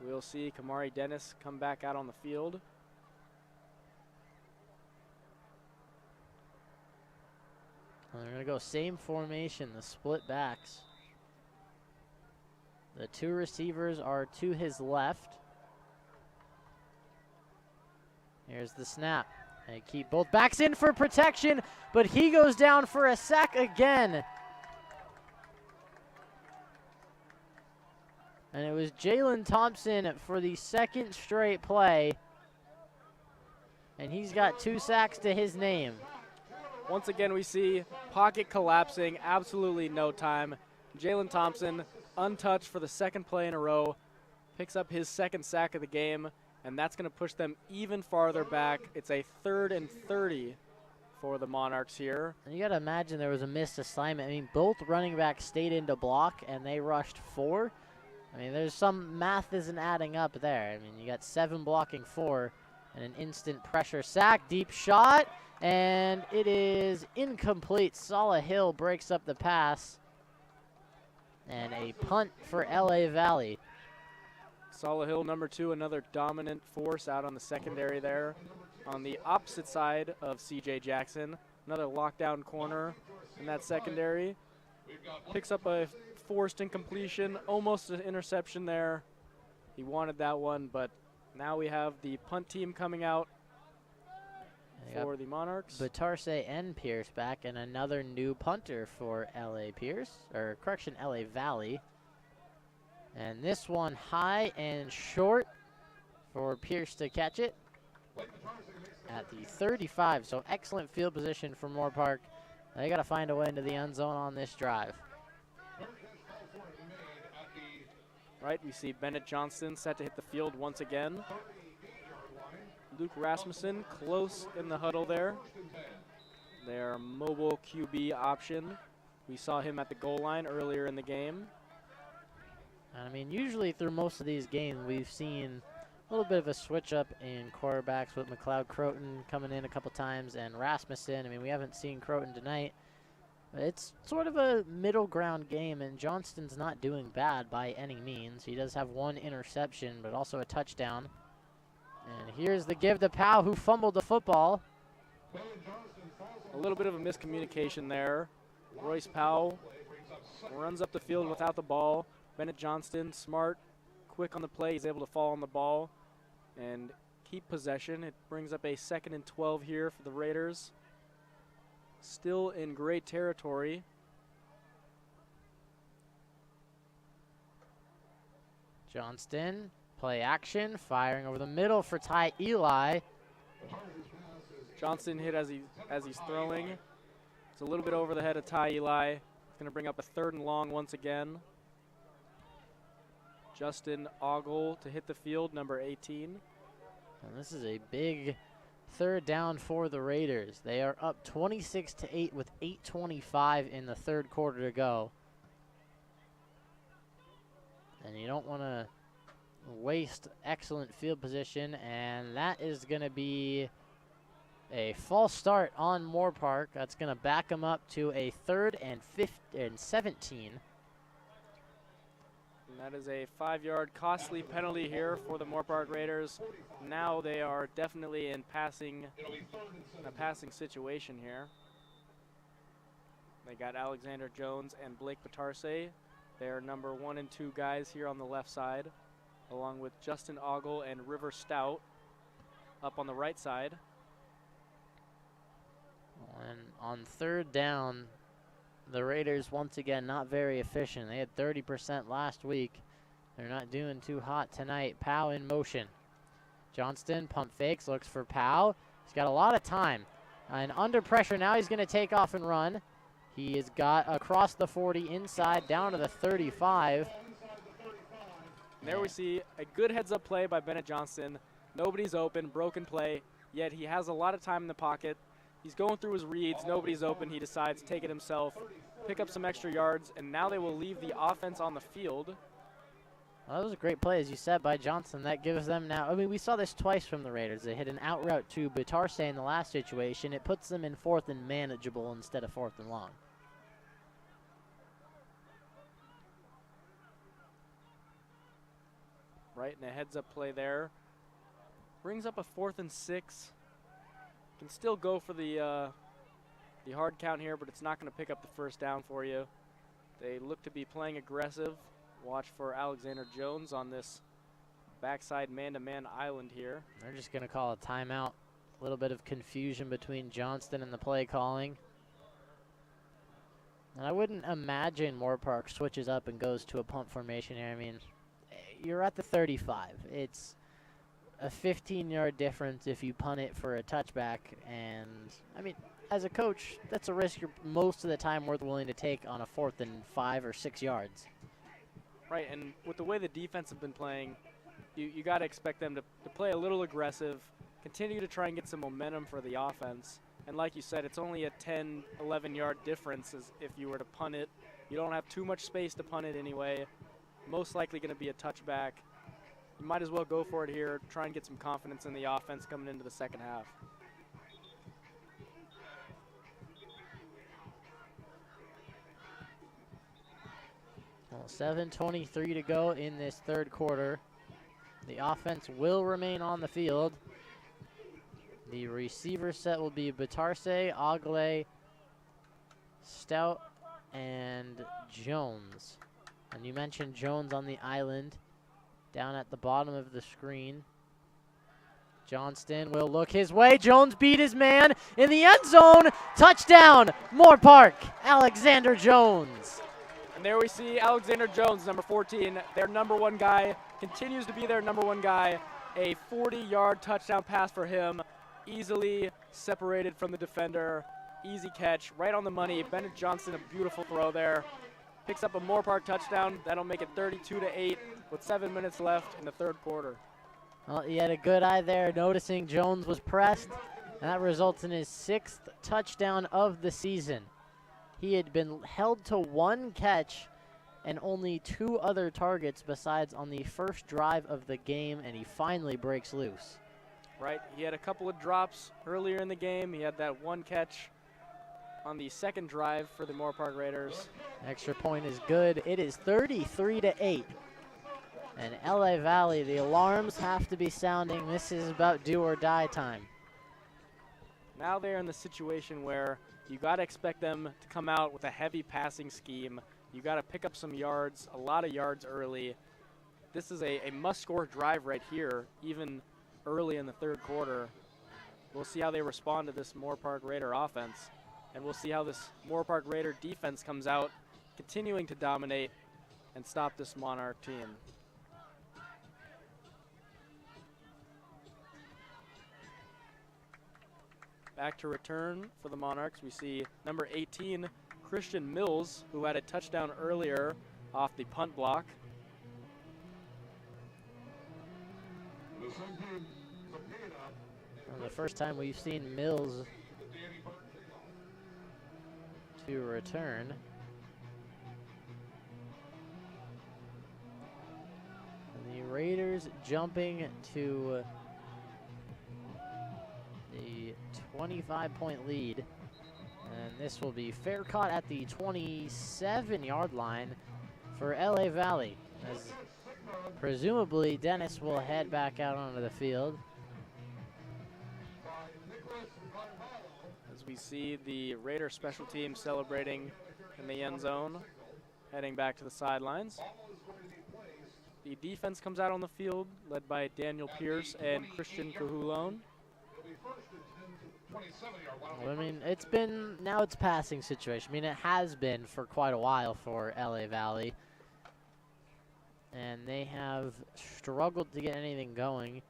We'll see Kamari Dennis come back out on the field. Well, they're going to go same formation, the split backs. The 2 receivers are to his left. Here's the snap. They keep both backs in for protection, but he goes down for a sack again. And it was Jalen Thompson for the 2nd straight play. And he's got 2 sacks to his name. Once again, we see pocket collapsing, absolutely no time. Jalen Thompson, untouched for the 2nd play in a row, picks up his 2nd sack of the game, and that's going to push them even farther back. It's a 3rd and 30 for the Monarchs here. And you got to imagine there was a missed assignment. I mean, both running backs stayed in to block, and they rushed 4. I mean, there's some math isn't adding up there. I mean, you got 7 blocking 4, and an instant pressure sack, deep shot. And it is incomplete. Salah Hill breaks up the pass. And a punt for LA Valley. Salah Hill, number 2, another dominant force out on the secondary there. On the opposite side of CJ Jackson, another lockdown corner in that secondary. Picks up a forced incompletion, almost an interception there. He wanted that one, but now we have the punt team coming out for the Monarchs. Batarse and Pierce back, and another new punter for LA Valley. And this one high and short for Pierce to catch it at the 35. So excellent field position for Moorpark. They got to find a way into the end zone on this drive. Right, we see Bennett Johnston set to hit the field once again. Luke Rasmussen close in the huddle there. Their mobile QB option. We saw him at the goal line earlier in the game. I mean, usually through most of these games, we've seen a little bit of a switch up in quarterbacks with McLeod Croton coming in a couple times and Rasmussen. I mean, we haven't seen Croton tonight. But it's sort of a middle ground game, and Johnston's not doing bad by any means. He does have one interception, but also a touchdown. And here's the give to Powell, who fumbled the football. A little bit of a miscommunication there. Royce Powell runs up the field without the ball. Bennett Johnston, smart, quick on the play. He's able to fall on the ball and keep possession. It brings up a 2nd and 12 here for the Raiders. Still in great territory. Johnston, play action, firing over the middle for Ty Eli. Johnston hit as he's throwing. It's a little bit over the head of Ty Eli. It's going to bring up a 3rd and long once again. Justin Ogle to hit the field, number 18. And this is a big 3rd down for the Raiders. They are up 26-8 with 8:25 in the 3rd quarter to go. And you don't want to waste excellent field position, and that is going to be a false start on Moorpark. That's going to back them up to a 3rd and 17. And that is a 5-yard costly penalty here for the Moorpark Raiders. Now they are definitely in a passing situation here. They got Alexander Jones and Blake Batarse. They are number 1 and 2 guys here on the left side, along with Justin Ogle and River Stout up on the right side. And on 3rd down, the Raiders once again not very efficient. They had 30% last week. They're not doing too hot tonight. Powell in motion. Johnston pump fakes, looks for Powell. He's got a lot of time. And under pressure now, he's going to take off and run. He has got across the 40 inside down to the 35. And there we see a good heads-up play by Bennett Johnston. Nobody's open, broken play, yet he has a lot of time in the pocket. He's going through his reads, nobody's open, he decides to take it himself, pick up some extra yards, and now they will leave the offense on the field. Well, that was a great play, as you said, by Johnson. That gives them now, I mean, we saw this twice from the Raiders. They hit an out route to Batarse in the last situation. It puts them in 4th and manageable instead of 4th and long. Right, and a heads-up play there. Brings up a 4th and 6. Can still go for the hard count here, but it's not going to pick up the 1st down for you. They look to be playing aggressive. Watch for Alexander Jones on this backside man-to-man island here. They're just going to call a timeout. A little bit of confusion between Johnston and the play calling. And I wouldn't imagine Moorpark switches up and goes to a punt formation here. I mean, you're at the 35. It's a 15-yard difference if you punt it for a touchback. And, I mean, as a coach, that's a risk you're most of the time willing to take on a 4th and 5 or 6 yards. Right, and with the way the defense have been playing, you got to expect them to play a little aggressive, continue to try and get some momentum for the offense. And like you said, it's only a 10, 11-yard difference as if you were to punt it. You don't have too much space to punt it anyway. Most likely going to be a touchback. You might as well go for it here, try and get some confidence in the offense coming into the 2nd half. Well, 7:23 to go in this 3rd quarter. The offense will remain on the field. The receiver set will be Batarse, Ogle, Stout, and Jones. And you mentioned Jones on the island down at the bottom of the screen. Johnston will look his way. Jones beat his man in the end zone. Touchdown, Moorpark, Alexander Jones. And there we see Alexander Jones, number 14, their number 1 guy, continues to be their number 1 guy. A 40-yard touchdown pass for him, easily separated from the defender. Easy catch, right on the money. Bennett Johnston, a beautiful throw there. Picks up a Moorpark touchdown. That'll make it 32-8 with 7 minutes left in the 3rd quarter. Well, he had a good eye there, noticing Jones was pressed, and that results in his 6th touchdown of the season. He had been held to 1 catch and only 2 other targets besides on the first drive of the game, and he finally breaks loose. Right, he had a couple of drops earlier in the game. He had that one catch on the second drive for the Moorpark Raiders. Extra point is good. It is 33-8. And LA Valley, the alarms have to be sounding. This is about do or die time. Now they're in the situation where you got to expect them to come out with a heavy passing scheme. You got to pick up some yards, a lot of yards early. This is a must-score drive right here, even early in the third quarter. We'll see how they respond to this Moorpark Raider offense. And we'll see how this Moorpark Raider defense comes out, continuing to dominate and stop this Monarch team. Back to return for the Monarchs. We see number 18, Christian Mills, who had a touchdown earlier off the punt block. The first time we've seen Mills to return. And the Raiders jumping to the 25-point lead. And this will be fair caught at the 27-yard line for LA Valley, as presumably Dennis will head back out onto the field. As we see the Raider special team celebrating in the end zone, heading back to the sidelines. The defense comes out on the field, led by Daniel Pierce and Christian Cahulone. I mean, now it's passing situation. I mean, it has been for quite a while for LA Valley. And they have struggled to get anything going.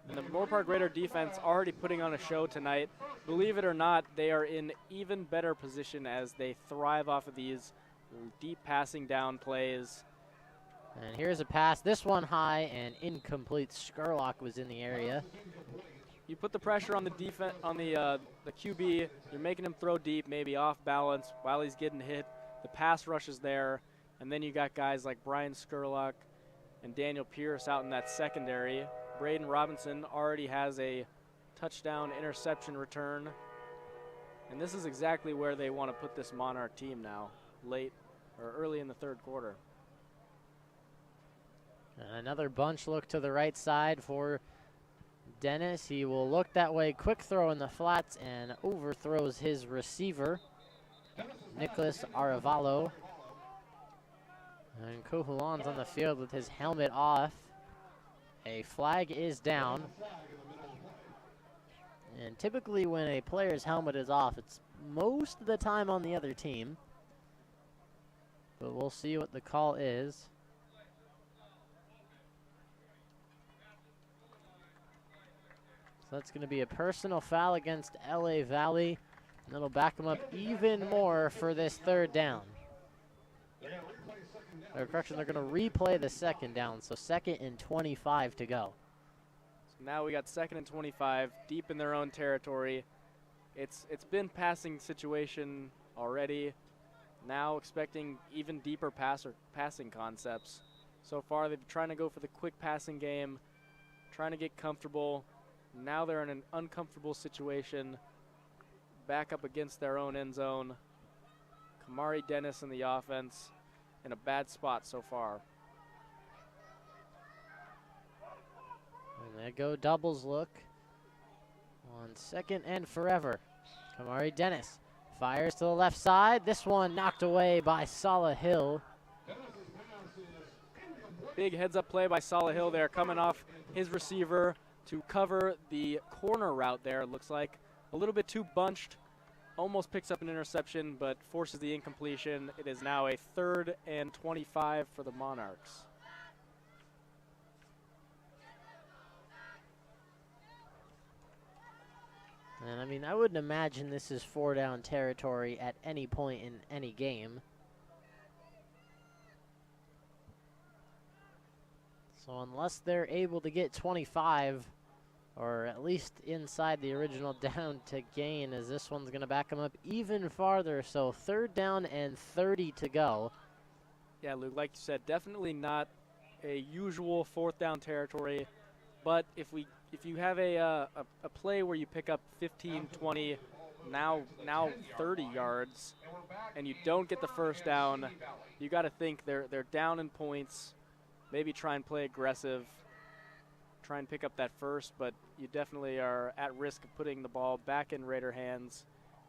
And the Moorpark Raider defense already putting on a show tonight. Believe it or not, they are in even better position as they thrive off of these deep passing down plays. And here's a pass. This one high and incomplete. Skurlock was in the area. You put the pressure on the defense, on the QB. You're making him throw deep, maybe off balance while he's getting hit. The pass rush is there, and then you got guys like Brian Skurlock and Daniel Pierce out in that secondary. Braden Robinson already has a touchdown interception return, and this is exactly where they want to put this Monarch team now, late or early in the third quarter. And another bunch look to the right side for Dennis. He will look that way. Quick throw in the flats and overthrows his receiver, Nicholas Arevalo. And Cohulan's on the field with his helmet off. A flag is down. And typically when a player's helmet is off, it's most of the time on the other team. But we'll see what the call is. So that's going to be a personal foul against LA Valley. And that'll back them up even more for this third down. Or correction, they're going to replay the second down. So 2nd and 25 to go. So now we got 2nd and 25, deep in their own territory. It's been passing situation already. Now expecting even deeper passing concepts. So far they've been trying to go for the quick passing game, trying to get comfortable. Now they're in an uncomfortable situation, back up against their own end zone. Kamari Dennis in the offense in a bad spot so far. And there go doubles look on 2nd and forever. Kamari Dennis fires to the left side. This one knocked away by Salah Hill. Big heads up play by Salah Hill there, coming off his receiver to cover the corner route there. It looks like a little bit too bunched. Almost picks up an interception, but forces the incompletion. It is now a 3rd and 25 for the Monarchs. And I mean, I wouldn't imagine this is 4-down territory at any point in any game. So unless they're able to get 25 or at least inside the original down to gain, as this one's going to back them up even farther. So 3rd down and 30 to go. Yeah, Luke, like you said, definitely not a usual 4th down territory. But if you have a play where you pick up 15, 20, now 30 yards, and you don't get the 1st down, you got to think they're down in points. Maybe try and play aggressive, try and pick up that 1st, but you definitely are at risk of putting the ball back in Raider hands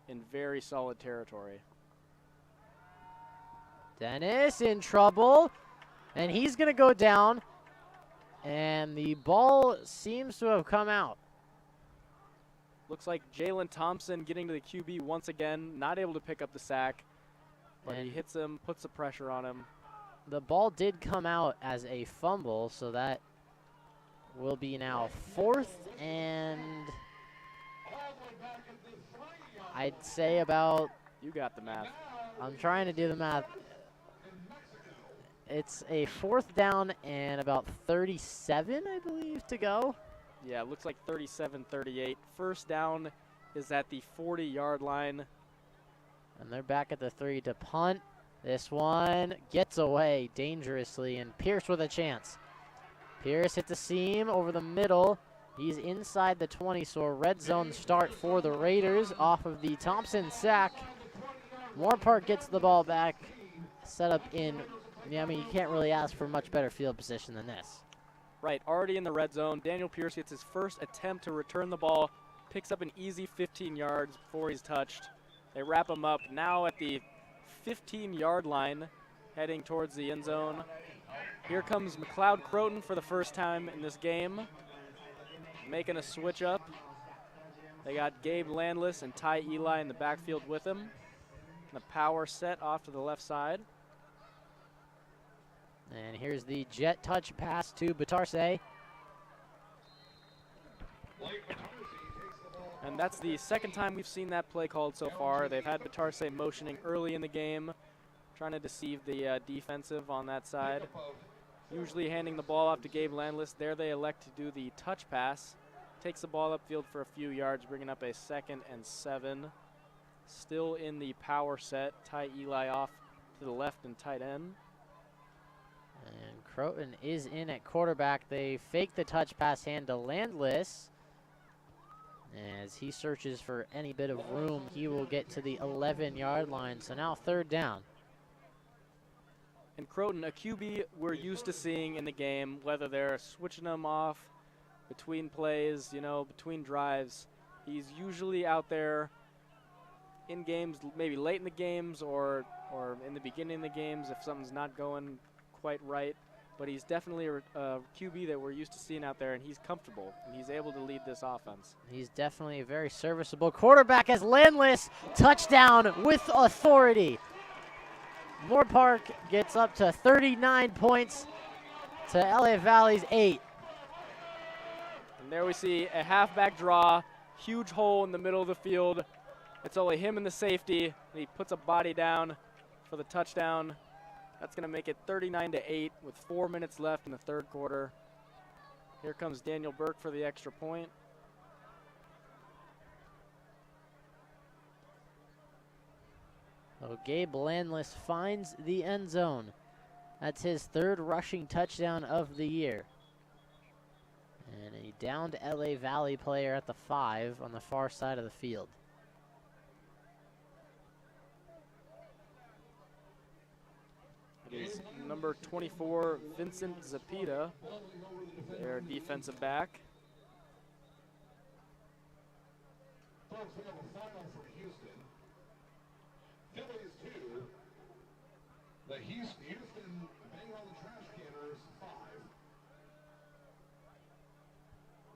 in very solid territory. Dennis in trouble, and he's going to go down, and the ball seems to have come out. Looks like Jalen Thompson getting to the QB once again, not able to pick up the sack, but he hits him, puts the pressure on him. The ball did come out as a fumble, so that will be now 4th and I'd say about, You got the math. I'm trying to do the math. It's a 4th down and about 37, I believe, to go. Yeah, it looks like 37-38. 1st down is at the 40-yard line. And they're back at the 3 to punt. This one gets away dangerously, and Pierce with a chance. Pierce hit the seam over the middle. He's inside the 20, so a red zone start for the Raiders off of the Thompson sack. Moorpark gets the ball back, set up in, I mean, you can't really ask for much better field position than this. Right, already in the red zone. Daniel Pierce gets his 1st attempt to return the ball, picks up an easy 15 yards before he's touched. They wrap him up now at the 15-yard line, heading towards the end zone. Here comes McLeod Croton for the 1st time in this game, making a switch up. They got Gabe Landless and Ty Eli in the backfield with him. The power set off to the left side. And here's the jet touch pass to Batarse. And that's the 2nd time we've seen that play called so far. They've had Batarse motioning early in the game, trying to deceive the defensive on that side. Usually handing the ball off to Gabe Landless. There they elect to do the touch pass. Takes the ball upfield for a few yards, bringing up a 2nd and 7. Still in the power set. Ty Eli off to the left and tight end. And Croton is in at quarterback. They fake the touch pass hand to Landless. As he searches for any bit of room, he will get to the 11-yard line. So now 3rd down. And Croton, a QB we're used to seeing in the game, whether they're switching them off between plays, you know, between drives. He's usually out there in games, maybe late in the games or in the beginning of the games if something's not going quite right. But he's definitely a QB that we're used to seeing out there, and he's comfortable, and he's able to lead this offense. He's definitely a very serviceable quarterback as Landless, touchdown with authority. Moorpark gets up to 39 points to LA Valley's 8. And there we see a halfback draw, huge hole in the middle of the field. It's only him and the safety, and he puts a body down for the touchdown. That's going to make it 39-8 with 4 minutes left in the 3rd quarter. Here comes Daniel Burke for the extra point. So Gabe Landless finds the end zone. That's his 3rd rushing touchdown of the year. And a downed LA Valley player at the 5 on the far side of the field. It is number 24, Vincent Zapita, their defensive back. Folks, we have a final from Houston. Phillies 2. The Houston Bang on the Trash Canners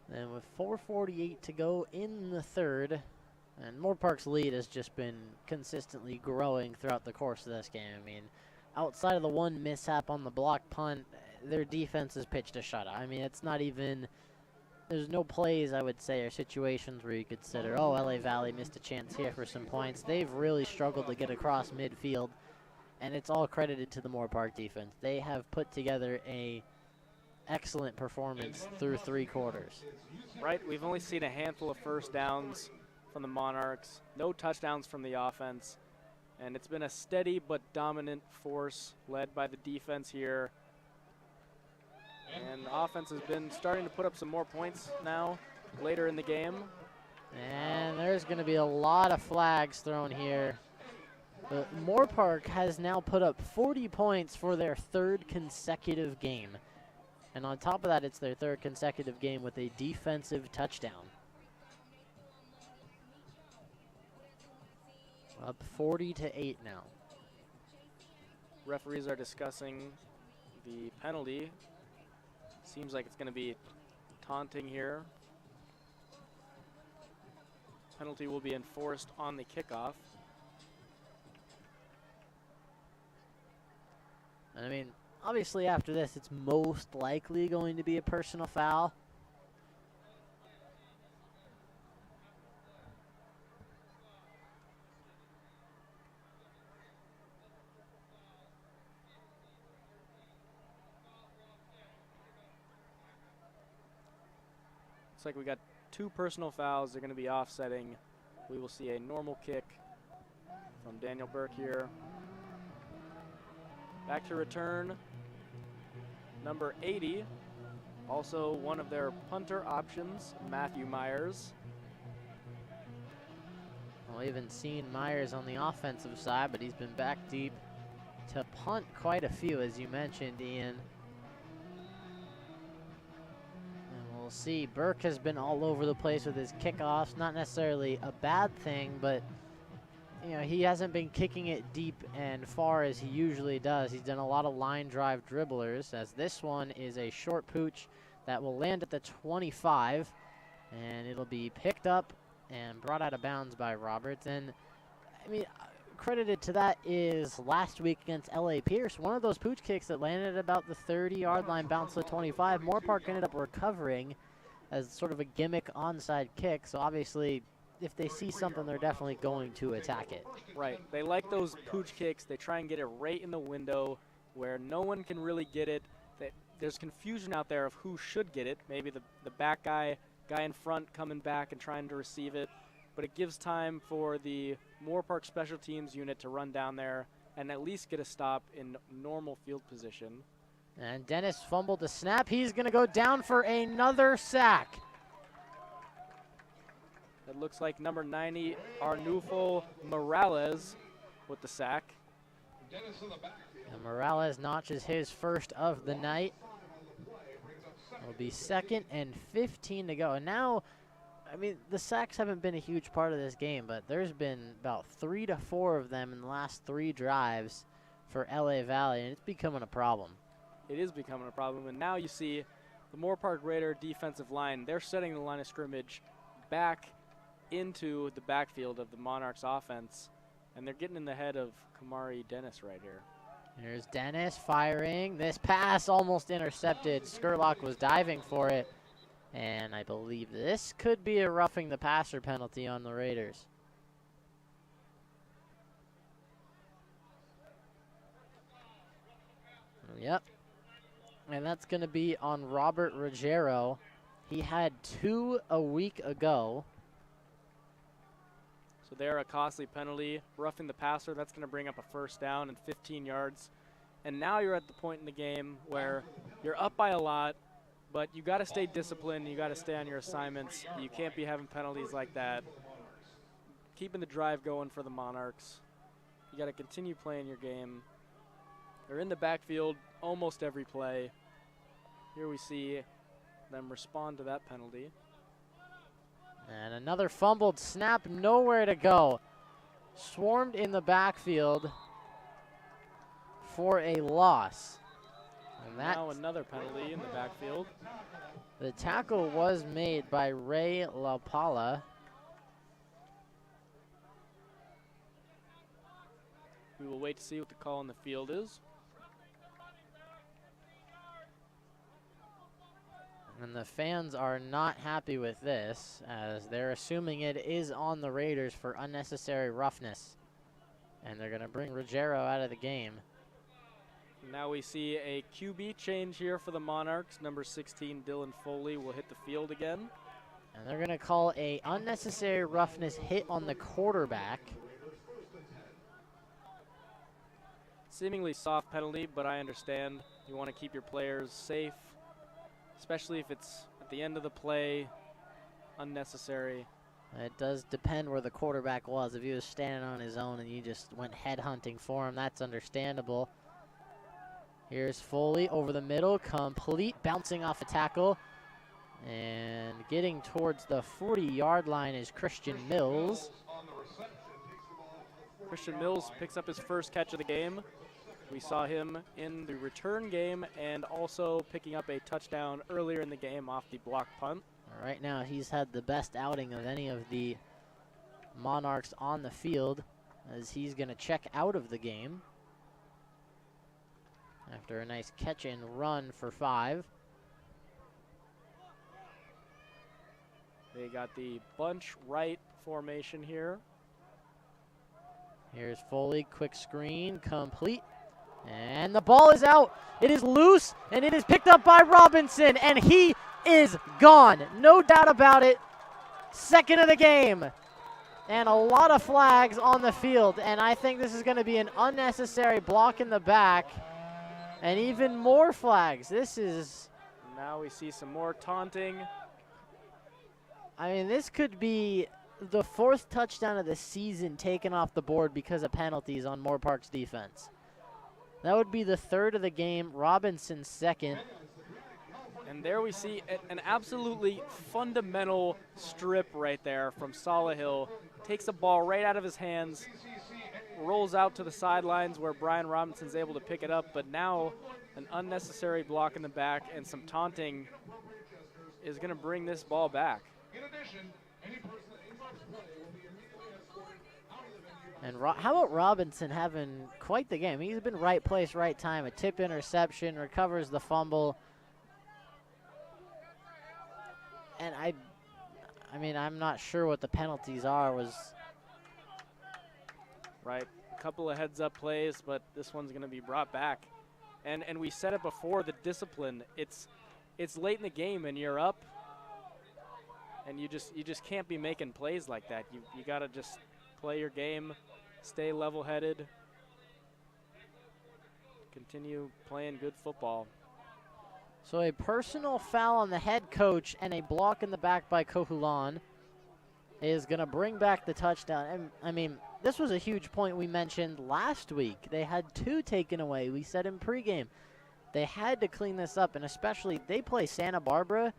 5. And with 4:48 to go in the 3rd, and Moorpark's lead has just been consistently growing throughout the course of this game. I mean, outside of the one mishap on the block punt, their defense has pitched a shutout. I mean, it's not even, there's no plays, I would say, or situations where you could consider, oh, LA Valley missed a chance here for some points. They've really struggled to get across midfield, and it's all credited to the Moorpark defense. They have put together a excellent performance through 3 quarters. Right, we've only seen a handful of first downs from the Monarchs, no touchdowns from the offense, and it's been a steady but dominant force led by the defense here. And the offense has been starting to put up some more points now later in the game. And there's going to be a lot of flags thrown here. But Moorpark has now put up 40 points for their 3rd consecutive game. And on top of that, it's their 3rd consecutive game with a defensive touchdown. Up 40-8 now. Referees are discussing the penalty. Seems like it's going to be taunting here. Penalty will be enforced on the kickoff. I mean, obviously after this, it's most likely going to be a personal foul. Looks like we got 2 personal fouls. They're going to be offsetting. We will see a normal kick from Daniel Burke here. Back to return, number 80. Also one of their punter options, Matthew Myers. Well, we haven't seen Myers on the offensive side, but he's been back deep to punt quite a few, as you mentioned, Ian. And we'll see. Burke has been all over the place with his kickoffs. Not necessarily a bad thing, but you know, he hasn't been kicking it deep and far as he usually does. He's done a lot of line drive dribblers, as this one is a short pooch that will land at the 25, and it'll be picked up and brought out of bounds by Roberts. And I mean, credited to that is last week against LA Pierce, one of those pooch kicks that landed at about the 30-yard line, bounced to the 25. Moorpark ended up recovering as sort of a gimmick onside kick, so obviously if they see something, they're definitely going to attack it. Right, they like those pooch kicks. They try and get it right in the window where no one can really get it. There's confusion out there of who should get it. Maybe the back guy in front coming back and trying to receive it. But it gives time for the Moorpark special teams unit to run down there and at least get a stop in normal field position. And Dennis fumbled the snap. He's going to go down for another sack. It looks like number 90, Arnulfo Morales, with the sack. And Morales notches his first of the night. It'll be 2nd and 15 to go. And now, I mean, the sacks haven't been a huge part of this game, but there's been about 3 to 4 of them in the last 3 drives for LA Valley, and it's becoming a problem. It is becoming a problem, and now you see the Moorpark Raider defensive line. They're setting the line of scrimmage back into the backfield of the Monarchs offense, and they're getting in the head of Kamari Dennis right here. Here's Dennis firing. This pass almost intercepted. Skurlock was diving for it, and I believe this could be a roughing the passer penalty on the Raiders. Yep. And that's going to be on Robert Ruggiero. He had 2 a week ago. So they're a costly penalty. Roughing the passer, that's going to bring up a first down and 15 yards. And now you're at the point in the game where you're up by a lot, but you got to stay disciplined. You got to stay on your assignments. You can't be having penalties like that. Keeping the drive going for the Monarchs. You got to continue playing your game. They're in the backfield almost every play. Here we see them respond to that penalty. And another fumbled snap, nowhere to go. Swarmed in the backfield for a loss. And now another penalty in the backfield. The tackle was made by Ray LaPala. We will wait to see what the call on the field is. And the fans are not happy with this, as they're assuming it is on the Raiders for unnecessary roughness. And they're going to bring Ruggiero out of the game. Now we see a QB change here for the Monarchs. Number 16, Dylan Foley, will hit the field again. And they're going to call a unnecessary roughness hit on the quarterback. Seemingly soft penalty, but I understand you want to keep your players safe, especially if it's at the end of the play, unnecessary. It does depend where the quarterback was. If he was standing on his own and you just went head hunting for him, that's understandable. Here's Foley over the middle, complete, bouncing off a tackle. And getting towards the 40-yard line is Christian Mills. Christian Mills picks up his first catch of the game. We saw him in the return game and also picking up a touchdown earlier in the game off the block punt. Right now, he's had the best outing of any of the Monarchs on the field, as he's going to check out of the game after a nice catch and run for 5. They got the bunch right formation here. Here's Foley, quick screen, complete. And the ball is out. It is loose, and it is picked up by Robinson, and he is gone. No doubt about it. Second of the game. And a lot of flags on the field, and I think this is going to be an unnecessary block in the back. And even more flags. This is... Now we see some more taunting. I mean, this could be the 4th touchdown of the season taken off the board because of penalties on Moorpark's defense. That would be the 3rd of the game, Robinson's 2nd. And there we see an absolutely fundamental strip right there from Solihill. Takes the ball right out of his hands, rolls out to the sidelines where Brian Robinson's able to pick it up, but now an unnecessary block in the back and some taunting is going to bring this ball back. In addition, any person that interrupts play will be immediately escorted out of the venue. And how about Robinson having quite the game? He's been right place, right time. A tip interception, recovers the fumble. And I mean, I'm not sure what the penalties are. Right, a couple of heads-up plays, but this one's going to be brought back. And we said it before, the discipline. It's late in the game, and you're up, and you just can't be making plays like that. You got to just play your game, stay level-headed, continue playing good football. So a personal foul on the head coach and a block in the back by Kohulan is going to bring back the touchdown. And I mean, this was a huge point we mentioned last week. They had 2 taken away. We said in pregame they had to clean this up, and especially they play Santa Barbara,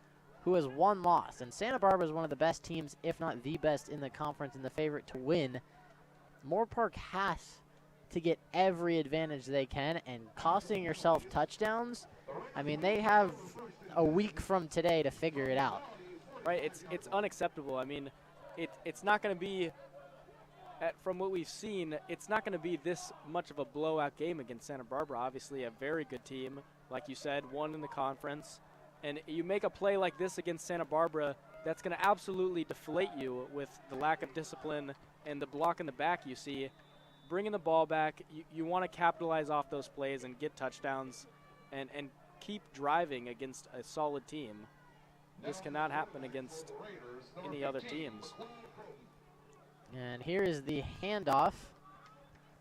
who has 1 loss. And Santa Barbara is one of the best teams, if not the best in the conference and the favorite to win. Moorpark has to get every advantage they can, and costing yourself touchdowns, I mean, they have a week from today to figure it out. Right, it's unacceptable. I mean, it's not going to be, from what we've seen, it's not going to be this much of a blowout game against Santa Barbara. Obviously a very good team, like you said, 1 in the conference. And you make a play like this against Santa Barbara, that's going to absolutely deflate you with the lack of discipline and the block in the back you see. Bringing the ball back, you want to capitalize off those plays and get touchdowns and keep driving against a solid team. This cannot happen against any other teams. And here is the handoff.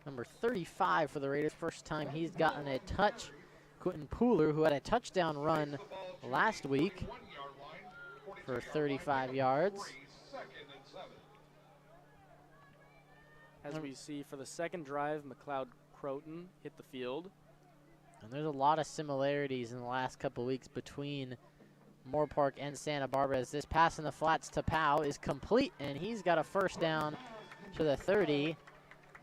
Number 35 for the Raiders. First time he's gotten a touch. Quentin Pooler, who had a touchdown run last week for 35 yards. As we see for the 2nd drive, McLeod Croton hit the field. And there's a lot of similarities in the last couple weeks between Moorpark and Santa Barbara, as this pass in the flats to Powell is complete, and he's got a first down to the 30.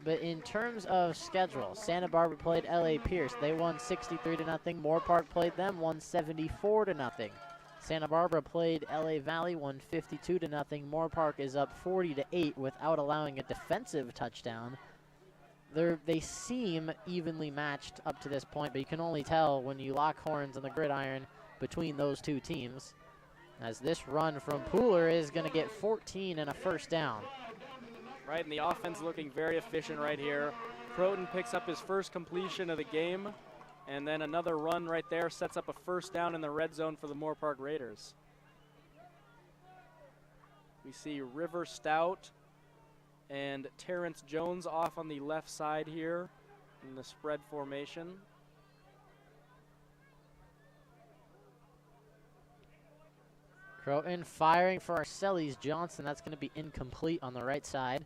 But in terms of schedule, Santa Barbara played LA Pierce. They won 63-0. Moorpark played them, won 74-0. Santa Barbara played LA Valley, won 52-0. Moorpark is up 40-8 without allowing a defensive touchdown. They seem evenly matched up to this point, but you can only tell when you lock horns on the gridiron between those 2 teams, as this run from Pooler is going to get 14 and a first down. Right, and the offense looking very efficient right here. Croton picks up his first completion of the game And then another run right there sets up a first down in the red zone for the Moorpark Raiders. We see River Stout and Terrence Jones off on the left side here in the spread formation. Croton firing for Arcelis Johnson. That's going to be incomplete on the right side.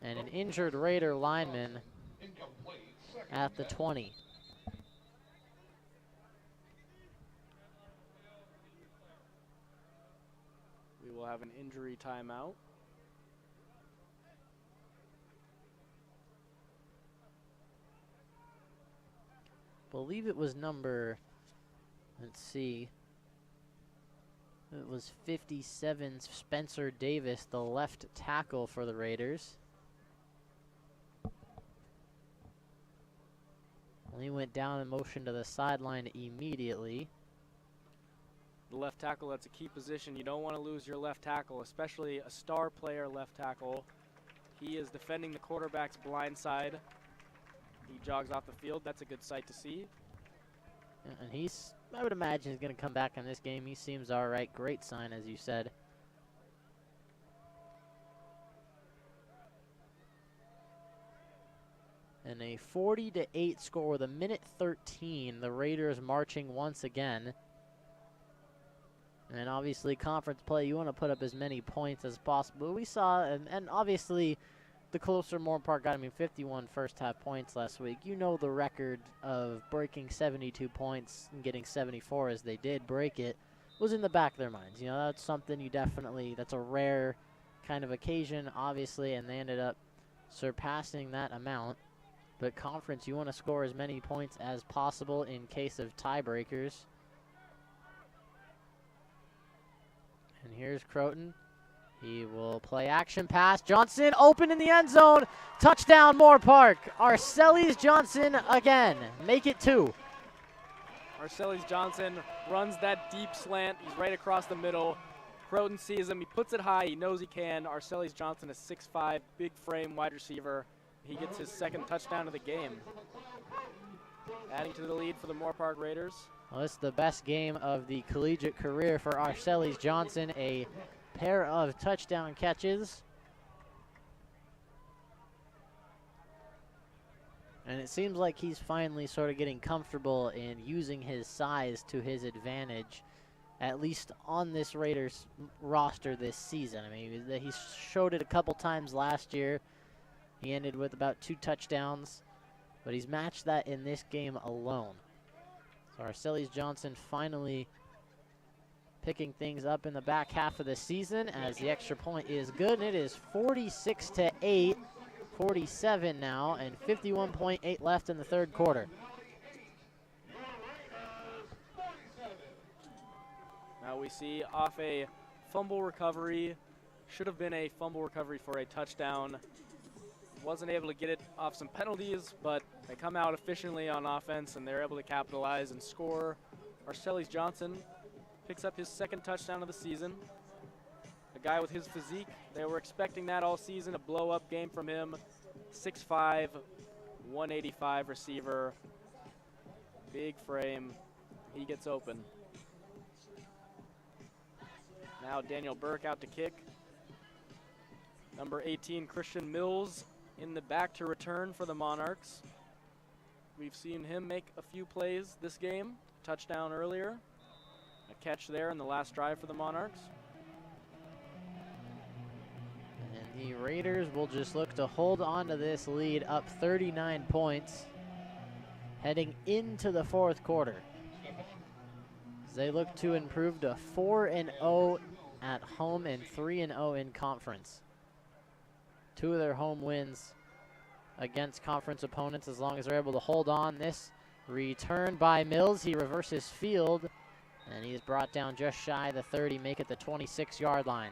And an injured Raider lineman at the 20. We will have an injury timeout. Believe it was number, let's see, it was 57 Spencer Davis, the left tackle for the Raiders. And he went down and motioned to the sideline immediately. The left tackle, that's a key position. You don't want to lose your left tackle, especially a star player left tackle. He is defending the quarterback's blind side. He jogs off the field. That's a good sight to see. And he's, I would imagine, he's going to come back in this game. He seems all right. Great sign, as you said. And a 40-8 score with a minute 13. The Raiders marching once again. And obviously, conference play, you want to put up as many points as possible. We saw, and obviously, the closer Moorpark got, 51 first half points last week. You know the record of breaking 72 points and getting 74 as they did break it was in the back of their minds. You know, that's something you definitely, that's a rare kind of occasion, obviously, and they ended up surpassing that amount. But conference, you want to score as many points as possible in case of tiebreakers. And here's Croton. He will play action pass. Johnson open in the end zone. Touchdown Moorpark. Arcelis Johnson again. Make it 2. Arcelis Johnson runs that deep slant. He's right across the middle. Croton sees him. He puts it high. He knows he can. Arcelis Johnson is 6'5", big frame wide receiver. He gets his second touchdown of the game. Adding to the lead for the Moorpark Raiders. Well, this is the best game of the collegiate career for Arcelis Johnson. A pair of touchdown catches. And it seems like he's finally sort of getting comfortable in using his size to his advantage, at least on this Raiders roster this season. I mean, he showed it a couple times last year. He ended with about 2 touchdowns, but he's matched that in this game alone. So Arcelis Johnson finally picking things up in the back half of the season as the extra point is good, and it is 46-8, 47 now, and 51.8 left in the third quarter. Now we see off a fumble recovery, should have been a fumble recovery for a touchdown. Wasn't able to get it off some penalties, but they come out efficiently on offense and they're able to capitalize and score. Arcelis Johnson picks up his second touchdown of the season. A guy with his physique, they were expecting that all season, a blow-up game from him. 6'5", 185 receiver, big frame. He gets open. Now Daniel Burke out to kick. Number 18, Christian Mills, in the back to return for the Monarchs. We've seen him make a few plays this game. Touchdown earlier. A catch there in the last drive for the Monarchs. And the Raiders will just look to hold on to this lead, up 39 points, heading into the fourth quarter. As they look to improve to 4-0 at home and 3-0 in conference. 2 of their home wins against conference opponents, as long as they're able to hold on. This return by Mills, he reverses field, and he is brought down just shy of the 30, make it the 26-yard line.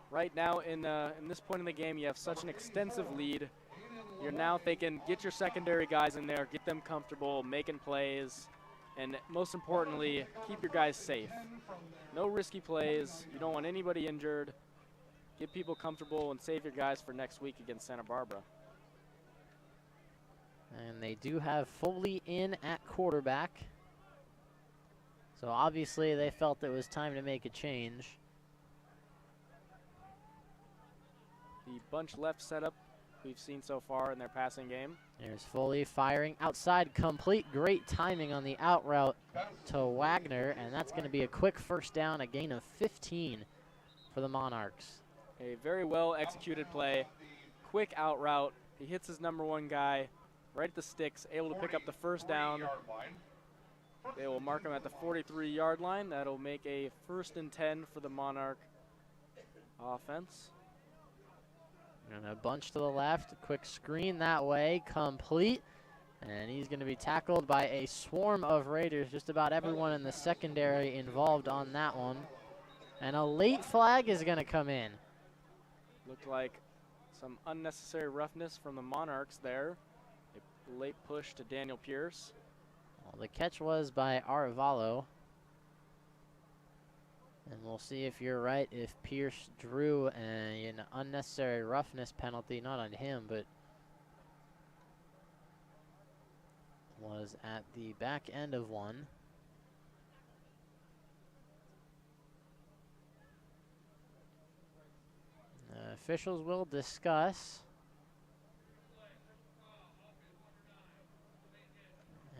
Right now in this point in the game, you have such an extensive lead. You're now thinking, get your secondary guys in there, get them comfortable, making plays, and most importantly, keep your guys safe. No risky plays. You don't want anybody injured. Get people comfortable and save your guys for next week against Santa Barbara. And they do have Foley in at quarterback. So obviously they felt it was time to make a change. The bunch left setup we've seen so far in their passing game. There's Foley firing outside, complete. Great timing on the out route to Wagner, and that's going to be a quick first down, a gain of 15 for the Monarchs. A very well executed play, quick out route. He hits his #1 guy right at the sticks, able to pick up the first down. They will mark him at the 43-yard line. That'll make a 1st and 10 for the Monarch offense. And a bunch to the left, quick screen that way, complete. And he's going to be tackled by a swarm of Raiders, just about everyone in the secondary involved on that one. And a late flag is going to come in. Looked like some unnecessary roughness from the Monarchs there. A late push to Daniel Pierce. Well, the catch was by Arevalo. And we'll see if you're right, if Pierce drew an unnecessary roughness penalty, not on him, but was at the back end of one. Officials will discuss.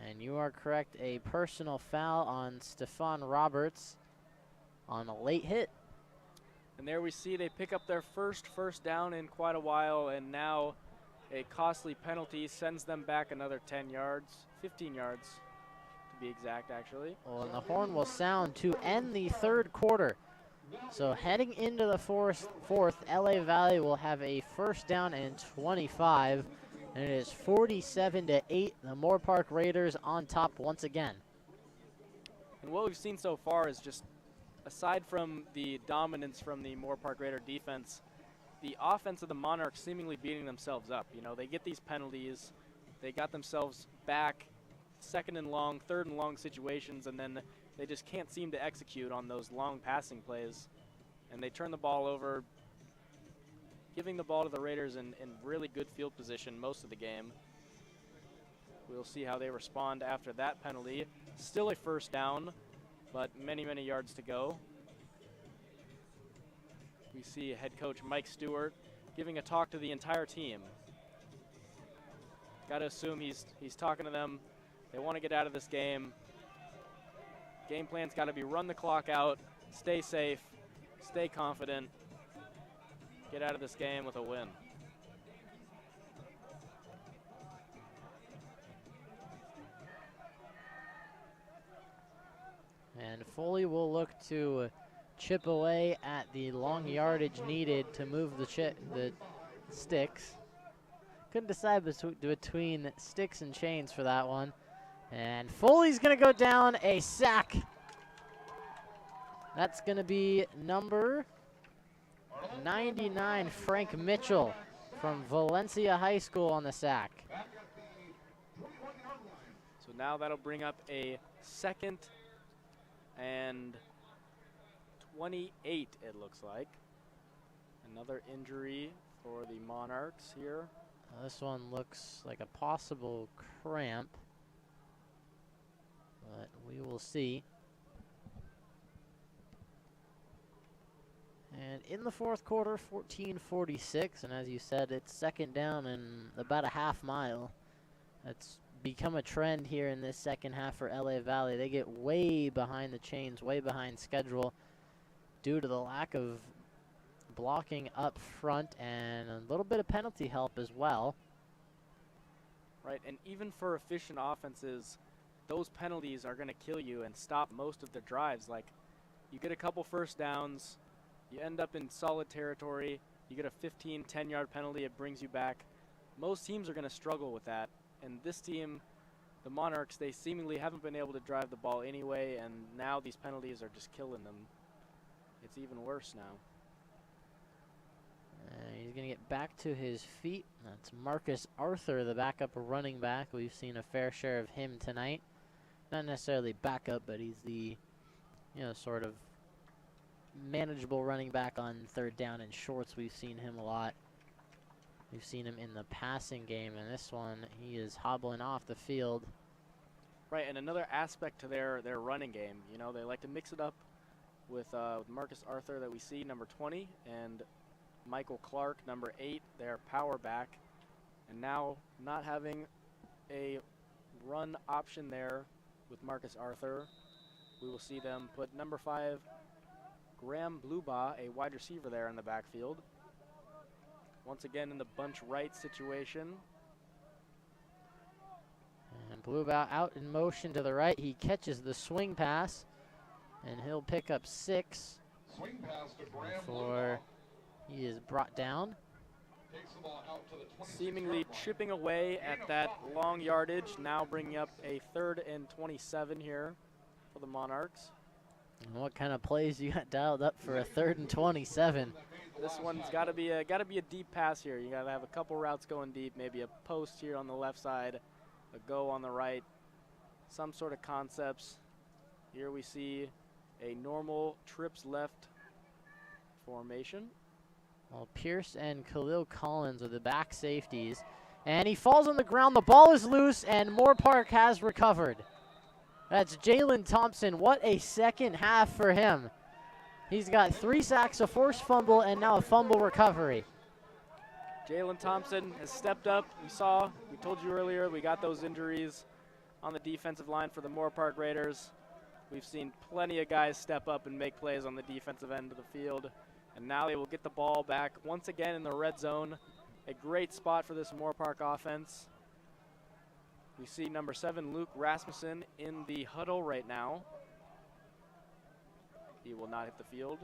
And you are correct, a personal foul on Stephon Roberts on a late hit. And there we see they pick up their first down in quite a while, and now a costly penalty sends them back another 10 yards, 15 yards to be exact, actually. Well, and the horn will sound to end the third quarter. So heading into the fourth, LA Valley will have a 1st down and 25. And it is 47-8. The Moorpark Raiders on top once again. And what we've seen so far is just, aside from the dominance from the Moorpark Raider defense, the offense of the Monarchs seemingly beating themselves up. You know, they get these penalties, they got themselves back 2nd and long, 3rd and long situations, and then they just can't seem to execute on those long passing plays. And they turn the ball over, giving the ball to the Raiders in really good field position most of the game. We'll see how they respond after that penalty. Still a 1st down, but many, many yards to go. We see head coach Mike Stewart giving a talk to the entire team. Got to assume he's talking to them. They want to get out of this game. Game plan's got to be run the clock out, stay safe, stay confident, get out of this game with a win. And Foley will look to chip away at the long yardage needed to move the sticks. Couldn't decide between sticks and chains for that one. And Foley's going to go down, a sack. That's going to be number 99, Frank Mitchell from Valencia High School on the sack. So now that'll bring up a 2nd and 28, it looks like. Another injury for the Monarchs here. This one looks like a possible cramp, but we will see. And in the fourth quarter, 14-46, and as you said, it's 2nd down and about a half mile. That's become a trend here in this second half for LA Valley. They get way behind the chains, way behind schedule due to the lack of blocking up front and a little bit of penalty help as well. Right, and even for efficient offenses, those penalties are going to kill you and stop most of their drives. Like, you get a couple 1st downs, you end up in solid territory, you get a 15, 10-yard penalty, it brings you back. Most teams are going to struggle with that, and this team, the Monarchs, they seemingly haven't been able to drive the ball anyway, and now these penalties are just killing them. It's even worse now. He's going to get back to his feet. That's Marcus Arthur, the backup running back. We've seen a fair share of him tonight. Not necessarily backup, but he's the, sort of manageable running back on 3rd down and shorts. We've seen him a lot. We've seen him in the passing game, and this one, he is hobbling off the field. Right, and another aspect to their running game, you know, they like to mix it up with Marcus Arthur that we see, number 20, and Michael Clark, number 8, their power back. And now not having a run option there with Marcus Arthur, we will see them put number 5, Graham Blubaugh, a wide receiver there in the backfield. Once again in the bunch right situation. And Blubaugh out in motion to the right. He catches the swing pass, and he'll pick up 6 Swing pass to Graham before he is brought down. Takes the ball out to the 26 Seemingly yard line. chipping away at that long yardage, now bringing up a 3rd and 27 here for the Monarchs. And what kind of plays you got dialed up for a 3rd and 27? This one's got to be a deep pass here. You got to have a couple routes going deep, maybe a post here on the left side, a go on the right, some sort of concepts. Here we see a normal trips left formation. Well, Pierce and Khalil Collins are the back safeties, and he falls on the ground. The ball is loose, and Moorpark has recovered. That's Jalen Thompson. What a second half for him. He's got 3 sacks, a forced fumble, and now a fumble recovery. Jalen Thompson has stepped up. We told you earlier, we got those injuries on the defensive line for the Moorpark Raiders. We've seen plenty of guys step up and make plays on the defensive end of the field. And now they will get the ball back once again in the red zone. A great spot for this Moorpark offense. We see number 7, Luke Rasmussen, in the huddle right now. He will not hit the field.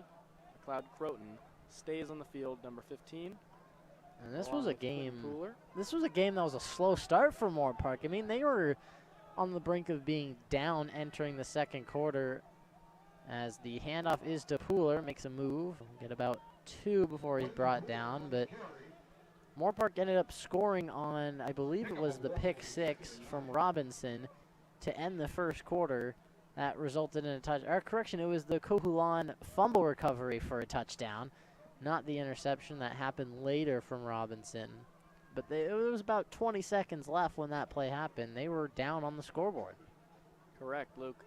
McLeod Croton stays on the field, number 15. And this along was a with Quinn game. Pooler. This was a game that was a slow start for Moorpark. I mean, they were on the brink of being down entering the second quarter, as the handoff is to Pooler, makes a move, get about 2 before he's brought down, but Moorpark ended up scoring on, I believe it was the pick 6 from Robinson to end the first quarter. That resulted in a touch, or correction, it was the Kohulan fumble recovery for a touchdown, not the interception that happened later from Robinson. But it was about 20 seconds left when that play happened. They were down on the scoreboard. Correct, Luke.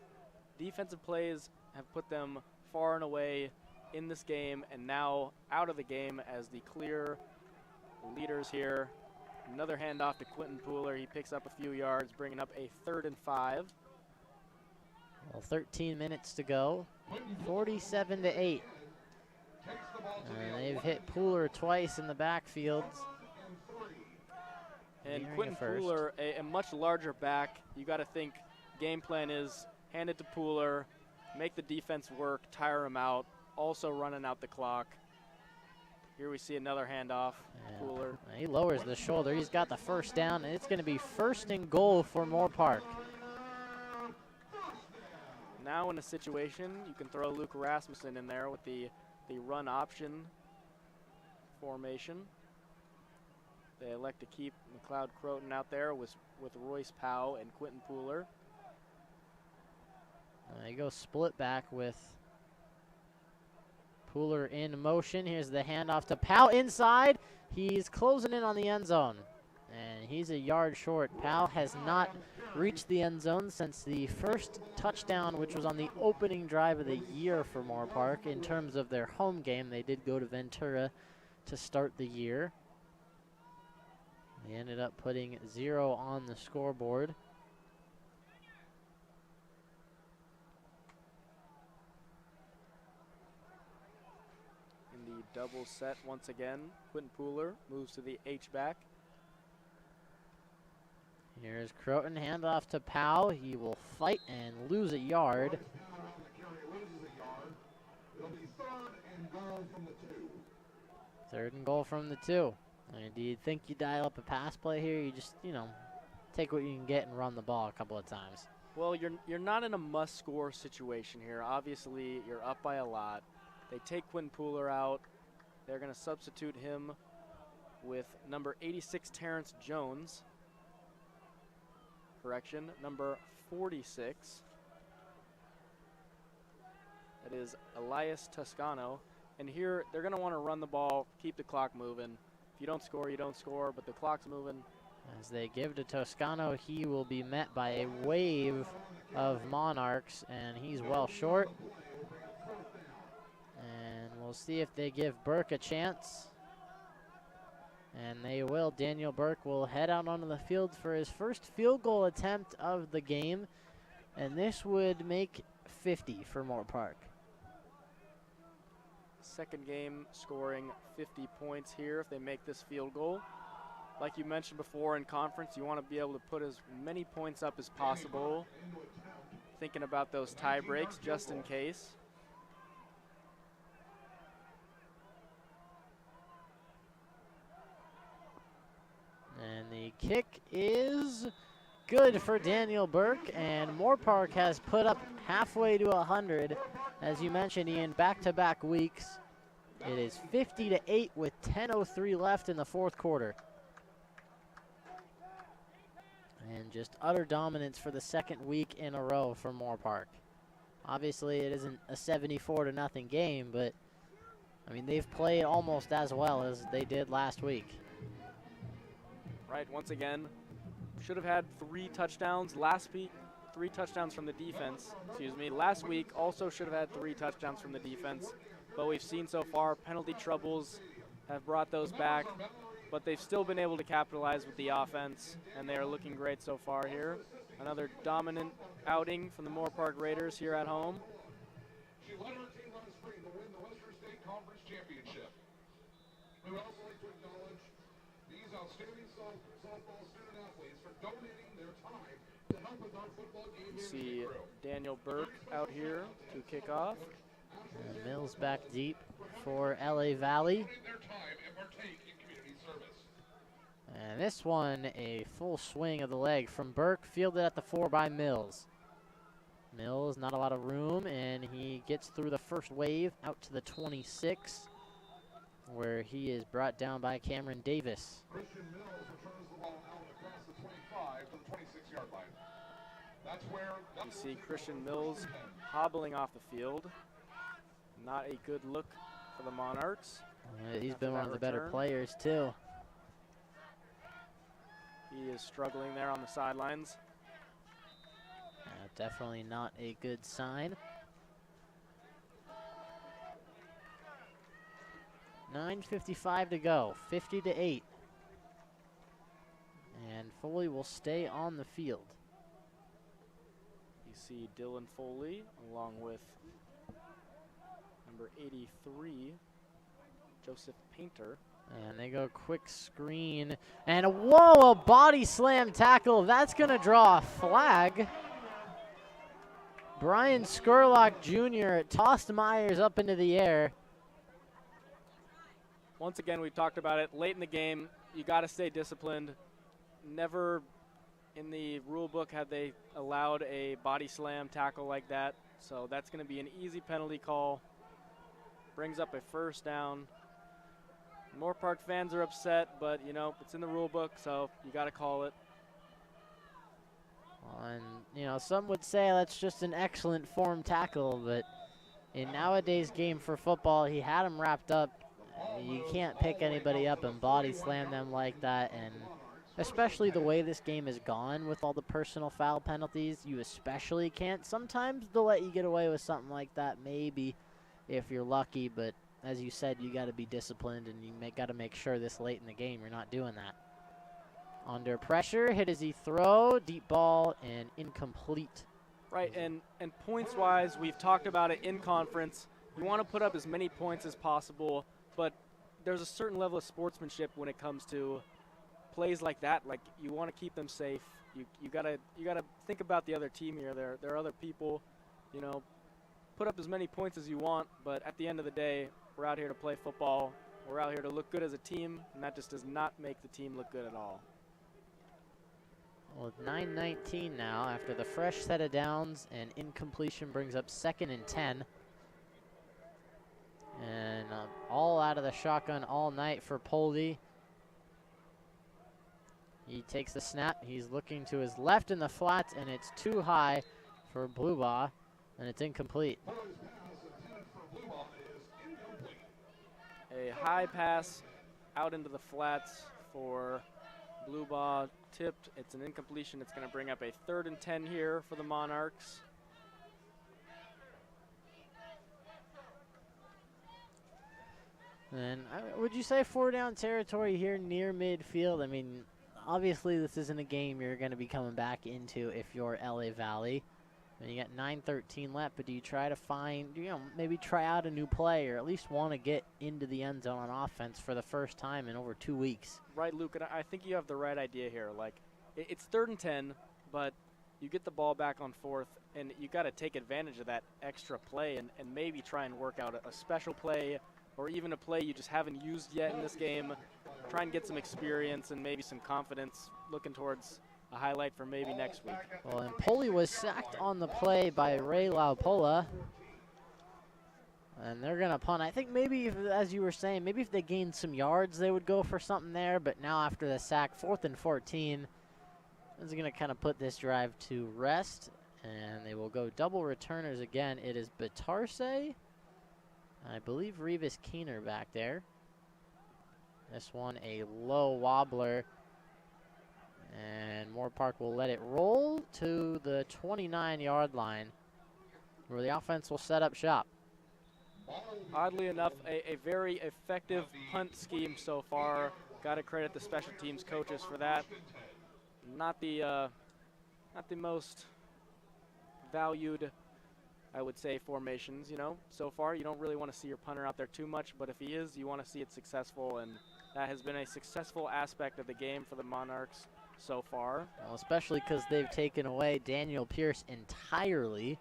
Defensive plays have put them far and away in this game, and now out of the game as the clear leaders here. Another handoff to Quentin Pooler. He picks up a few yards, bringing up a 3rd and 5. Well, 13 minutes to go, 47-8. And they've hit Pooler twice in the backfield. And Nearing Quentin a first. Pooler, a much larger back. You got to think game plan is hand it to Pooler, make the defense work, tire him out, also running out the clock. Here we see another handoff. And Pooler. he lowers the shoulder. He's got the first down, and it's going to be 1st and goal for Moorpark. Now in a situation, you can throw Luke Rasmussen in there with the run option formation. They elect to keep McLeod Croton out there with Royce Powell and Quentin Pooler. They go split back with Pooler in motion. Here's the handoff to Powell inside. He's closing in on the end zone, and he's a yard short. Powell has not reached the end zone since the first touchdown, which was on the opening drive of the year for Moorpark. In terms of their home game, they did go to Ventura to start the year. They ended up putting 0 on the scoreboard. In the double set once again, Quentin Pooler moves to the H-back. Here's Croton, handoff to Powell. He will fight and lose a yard. It'll be 3rd and goal from the 2. 3rd and goal from the 2. And do you think you dial up a pass play here? You just, take what you can get and run the ball a couple of times. Well, you're not in a must-score situation here. Obviously, you're up by a lot. They take Quentin Pooler out. They're going to substitute him with number 86, Terrence Jones. Correction, number 46. That is Elias Toscano. And here, they're going to want to run the ball, keep the clock moving. If you don't score, you don't score, but the clock's moving. As they give to Toscano, he will be met by a wave of Monarchs, and he's well short. And we'll see if they give Burke a chance. And they will. Daniel Burke will head out onto the field for his first field goal attempt of the game. And this would make 50 for Moorpark. Second game scoring 50 points here if they make this field goal. Like you mentioned before in conference, you want to be able to put as many points up as possible. Thinking about those tie breaks just in case. And the kick is good for Daniel Burke, and Moorpark has put up halfway to 100. As you mentioned, Ian, back-to-back weeks. It is 50-8 with 10:03 left in the fourth quarter. And just utter dominance for the second week in a row for Moorpark. Obviously, it isn't a 74-0 game, but, I mean, they've played almost as well as they did last week. Right, once again, should have had 3 touchdowns last week. 3 touchdowns from the defense, excuse me. Last week also should have had 3 touchdowns from the defense. But we've seen so far penalty troubles have brought those back. But they've still been able to capitalize with the offense, and they are looking great so far here. Another dominant outing from the Moorpark Raiders here at home. She led her team on the spring to win the Western State Conference Championship. We would also like to acknowledge these outstanding softball student athletes for donating their time to help with our football game. You see Daniel Burke out here to kick off. And Mills back deep for LA Valley. Their time and partake in community service. And this one, a full swing of the leg from Burke, fielded at the 4 by Mills. Mills, not a lot of room, and he gets through the first wave out to the 26, where he is brought down by Cameron Davis. Christian Mills returns the ball out across the 25 to the 26-yard line. That's where You see Christian Mills hobbling off the field. Not a good look for the Monarchs. He's been one of the better return. players, too. He is struggling there on the sidelines. Definitely not a good sign. 9:55 to go, 50-8. And Foley will stay on the field. You see Dylan Foley along with number 83, Joseph Painter. And they go quick screen. And whoa, a body slam tackle. That's going to draw a flag. Brian Skurlock Jr. tossed Myers up into the air. Once again, we've talked about it. Late in the game, you got to stay disciplined. Never in the rule book had they allowed a body slam tackle like that. So that's going to be an easy penalty call. Brings up a first down. Moorpark fans are upset, but, you know, it's in the rule book, so you got to call it. And, you know, some would say that's just an excellent form tackle, but in nowadays game for football, he had him wrapped up. You can't pick anybody up and body slam them like that, and especially the way this game has gone with all the personal foul penalties, you especially can't. Sometimes they'll let you get away with something like that, maybe, if you're lucky, but as you said, you got to be disciplined, and you got to make sure this late in the game you're not doing that. Under pressure, hit as he throw, deep ball, and incomplete. Right, and points-wise, we've talked about it in conference. You want to put up as many points as possible, but there's a certain level of sportsmanship when it comes to plays like that. Like, you want to keep them safe. You gotta think about the other team here. There are other people, you know. Put up as many points as you want, but at the end of the day, we're out here to play football. We're out here to look good as a team, and that just does not make the team look good at all. Well, 9:19 now after the fresh set of downs, and incompletion brings up 2nd and 10. And all out of the shotgun all night for Poldy. He takes the snap. He's looking to his left in the flats, and it's too high for Bluebaugh, and it's incomplete. A high pass out into the flats for blue ball, tipped. It's an incompletion. It's going to bring up a 3rd and 10 here for the Monarchs. And would you say 4-down territory here near midfield? I mean, obviously this isn't a game you're going to be coming back into if you're LA Valley. And you got 9:13 left, but do you try to find, maybe try out a new play or at least want to get into the end zone on offense for the first time in over 2 weeks? Right, Luke, and I think you have the right idea here. Like, it's 3rd and 10, but you get the ball back on 4th, and you got to take advantage of that extra play and maybe try and work out a special play or even a play you just haven't used yet in this game. Try and get some experience and maybe some confidence looking towards a highlight for maybe next week. Well, and Poli was sacked on the play by Ray Laupola. And they're going to punt. I think maybe, as you were saying, maybe if they gained some yards, they would go for something there. But now after the sack, 4th and 14, this is going to kind of put this drive to rest. And they will go double returners again. It is Batarse. I believe Revis Keener back there. This one a low wobbler. And Moorpark will let it roll to the 29-yard line where the offense will set up shop. Oddly enough, a very effective punt scheme so far. Got to credit the special teams coaches for that. Not the most valued, I would say, formations. So far you don't really want to see your punter out there too much, but if he is, you want to see it successful, and that has been a successful aspect of the game for the Monarchs so far. Well, especially because they've taken away Daniel Pierce entirely.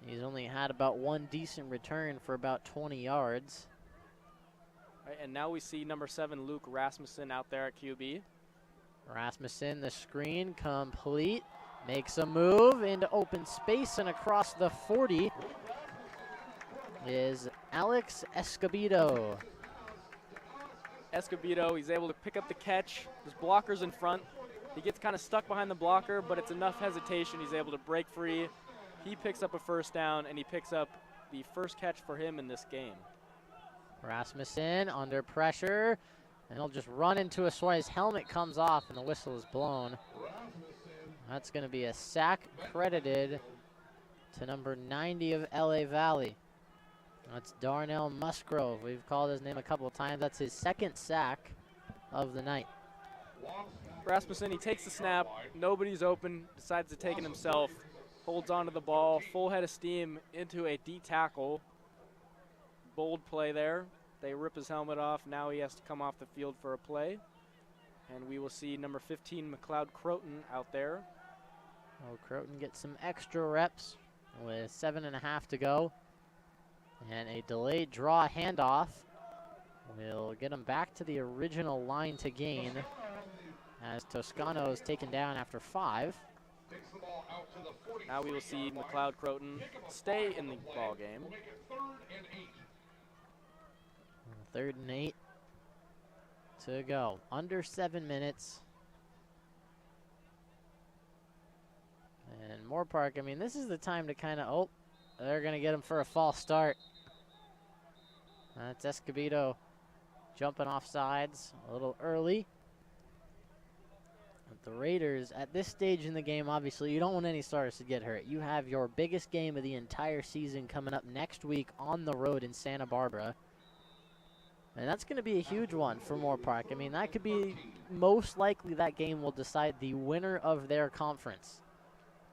He's only had about one decent return for about 20 yards. Right, and now we see number 7, Luke Rasmussen, out there at QB. Rasmussen, the screen complete. Makes a move into open space, and across the 40 is Alex Escobedo. Escobedo, he's able to pick up the catch. There's blockers in front. He gets kind of stuck behind the blocker, but it's enough hesitation. He's able to break free. He picks up a 1st down, and he picks up the first catch for him in this game. Rasmussen under pressure, and he'll just run into a swing. His helmet comes off, and the whistle is blown. That's going to be a sack credited to number 90 of LA Valley. That's Darnell Musgrove. We've called his name a couple of times. That's his 2nd sack of the night. Rasmussen, he takes the snap. Nobody's open. Decides to take it himself. Holds onto the ball. Full head of steam into a D tackle. Bold play there. They rip his helmet off. Now he has to come off the field for a play. And we will see number 15, McLeod Croton, out there. Oh, Croton gets some extra reps with 7.5 to go. And a delayed draw handoff will get him back to the original line to gain as Toscano is taken down after 5. Now we will see McLeod Croton stay in the ball game. 3rd and 8 to go. Under 7 minutes. And Moorpark, I mean, this is the time to kind of, they're going to get him for a false start. That's Escobedo jumping off sides a little early. But the Raiders, at this stage in the game, obviously, you don't want any starters to get hurt. You have your biggest game of the entire season coming up next week on the road in Santa Barbara. And that's going to be a huge one for Moorpark. I mean, that could be, most likely that game will decide the winner of their conference.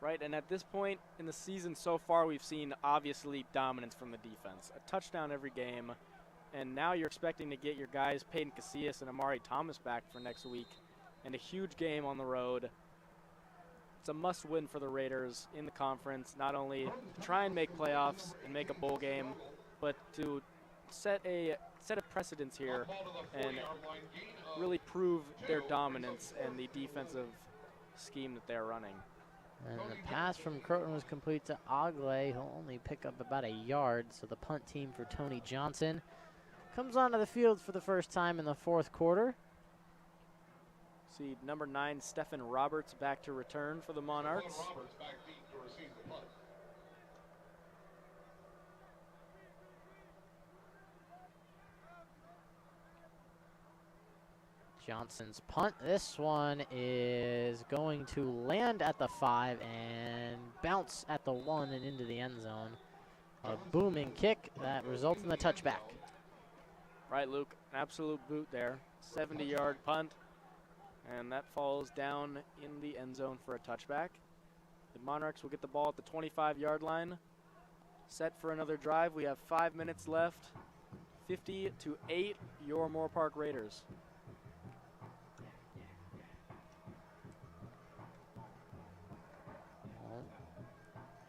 Right, and at this point in the season so far, we've seen obviously dominance from the defense. A touchdown every game, and now you're expecting to get your guys Peyton Casillas and Amari Thomas back for next week, and a huge game on the road. It's a must-win for the Raiders in the conference, not only to try and make playoffs and make a bowl game, but to set a precedence here and really prove their dominance and the defensive scheme that they're running. And the pass from Croton was complete to Ogle. He'll only pick up about a yard, so the punt team for Tony Johnson comes onto the field for the first time in the 4th quarter. See number 9, Stephen Roberts, back to return for the Monarchs. Johnson's punt. This one is going to land at the 5 and bounce at the 1 and into the end zone. A booming kick that results in the touchback. Right, Luke, an absolute boot there. 70-yard punt, and that falls down in the end zone for a touchback. The Monarchs will get the ball at the 25-yard line. Set for another drive. We have 5 minutes left. 50-8, your Moorpark Raiders.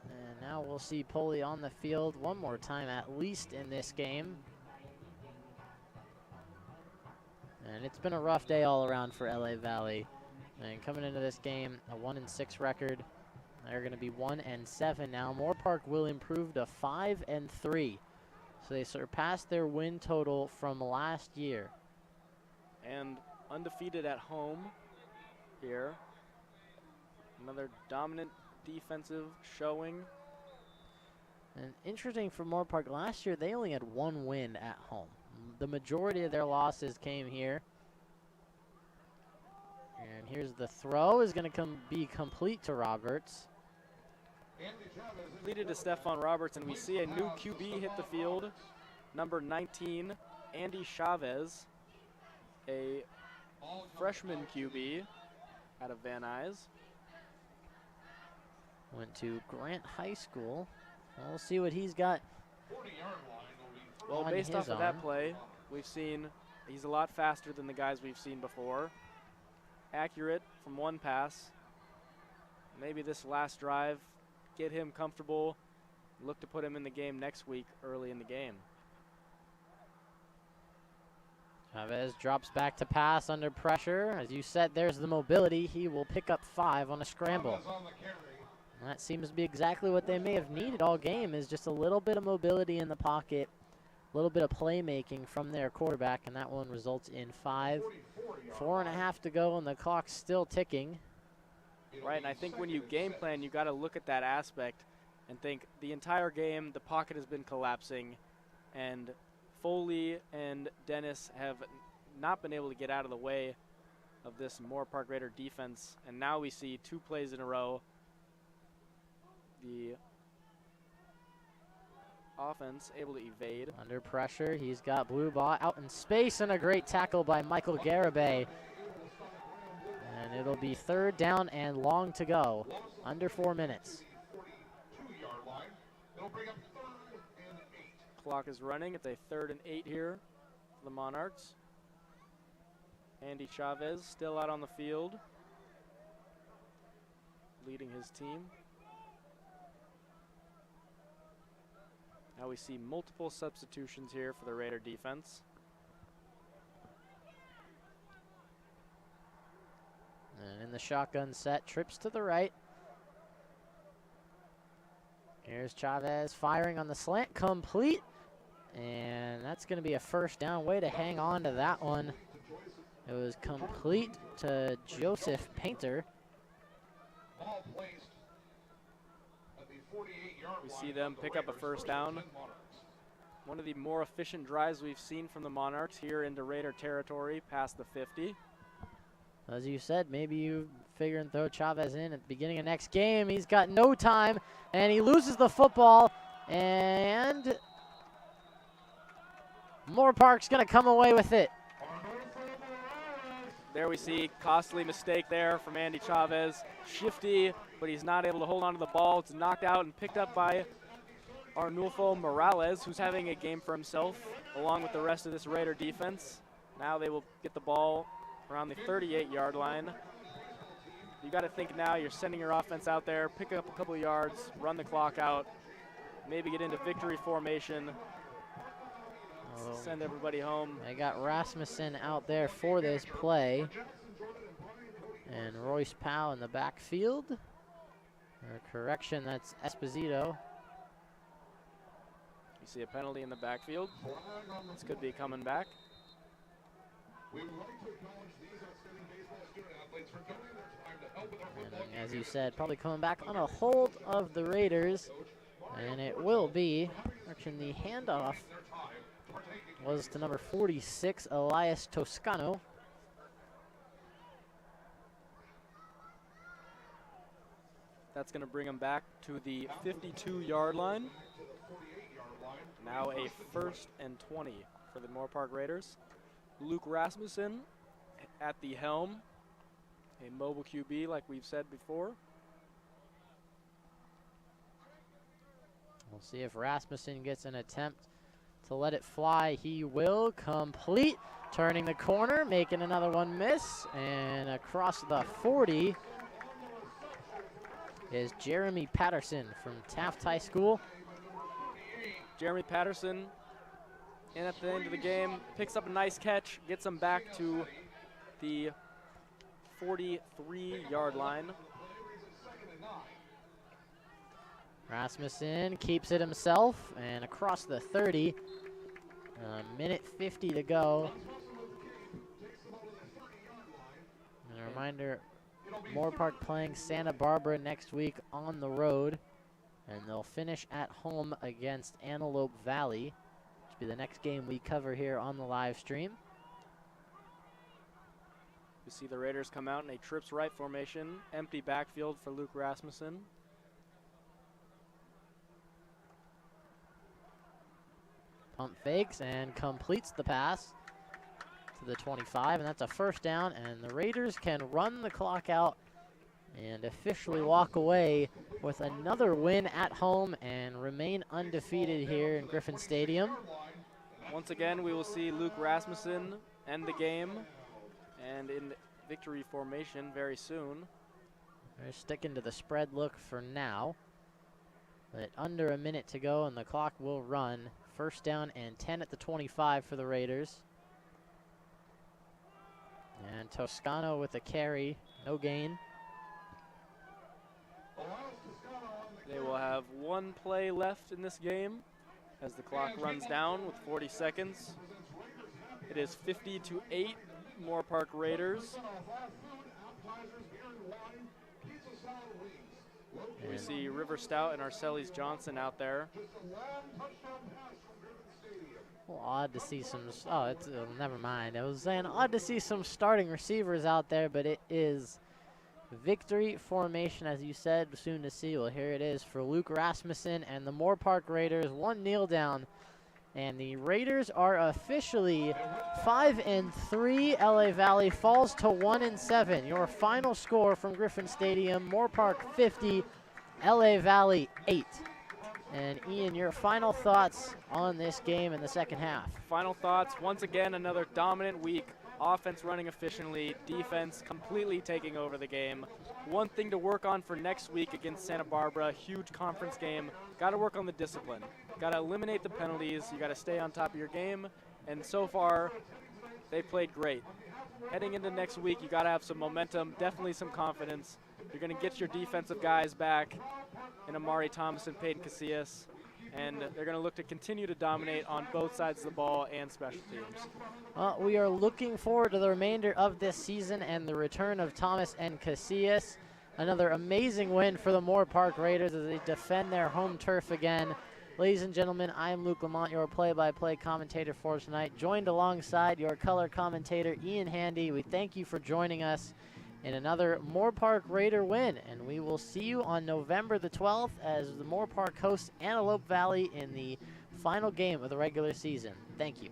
And now we'll see Poley on the field one more time at least in this game. And it's been a rough day all around for LA Valley. And coming into this game, a 1-6 record. They're going to be 1-7 now. Moorpark will improve to 5-3. So they surpassed their win total from last year. And undefeated at home here. Another dominant defensive showing. And interesting for Moorpark, last year they only had 1 win at home. The majority of their losses came here. And here's the throw, is going to be complete to Roberts. Completed to Stephon Roberts, and we see a new QB hit the field. Number 19, Andy Chavez, a freshman QB out of Van Nuys. Went to Grant High School. We'll see what he's got. Well, based off of that play, we've seen he's a lot faster than the guys we've seen before. Accurate from one pass. Maybe this last drive, get him comfortable. Look to put him in the game next week, early in the game. Chavez drops back to pass under pressure. As you said, there's the mobility. He will pick up 5 on a scramble. And that seems to be exactly what they may have needed all game, is just a little bit of mobility in the pocket, a little bit of playmaking from their quarterback, and that one results in 5. 4.5 to go, and the clock's still ticking. Right, and I think when you game plan, you got to look at that aspect and think the entire game, the pocket has been collapsing, and Foley and Dennis have not been able to get out of the way of this Moorpark Raider defense, and now we see 2 plays in a row. The offense able to evade. Under pressure, he's got blue ball out in space, and a great tackle by Michael Garibay. And it'll be 3rd down and long to go, under 4 minutes. Clock is running. It's a 3rd and 8 here for the Monarchs. Andy Chavez still out on the field, leading his team. Now we see multiple substitutions here for the Raider defense. And in the shotgun set, trips to the right. Here's Chavez firing on the slant, complete. And that's going to be a 1st down. Way to hang on to that one. It was complete to Joseph Painter. We see them pick up a 1st down. One of the more efficient drives we've seen from the Monarchs here into Raider territory past the 50. As you said, maybe you figure and throw Chavez in at the beginning of next game. He's got no time, and he loses the football, and Moorpark's going to come away with it. There we see costly mistake there from Andy Chavez. Shifty, but he's not able to hold on to the ball. It's knocked out and picked up by Arnulfo Morales, who's having a game for himself, along with the rest of this Raider defense. Now they will get the ball around the 38-yard line. You got to think now you're sending your offense out there, pick up a couple of yards, run the clock out, maybe get into victory formation, send everybody home. They got Rasmussen out there for this play. And Royce Powell in the backfield. Correction, that's Esposito. You see a penalty in the backfield. This could be coming back. And as you said, probably coming back on a hold of the Raiders. And it will be. Actually, the handoff was to number 46, Elias Toscano. That's going to bring them back to the 52-yard line. Now a 1st and 20 for the Moorpark Raiders. Luke Rasmussen at the helm, a mobile QB like we've said before. We'll see if Rasmussen gets an attempt to let it fly. He will complete, turning the corner, making another one miss, and across the 40 is Jeremy Patterson from Taft High School. Jeremy Patterson, and at the end of the game, picks up a nice catch, gets them back to the 43-yard line. Rasmussen keeps it himself, and across the 30, a minute 50 to go. And a reminder, Moorpark playing Santa Barbara next week on the road, and they'll finish at home against Antelope Valley, which will be the next game we cover here on the live stream. You see the Raiders come out in a trips right formation, empty backfield for Luke Rasmussen. Pump fakes and completes the pass to the 25, and that's a 1st down, and the Raiders can run the clock out and officially walk away with another win at home and remain undefeated here in Griffin Stadium. Once again, we will see Luke Rasmussen end the game and in victory formation very soon. They're sticking to the spread look for now, but under a minute to go and the clock will run. 1st down and 10 at the 25 for the Raiders. And Toscano with a carry, no gain. They will have 1 play left in this game as the clock runs down with 40 seconds. It is 50-8, Moorpark Raiders. We see River Stout and Arcelis Johnson out there. Well, odd to see some, never mind. I was saying odd to see some starting receivers out there, but it is victory formation, as you said, soon to see. Well, here it is for Luke Rasmussen and the Moorpark Raiders. 1 kneel down, and the Raiders are officially 5-3. LA Valley falls to 1-7. Your final score from Griffin Stadium: Moorpark 50, LA Valley 8. And Ian, your final thoughts on this game in the second half? Final thoughts, once again, another dominant week. Offense running efficiently, defense completely taking over the game. One thing to work on for next week against Santa Barbara, huge conference game. Got to work on the discipline. Got to eliminate the penalties. You got to stay on top of your game. And so far, they played great. Heading into next week, you got to have some momentum, definitely some confidence. You're going to get your defensive guys back in Amari Thomas and Peyton Casillas, and they're going to look to continue to dominate on both sides of the ball and special teams. We are looking forward to the remainder of this season and the return of Thomas and Casillas. Another amazing win for the Moorpark Raiders as they defend their home turf again. Ladies and gentlemen, I am Luke Lamont, your play-by-play commentator for tonight, joined alongside your color commentator, Ian Handy. We thank you for joining us in another Moorpark Raider win, and we will see you on November the 12th as the Moorpark hosts Antelope Valley in the final game of the regular season. Thank you.